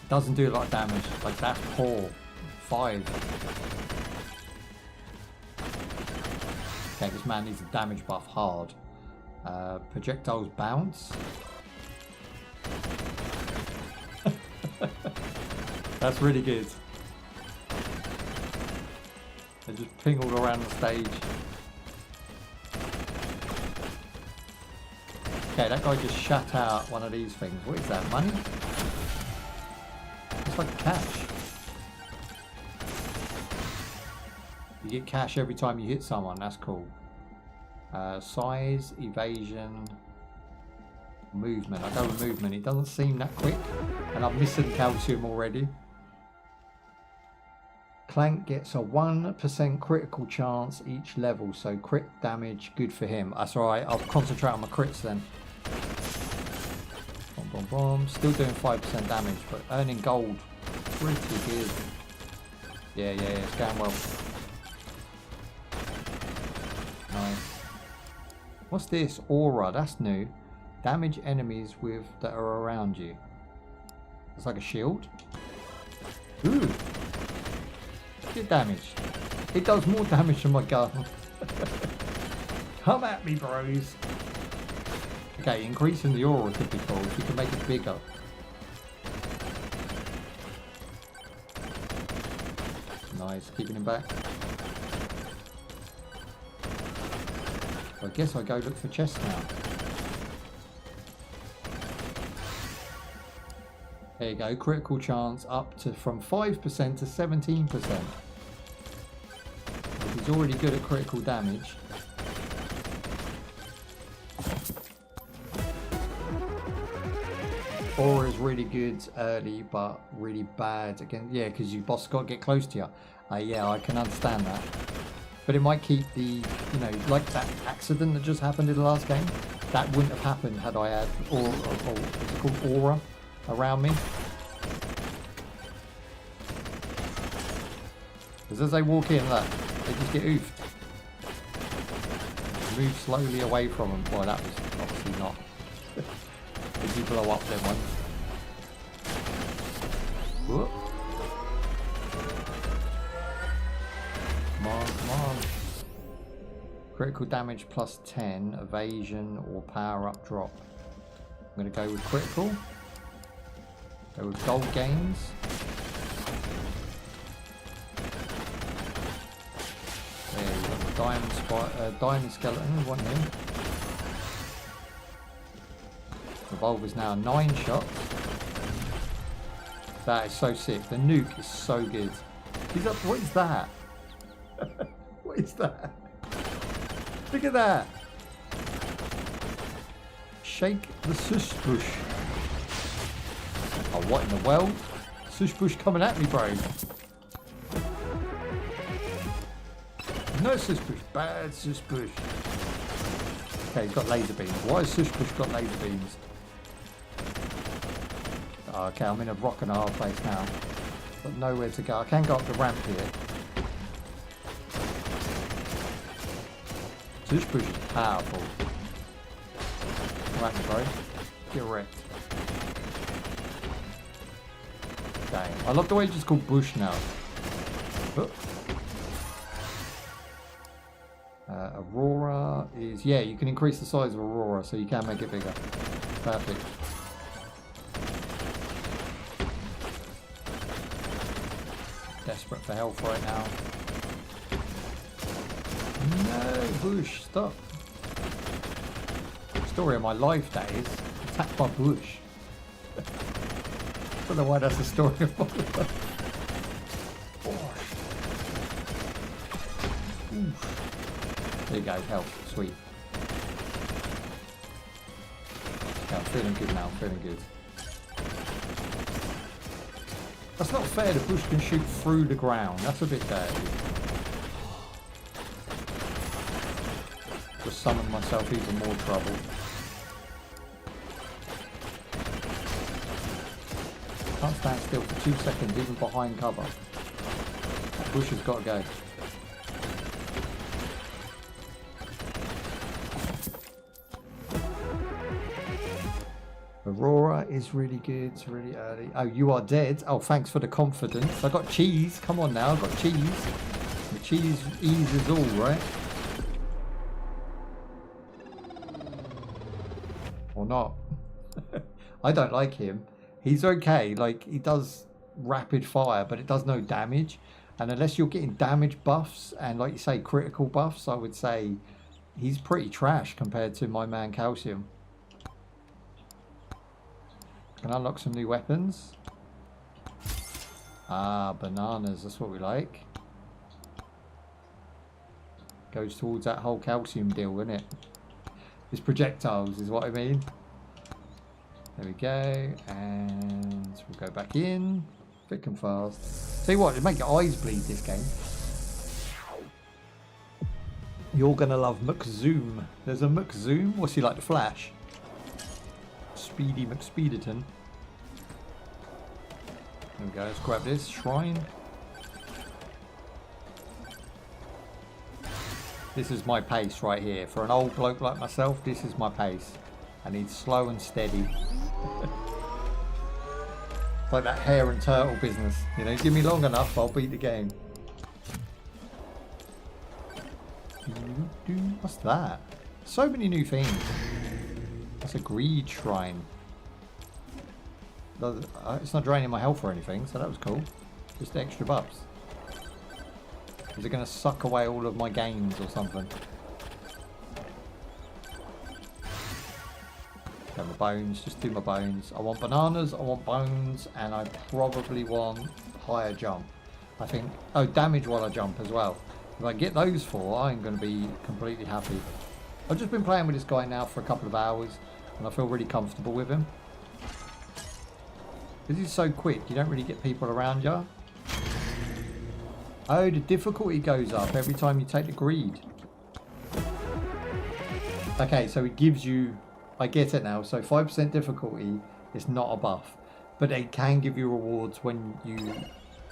Doesn't do a lot of damage, like that's poor. 5. Okay, this man needs a damage buff hard. Projectiles bounce. That's really good. They just ping all around the stage. Okay, that guy just shut out one of these things. What is that, money? It's like cash. You get cash every time you hit someone, that's cool. Size, evasion, movement. I go with movement. It doesn't seem that quick. And I'm missing calcium already. Clank gets a 1% critical chance each level, so crit damage, good for him. That's alright, I'll concentrate on my crits then. Boom, boom, boom. Still doing 5% damage, but earning gold. Pretty good. Yeah, it's going well. Nice. What's this? Aura, that's new. Damage enemies that are around you. It's like a shield. Ooh. Get damage. It does more damage than my gun. Come at me, bros. Okay, increasing the aura could be cool. You can make it bigger. Nice, keeping him back. I guess I go look for chests now. There you go, critical chance up to from 5% to 17%. He's already good at critical damage. Aura is really good early, but really bad again. Yeah, because your boss got to get close to you. Yeah, I can understand that. But it might keep the, you know, like that accident that just happened in the last game. That wouldn't have happened had I had Aura, or what's it called, Aura around me. Because as they walk in, look, they just get oofed. Move slowly away from them. Boy, that was obviously not. Did you blow up them ones? Whoop. Come on, come on. Critical damage plus 10, evasion or power up drop. I'm going to go with critical. Go with gold gains. There, we've got the diamond skeleton. We want him. Revolver's now 9 shots. That is so sick. The nuke is so good. He's up. What is that? What is that? Look at that. Shake the sush bush. Oh, what in the world? Sush bush coming at me, bro. No sush bush. Bad sush bush. Okay, he's got laser beams. Why has sush bush got laser beams? Oh, okay, I'm in a rock and a hard place now. Got nowhere to go. I can go up the ramp here. Sush bush is powerful. Right, bro. Get wrecked. Dang. I love the way it's just called bush now. Oh. Aurora is... Yeah, you can increase the size of Aurora, so you can make it bigger. Perfect. Desperate for health right now. No, bush, stop. Story of my life, that is. Attacked by bush. Don't know why that's the story of my life. There you go, health, sweet. Yeah, I'm feeling good now, I'm feeling good. That's not fair, the bush can shoot through the ground. That's a bit dirty. Just summon myself even more trouble. Can't stand still for 2 seconds, even behind cover. That bush has got to go. Aurora is really good, it's really early. Oh, you are dead. Oh, thanks for the confidence. I got cheese. Come on now, I got cheese. The cheese eases all, right? Or not. I don't like him. He's okay. Like, he does rapid fire, but it does no damage. And unless you're getting damage buffs and, like you say, critical buffs, I would say he's pretty trash compared to my man Calcium. Can unlock some new weapons. Ah, bananas, that's what we like. Goes towards that whole calcium deal, isn't it? It's projectiles is what I mean. There we go, and we'll go back in. Thick and fast. Tell you what, it'll make your eyes bleed this game. You're gonna love McZoom. There's a McZoom. What's he like, the Flash? Speedy McSpeederton. There we go, let's grab this. Shrine. This is my pace right here. For an old bloke like myself, this is my pace. I need slow and steady. It's like that hare and turtle business. You know, give me long enough, I'll beat the game. What's that? So many new things. That's a greed shrine. It's not draining my health or anything, so that was cool. Just extra buffs. Is it going to suck away all of my gains or something? Okay, my bones, just do my bones. I want bananas, I want bones, and I probably want higher jump. I think, oh, damage while I jump as well. If I get those 4, I'm going to be completely happy. I've just been playing with this guy now for a couple of hours, and I feel really comfortable with him. This is so quick, you don't really get people around you. Oh, the difficulty goes up every time you take the greed. Okay, so it gives you... I get it now. So 5% difficulty is not a buff. But it can give you rewards when you...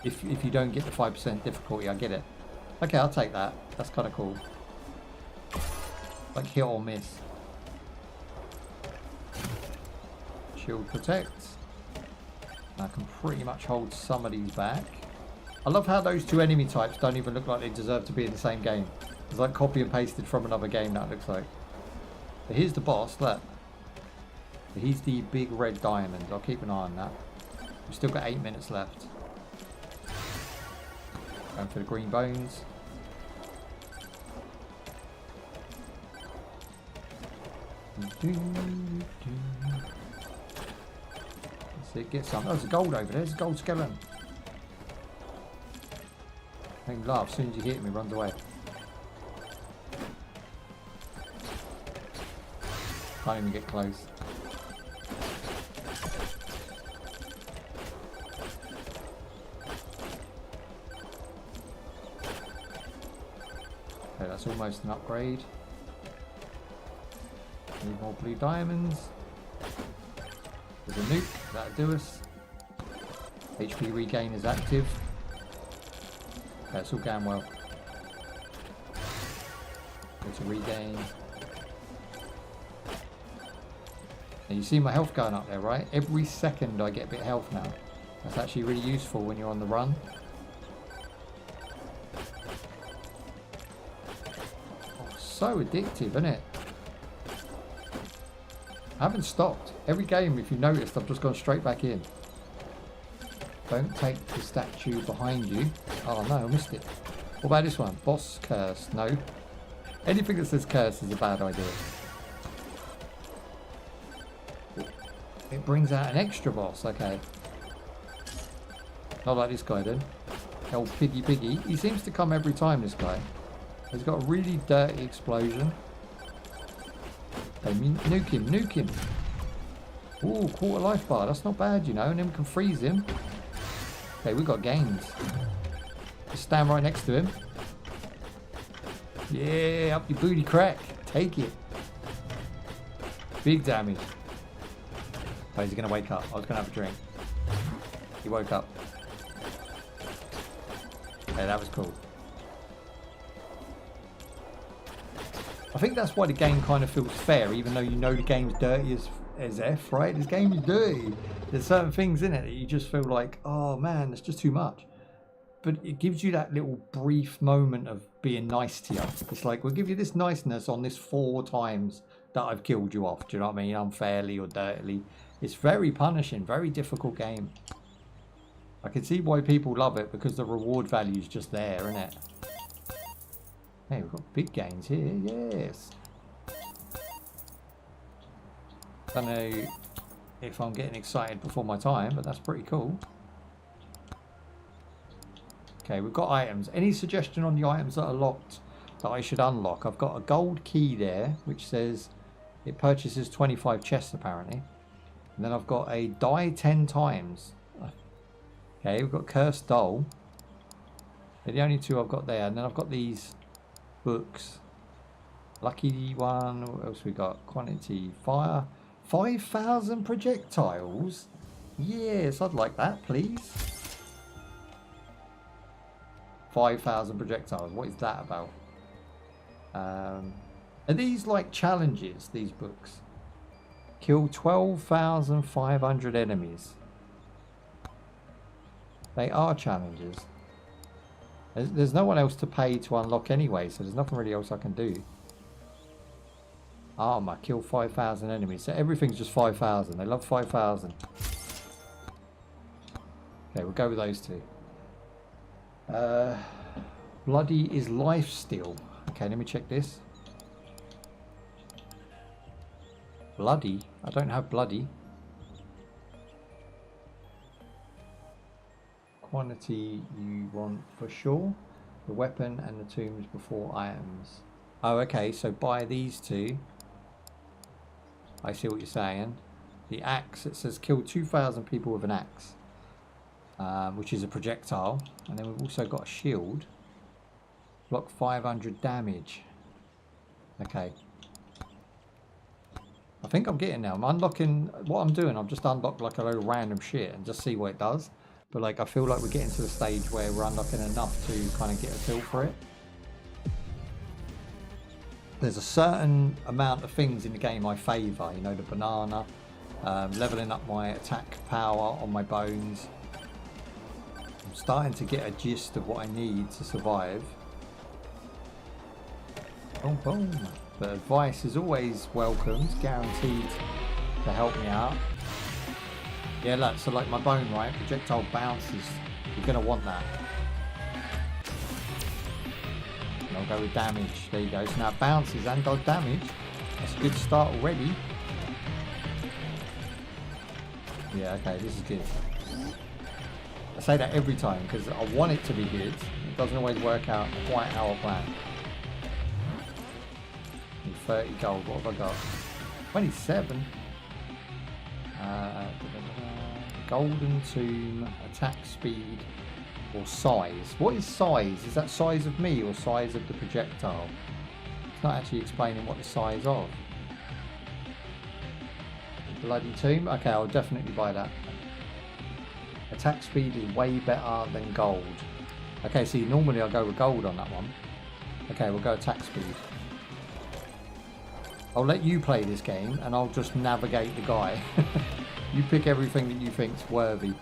If you don't get the 5% difficulty, I get it. Okay, I'll take that. That's kind of cool. Like hit or miss. Shield protect. I can pretty much hold some of these back. I love how those two enemy types don't even look like they deserve to be in the same game. It's like copy and pasted from another game, that looks like. But here's the boss, look. He's the big red diamond. I'll keep an eye on that. We've still got 8 minutes left. Going for the green bones. Let's see, get some. Oh, there's a gold over there. There's a gold skeleton. Make him laugh. As soon as you hit him, he runs away. Can't even get close. Okay, that's almost an upgrade. Need more blue diamonds. There's a nuke. That'll do us. HP regain is active. Okay, it's all going well. Go to regain. And you see my health going up there, right? Every second I get a bit of health now. That's actually really useful when you're on the run. Oh, so addictive, isn't it? I haven't stopped. Every game, if you noticed, I've just gone straight back in. Don't take the statue behind you. Oh no, I missed it. What about this one? Boss curse. No. Anything that says curse is a bad idea. It brings out an extra boss. Okay. Not like this guy then. Old Piggy. He seems to come every time, this guy. He's got a really dirty explosion. Okay, nuke him. Ooh, quarter life bar. That's not bad, you know. And then we can freeze him. Okay, we've got gains. Just stand right next to him. Yeah, up your booty crack. Take it. Big damage. Oh, is he going to wake up? I was going to have a drink. He woke up. Okay, that was cool. I think that's why the game kind of feels fair, even though you know the game's dirty as F, right? This game is dirty. There's certain things in it that you just feel like, oh man, that's just too much. But it gives you that little brief moment of being nice to you. It's like, we'll give you this niceness on this 4 times that I've killed you off. Do you know what I mean? Unfairly or dirtily. It's very punishing, very difficult game. I can see why people love it, because the reward value is just there, isn't it? Hey, we've got big gains here, yes. Don't know if I'm getting excited before my time, but that's pretty cool. Okay, we've got items. Any suggestion on the items that are locked that I should unlock? I've got a gold key there, which says it purchases 25 chests apparently. And then I've got a die 10 times. Okay, we've got cursed doll. They're the only 2 I've got there. And then I've got these books. Lucky one. What else we got? Quantity fire. 5,000 projectiles. Yes, I'd like that, please. 5,000 projectiles. What is that about? Are these like challenges, these books? Kill 12,500 enemies. They are challenges. There's no one else to pay to unlock anyway, so there's nothing really else I can do. Armor, kill 5,000 enemies. So everything's just 5,000. They love 5,000. Okay, we'll go with those 2. Bloody is life steal. Okay, let me check this. Bloody? I don't have bloody. Quantity you want for sure. The weapon and the tombs before items. Oh, okay, so buy these 2. I see what you're saying. the axe. It says kill 2,000 people with an axe, which is a projectile. And then we've also got a shield. Block 500 damage. Okay. I think I'm getting now. I'm unlocking. What I'm doing, I've just unlocked like a load of random shit and just see what it does. But like, I feel like we're getting to the stage where we're unlocking enough to kind of get a feel for it. There's a certain amount of things in the game I favour. You know, the banana, leveling up my attack power on my bones. I'm starting to get a gist of what I need to survive. Boom, boom. But advice is always welcomed, guaranteed to help me out. Yeah, look, so like my bone, right? Projectile bounces. You're going to want that. And I'll go with damage. There you go. So now it bounces and does damage. That's a good start already. Yeah, okay, this is good. I say that every time because I want it to be good. It doesn't always work out quite how I plan. 30 gold, what have I got? 27. Golden Tomb, attack speed, or size. What is size? Is that size of me or size of the projectile? It's not actually explaining what the size of. Bloody Tomb? Okay, I'll definitely buy that. Attack speed is way better than gold. Okay, see, normally I'll go with gold on that one. Okay, we'll go attack speed. I'll let you play this game and I'll just navigate the guy. You pick everything that you think's worthy.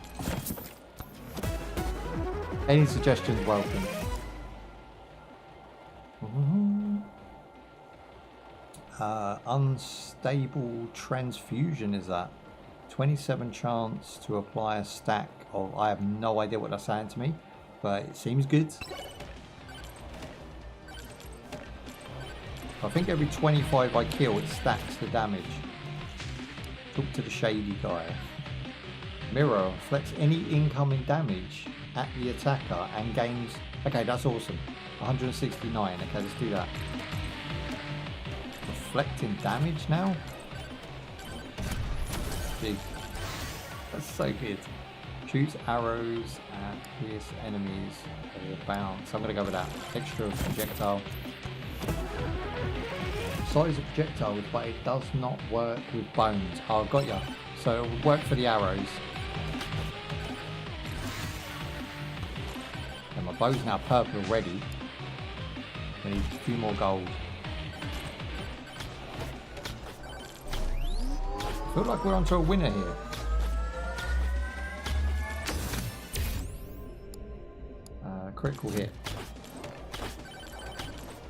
Any suggestions welcome. Unstable transfusion is that? 27 chance to apply a stack of... I have no idea what that's saying to me, but it seems good. I think every 25 I kill, it stacks the damage. Talk to the shady guy. Mirror reflects any incoming damage at the attacker and gains... Okay, that's awesome. 169. Okay, let's do that. Reflecting damage now? Big. That's so good. Shoots arrows at pierce enemies or bounce. I'm going to go with that. Extra projectile. Size of projectiles, but it does not work with bones. Oh, got ya. So it will work for the arrows. And my bow's now purple already. I need a few more gold. I feel like we're onto a winner here. Critical hit.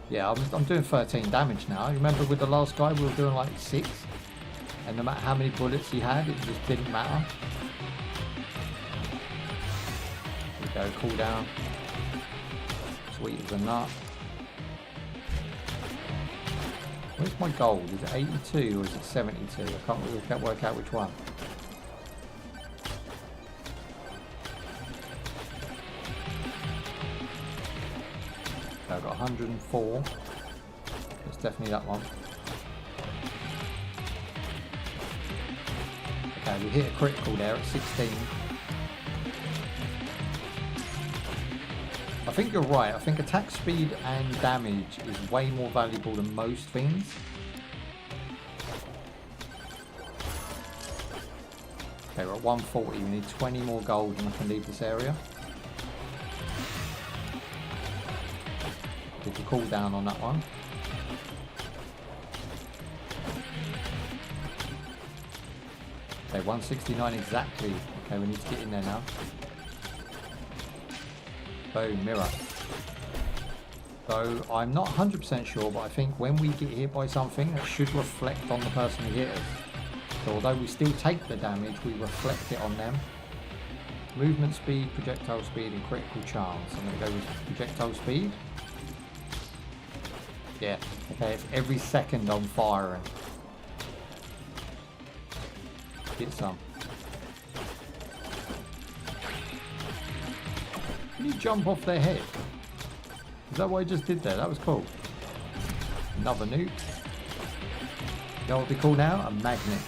Yeah, I'm doing 13 damage now. You remember with the last guy we were doing like 6? And no matter how many bullets he had, it just didn't matter. There we go, cooldown. Sweet as a nut. Where's my gold? Is it 82 or is it 72? I can't really work out which one. I've got 104. It's definitely that one. Okay, we hit a critical there at 16. I think you're right. I think attack speed and damage is way more valuable than most things. Okay, we're at 140. We need 20 more gold and I can leave this area. Get the cooldown on that one. Okay, 169 exactly. Okay, we need to get in there now. Boom, mirror. So I'm not 100% sure, but I think when we get hit by something, it should reflect on the person who hit us. So although we still take the damage, we reflect it on them. Movement speed, projectile speed, and critical chance. I'm going to go with projectile speed. Yeah, okay, it's every second I'm firing. Get some. Can you jump off their head? Is that what I just did there? That was cool. Another nuke. You know what we call now? A magnet.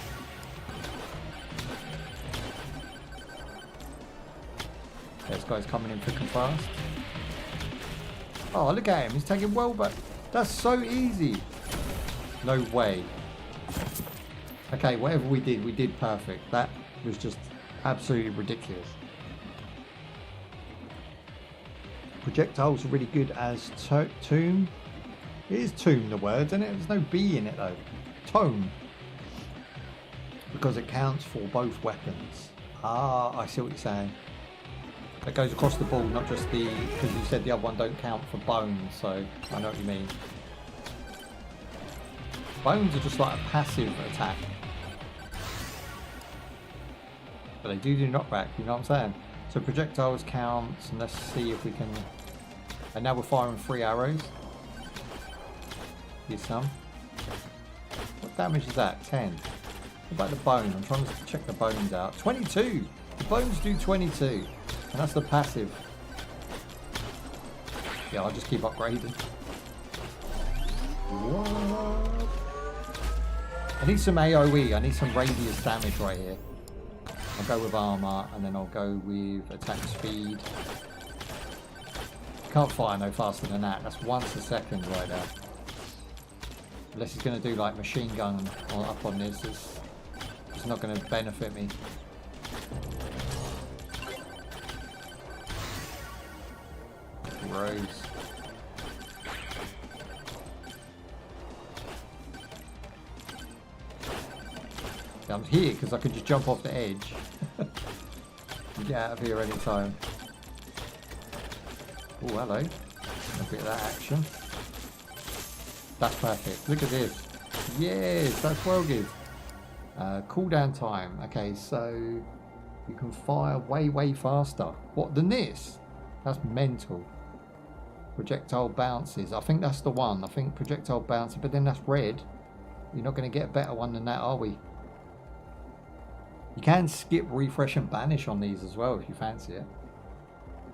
This guy's coming in thick and fast. Oh, look at him. He's taking well back. That's so easy. No way. Okay, whatever we did perfect. That was just absolutely ridiculous. Projectiles are really good as tomb. It is tomb the word, isn't it? There's no B in it though. Tome. Because it counts for both weapons. Ah, I see what you're saying. It goes across the ball, not just the... Because you said the other one don't count for bones, so I know what you mean. Bones are just like a passive attack. But they do knockback, you know what I'm saying? So projectiles counts, and let's see if we can... And now we're firing 3 arrows. Get some. What damage is that? 10. What about the bone? I'm trying to check the bones out. 22! The bones do 22. And that's the passive. Yeah, I'll just keep upgrading. What? I need some AoE. I need some radius damage right here. I'll go with armor, and then I'll go with attack speed. Can't fire no faster than that. That's once a second right there. Unless he's going to do like machine gun up on this. It's not going to benefit me. Gross. I'm here because I could just jump off the edge. Get out of here anytime. Oh, hello. A bit of that action. That's perfect. Look at this. Yes, that's well good. Cooldown time. Okay, so you can fire way faster. What than this? That's mental. Projectile bounces. I think that's the one. I think projectile bounces, but then that's red. You're not going to get a better one than that, are we? You can skip, refresh and banish on these as well if you fancy it.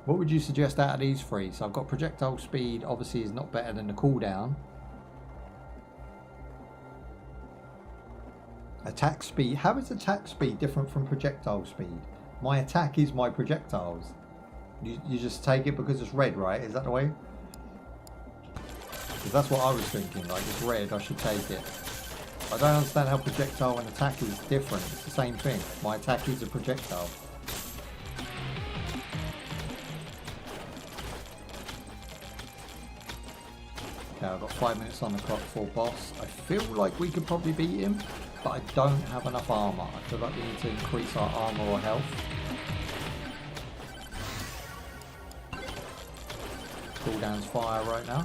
What would you suggest out of these 3? So I've got projectile speed, obviously is not better than the cooldown. Attack speed. How is attack speed different from projectile speed? My attack is my projectiles. You just take it because it's red, right? Is that the way? Because that's what I was thinking. Like, it's red, I should take it. I don't understand how projectile and attack is different. It's the same thing. My attack is a projectile. Okay, I've got 5 minutes on the clock for boss. I feel like we could probably beat him, but I don't have enough armor. I feel like we need to increase our armor or health. Cooldown's fire right now.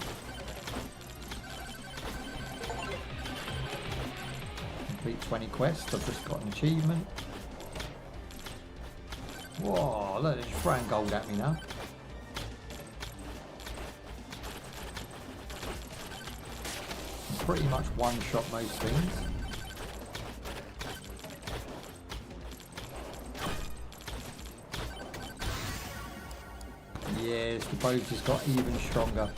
Complete 20 quests. I've just got an achievement. Whoa, look, they're just throwing gold at me now. Pretty much one-shot most things. Yes, the bow just got even stronger.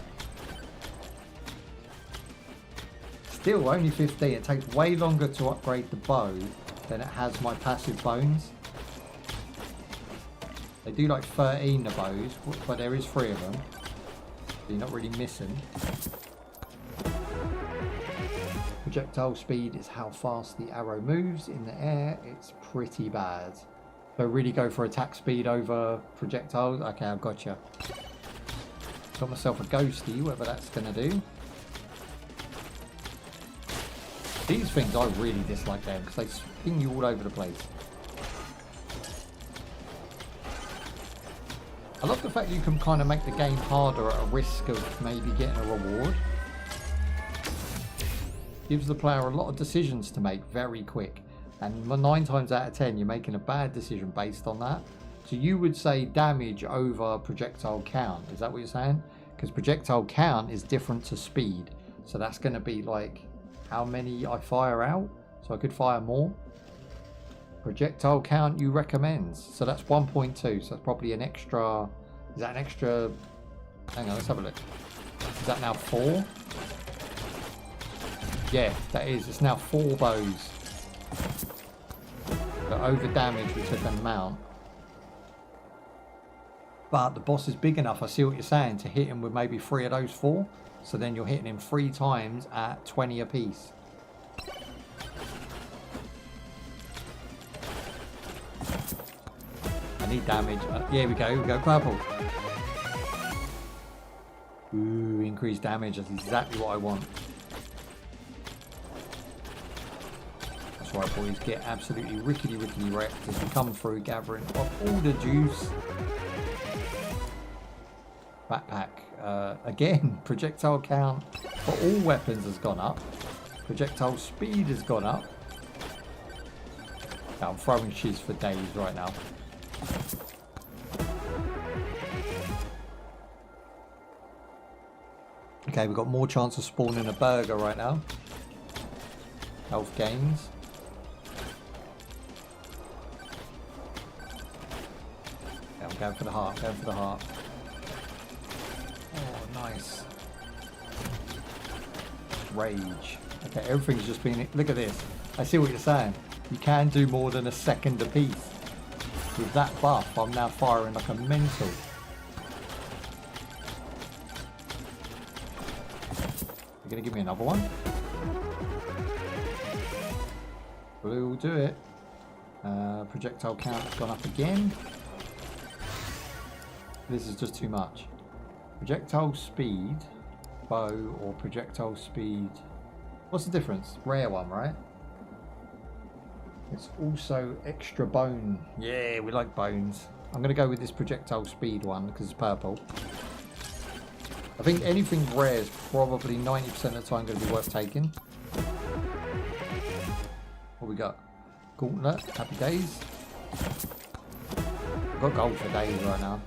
Still only 15. It takes way longer to upgrade the bow than it has my passive bones. They do like 13 the bows, but there is 3 of them. So you're not really missing. Projectile speed is how fast the arrow moves in the air. It's pretty bad. So really go for attack speed over projectiles. Okay, I've got you. Got myself a ghosty, whatever that's going to do. These things, I really dislike them because they spin you all over the place. I love the fact you can kind of make the game harder at a risk of maybe getting a reward. Gives the player a lot of decisions to make very quick, and 9 times out of 10 you're making a bad decision based on that. So you would say damage over projectile count, is that what you're saying? Because projectile count is different to speed, so that's going to be like how many I fire out, so I could fire more. Projectile count you recommend, so that's 1.2, so that's probably an extra. Is that an extra? Hang on, let's have a look. Is that now 4? Yeah, that is. It's now 4 bows. But over damage we took an amount. But the boss is big enough, I see what you're saying, to hit him with maybe 3 of those 4. So then you're hitting him 3 times at 20 apiece. I need damage. Here we go, purple. Ooh, increased damage. That's exactly what I want. That's right, boys. Get absolutely rickety wrecked as we come through, gathering up all the juice. Backpack. Again, projectile count for all weapons has gone up. Projectile speed has gone up. Yeah, I'm throwing shiz for days right now. Okay, we've got more chance of spawning a burger right now. Health gains. Yeah, I'm going for the heart, Oh, nice. Rage. Okay, everything's just been... Look at this. I see what you're saying. You can do more than a second a piece. With that buff, I'm now firing like a mental. You're going to give me another one? Blue will do it. Projectile count has gone up again. This is just too much. Projectile speed, bow or projectile speed. What's the difference? Rare one, right? It's also extra bone. Yeah, we like bones. I'm going to go with this projectile speed one because it's purple. I think anything rare is probably 90% of the time going to be worth taking. What we got? Gauntlet, happy days. I've got gold for days right now.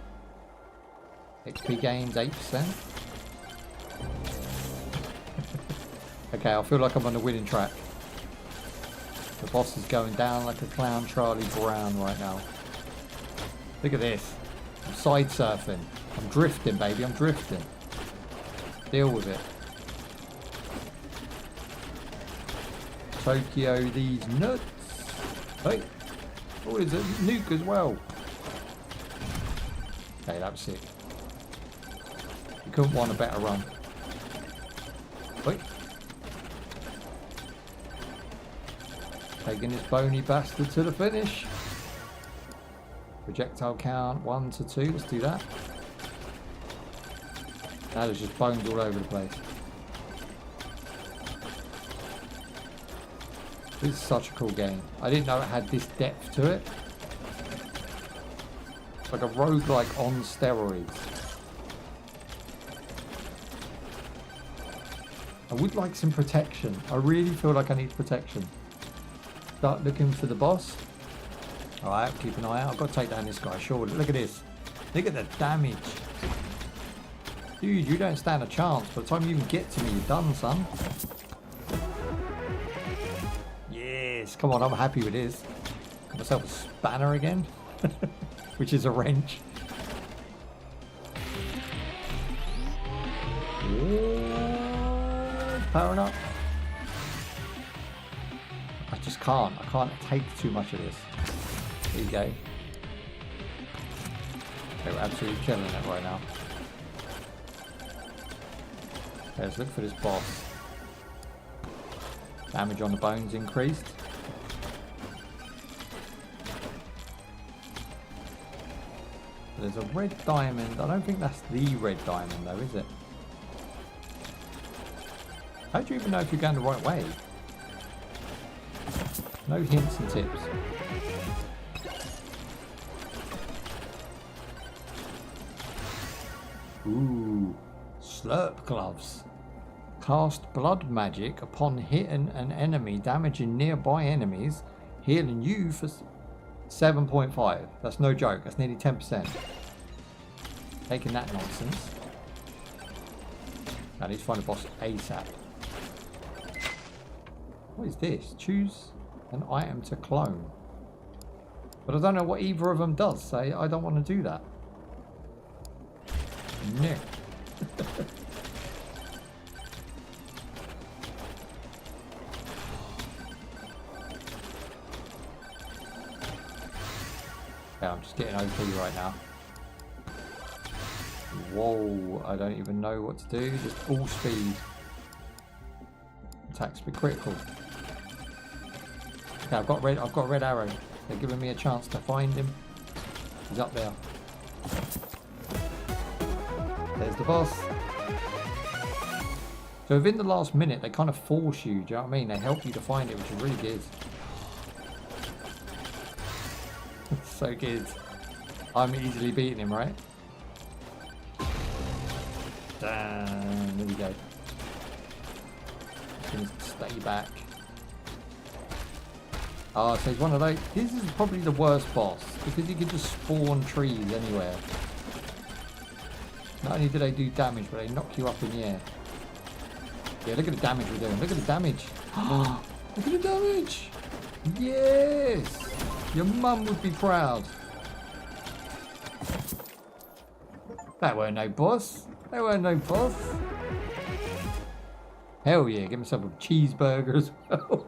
XP gains 8%. Okay, I feel like I'm on the winning track. The boss is going down like a clown Charlie Brown right now. Look at this. I'm side surfing. I'm drifting, baby. I'm drifting. Deal with it. Tokyo, these nuts. Hey. Oh, there's a nuke as well. Okay, that was sick. You couldn't want a better run. Wait. Taking this bony bastard to the finish. Projectile count 1 to 2. Let's do that. That is just bones all over the place. This is such a cool game. I didn't know it had this depth to it. It's like a roguelike on steroids. I would like some protection. I really feel like I need protection. Start looking for the boss. Alright, keep an eye out. I've got to take down this guy, surely. Look at this. Look at the damage. Dude, you don't stand a chance. By the time you even get to me, you're done, son. Yes, come on, I'm happy with this. Got myself a spanner again. Which is a wrench. Powering up. I just can't. I can't take too much of this. There you go. Okay, we're absolutely killing it right now. Okay, let's look for this boss. Damage on the bones increased. There's a red diamond. I don't think that's the red diamond though, is it? How do you even know if you're going the right way? No hints and tips. Ooh, slurp gloves. Cast blood magic upon hitting an enemy, damaging nearby enemies, healing you for 7.5. That's no joke. That's nearly 10%. Taking that nonsense. I need to find a boss ASAP. What is this? Choose an item to clone. But I don't know what either of them does, so I don't want to do that. No. Yeah, I'm just getting OP right now. Whoa, I don't even know what to do. Just all speed. Attacks be critical. Okay, I've got a red arrow. They're giving me a chance to find him. He's up there. There's the boss. So within the last minute, they kind of force you, do you know what I mean? They help you to find it, which is really good. So good. I'm easily beating him, right? Damn, there we go. Stay back. Oh, so he's one of those. This is probably the worst boss because you can just spawn trees anywhere. Not only do they do damage, but they knock you up in the air. Yeah, look at the damage we're doing. Look at the damage. Look at the damage. Yes. Your mum would be proud. That weren't no boss. That weren't no boss. Hell yeah, get myself a cheeseburger as well.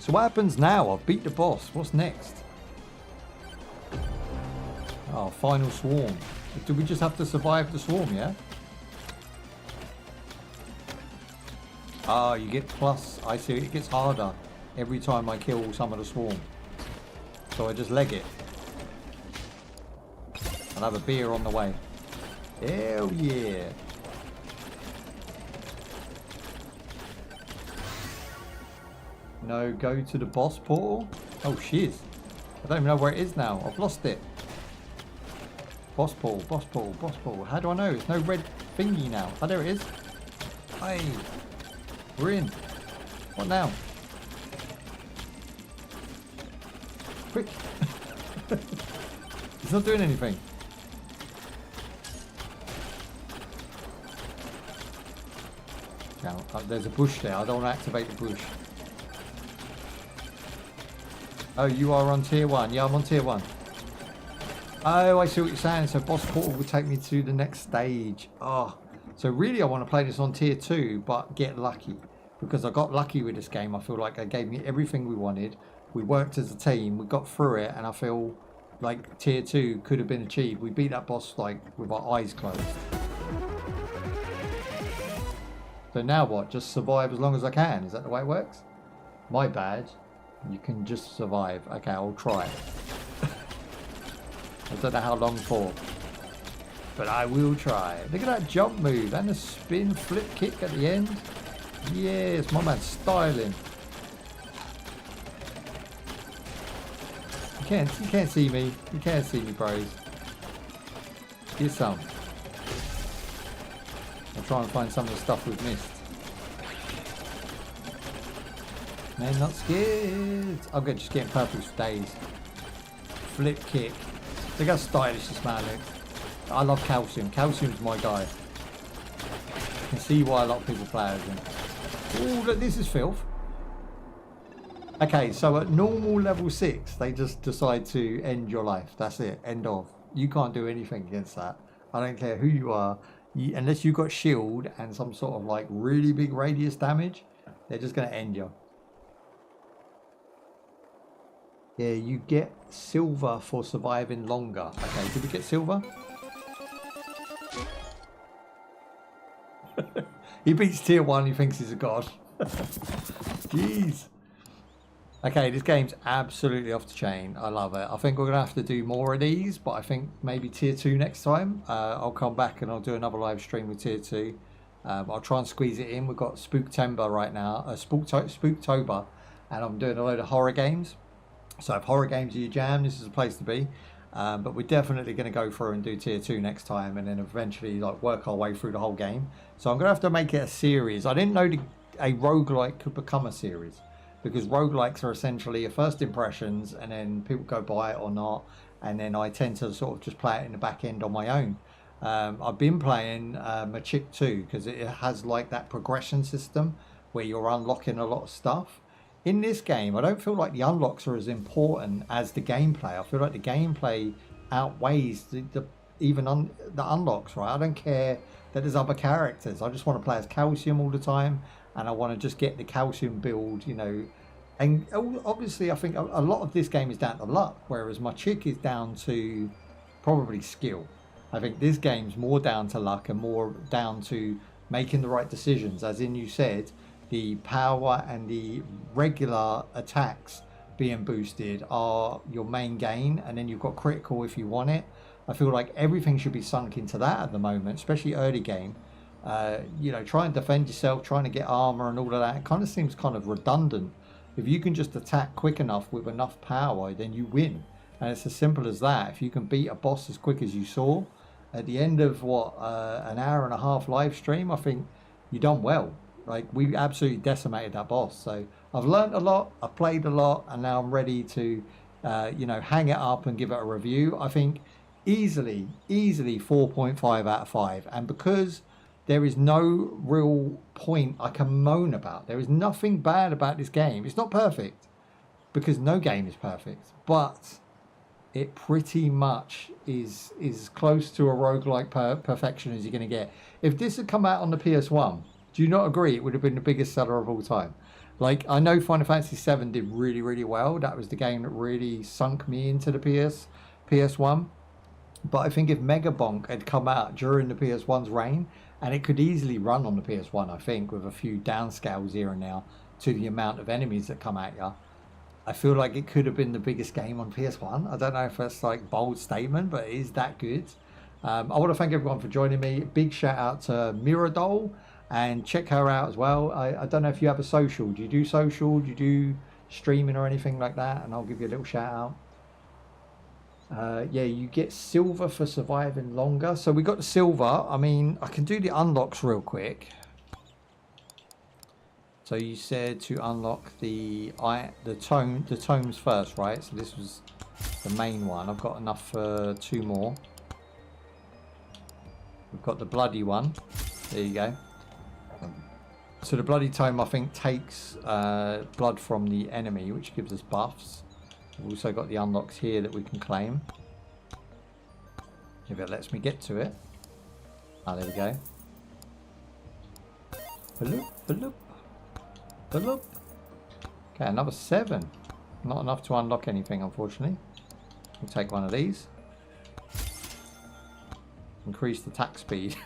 So what happens now? I've beat the boss. What's next? Oh, final swarm. Do we just have to survive the swarm, yeah? Ah, you get plus. I see, it gets harder every time I kill some of the swarm. So I just leg it. I'll have a beer on the way. Hell yeah. No, go to the boss portal. Oh, shiz. I don't even know where it is now. I've lost it. Boss portal, boss portal, boss portal. How do I know? It's no red thingy now. Oh, there it is. Hey. We're in. What now? Quick. It's not doing anything. Now, there's a bush there. I don't want to activate the bush. Oh, you are on tier 1. Yeah, I'm on tier 1. Oh, I see what you're saying. So boss portal will take me to the next stage. Oh, so really I want to play this on tier 2, but get lucky. Because I got lucky with this game. I feel like it gave me everything we wanted. We worked as a team. We got through it. And I feel like tier 2 could have been achieved. We beat that boss like with our eyes closed. So now what? Just survive as long as I can. Is that the way it works? My bad. You can just survive. Okay, I'll try. I don't know how long for. But I will try. Look at that jump move and the spin flip kick at the end. Yes, my man's styling. You can't see me. You can't see me, bros. Get some. I'll try and find some of the stuff we've missed. Man, not scared. I'm just getting purples for days. Flip kick. Look how stylish this man looks. I love Calcium. Calcium's my guy. I can see why a lot of people play as him. Oh, look, this is filth. Okay, so at normal level 6, they just decide to end your life. That's it. End of. You can't do anything against that. I don't care who you are. Unless you've got shield and some sort of like really big radius damage, they're just going to end you. Yeah, you get silver for surviving longer. Okay, did we get silver? He beats tier 1, he thinks he's a god. Jeez. Okay, this game's absolutely off the chain. I love it. I think we're going to have to do more of these, but I think maybe tier 2 next time. I'll come back and I'll do another live stream with tier 2. I'll try and squeeze it in. We've got Spooktember right now, Spooktober, and I'm doing a load of horror games. So if horror games are your jam, this is a place to be. But we're definitely going to go through and do tier 2 next time, and then eventually like work our way through the whole game. So I'm going to have to make it a series. I didn't know a roguelike could become a series, because roguelikes are essentially your first impressions, and then people go buy it or not, and then I tend to sort of just play it in the back end on my own. I've been playing MaChick2 because it has like that progression system where you're unlocking a lot of stuff. In this game, I don't feel like the unlocks are as important as the gameplay. I feel like the gameplay outweighs the unlocks, right? I don't care that there's other characters. I just want to play as Calcium all the time, and I want to just get the Calcium build, you know. And obviously, I think a lot of this game is down to luck, whereas MaChick is down to probably skill. I think this game's more down to luck and more down to making the right decisions. As in, you said, the power and the regular attacks being boosted are your main gain, and then you've got critical if you want it. I feel like everything should be sunk into that at the moment, especially early game. You know, try and defend yourself, trying to get armor and all of that. It kind of seems kind of redundant. If you can just attack quick enough with enough power, then you win. And it's as simple as that. If you can beat a boss as quick as you saw, at the end of what, an hour and a half live stream, I think you've done well. Like, we absolutely decimated that boss. So I've learned a lot, I've played a lot, and now I'm ready to, you know, hang it up and give it a review. I think easily 4.5 out of 5. And because there is no real point I can moan about, there is nothing bad about this game. It's not perfect, because no game is perfect, but it pretty much is close to a roguelike perfection as you're going to get. If this had come out on the PS1, do you not agree it would have been the biggest seller of all time? Like, I know Final Fantasy VII did really, really well. That was the game that really sunk me into the PS1. But I think if MegaBonk had come out during the PS1's reign, and it could easily run on the PS1, I think, with a few downscales here and now to the amount of enemies that come at you, I feel like it could have been the biggest game on PS1. I don't know if that's like bold statement, but it is that good. I want to thank everyone for joining me. Big shout out to Miradol, and check her out as well. I don't know if you have a social. Do you do social? Do you do streaming or anything like that? And I'll give you a little shout out. Yeah, you get silver for surviving longer. So we got the silver. I mean, I can do the unlocks real quick. So you said to unlock the tomes first, right? So this was the main one. I've got enough for 2 more. We've got the bloody one. There you go. So the bloody tome, I think, takes blood from the enemy, which gives us buffs. We've also got the unlocks here that we can claim, if it lets me get to it. Ah, there we go. Okay, another 7. Not enough to unlock anything, unfortunately. We'll take one of these. Increased attack speed.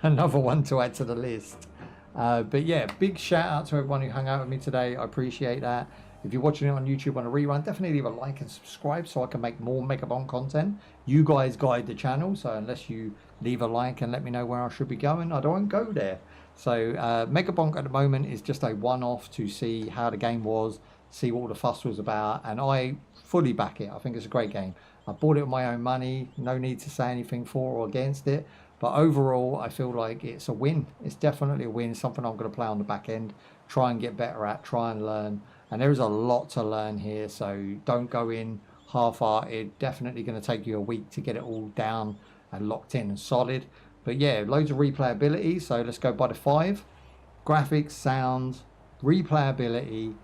Another one to add to the list. But yeah, big shout out to everyone who hung out with me today. I appreciate that. If you're watching it on YouTube on a rerun, definitely leave a like and subscribe so I can make more MegaBonk content. You guys guide the channel, so unless you leave a like and let me know where I should be going, I don't go there. So MegaBonk at the moment is just a one-off to see how the game was, see what all the fuss was about, and I fully back it. I think it's a great game. I bought it with my own money, no need to say anything for or against it. But overall, I feel like it's a win. It's definitely a win. It's something I'm going to play on the back end, try and get better at, try and learn. And there is a lot to learn here, so don't go in half-hearted. Definitely going to take you a week to get it all down and locked in and solid. But yeah, loads of replayability, so let's go by the 5. Graphics, sound, replayability,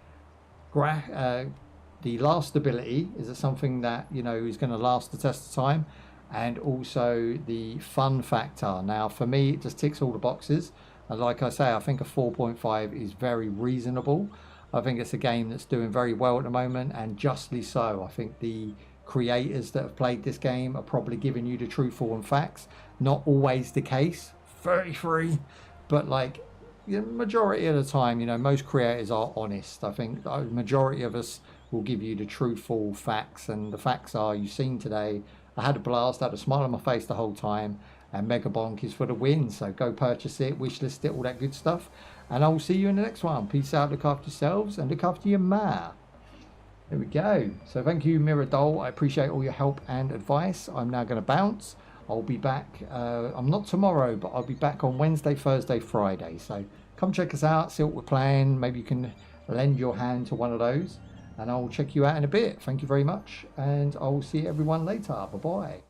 the last ability. Is it something that, you know, is going to last the test of time? And also the fun factor. Now, for me, it just ticks all the boxes. And like I say, I think a 4.5 is very reasonable. I think it's a game that's doing very well at the moment, and justly so. I think the creators that have played this game are probably giving you the truthful and facts. Not always the case, 33, but like the majority of the time, you know, most creators are honest. I think the majority of us will give you the truthful facts, and the facts are, you've seen today, I had a blast, I had a smile on my face the whole time, and MegaBonk is for the win. So go purchase it, wishlist it, all that good stuff. And I will see you in the next one. Peace out, look after yourselves, and look after your ma. There we go. So thank you, Miradol. I appreciate all your help and advice. I'm now going to bounce. I'll be back. I'm not tomorrow, but I'll be back on Wednesday, Thursday, Friday. So come check us out, see what we're playing. Maybe you can lend your hand to one of those. And I'll check you out in a bit. Thank you very much. And I will see everyone later. Bye-bye.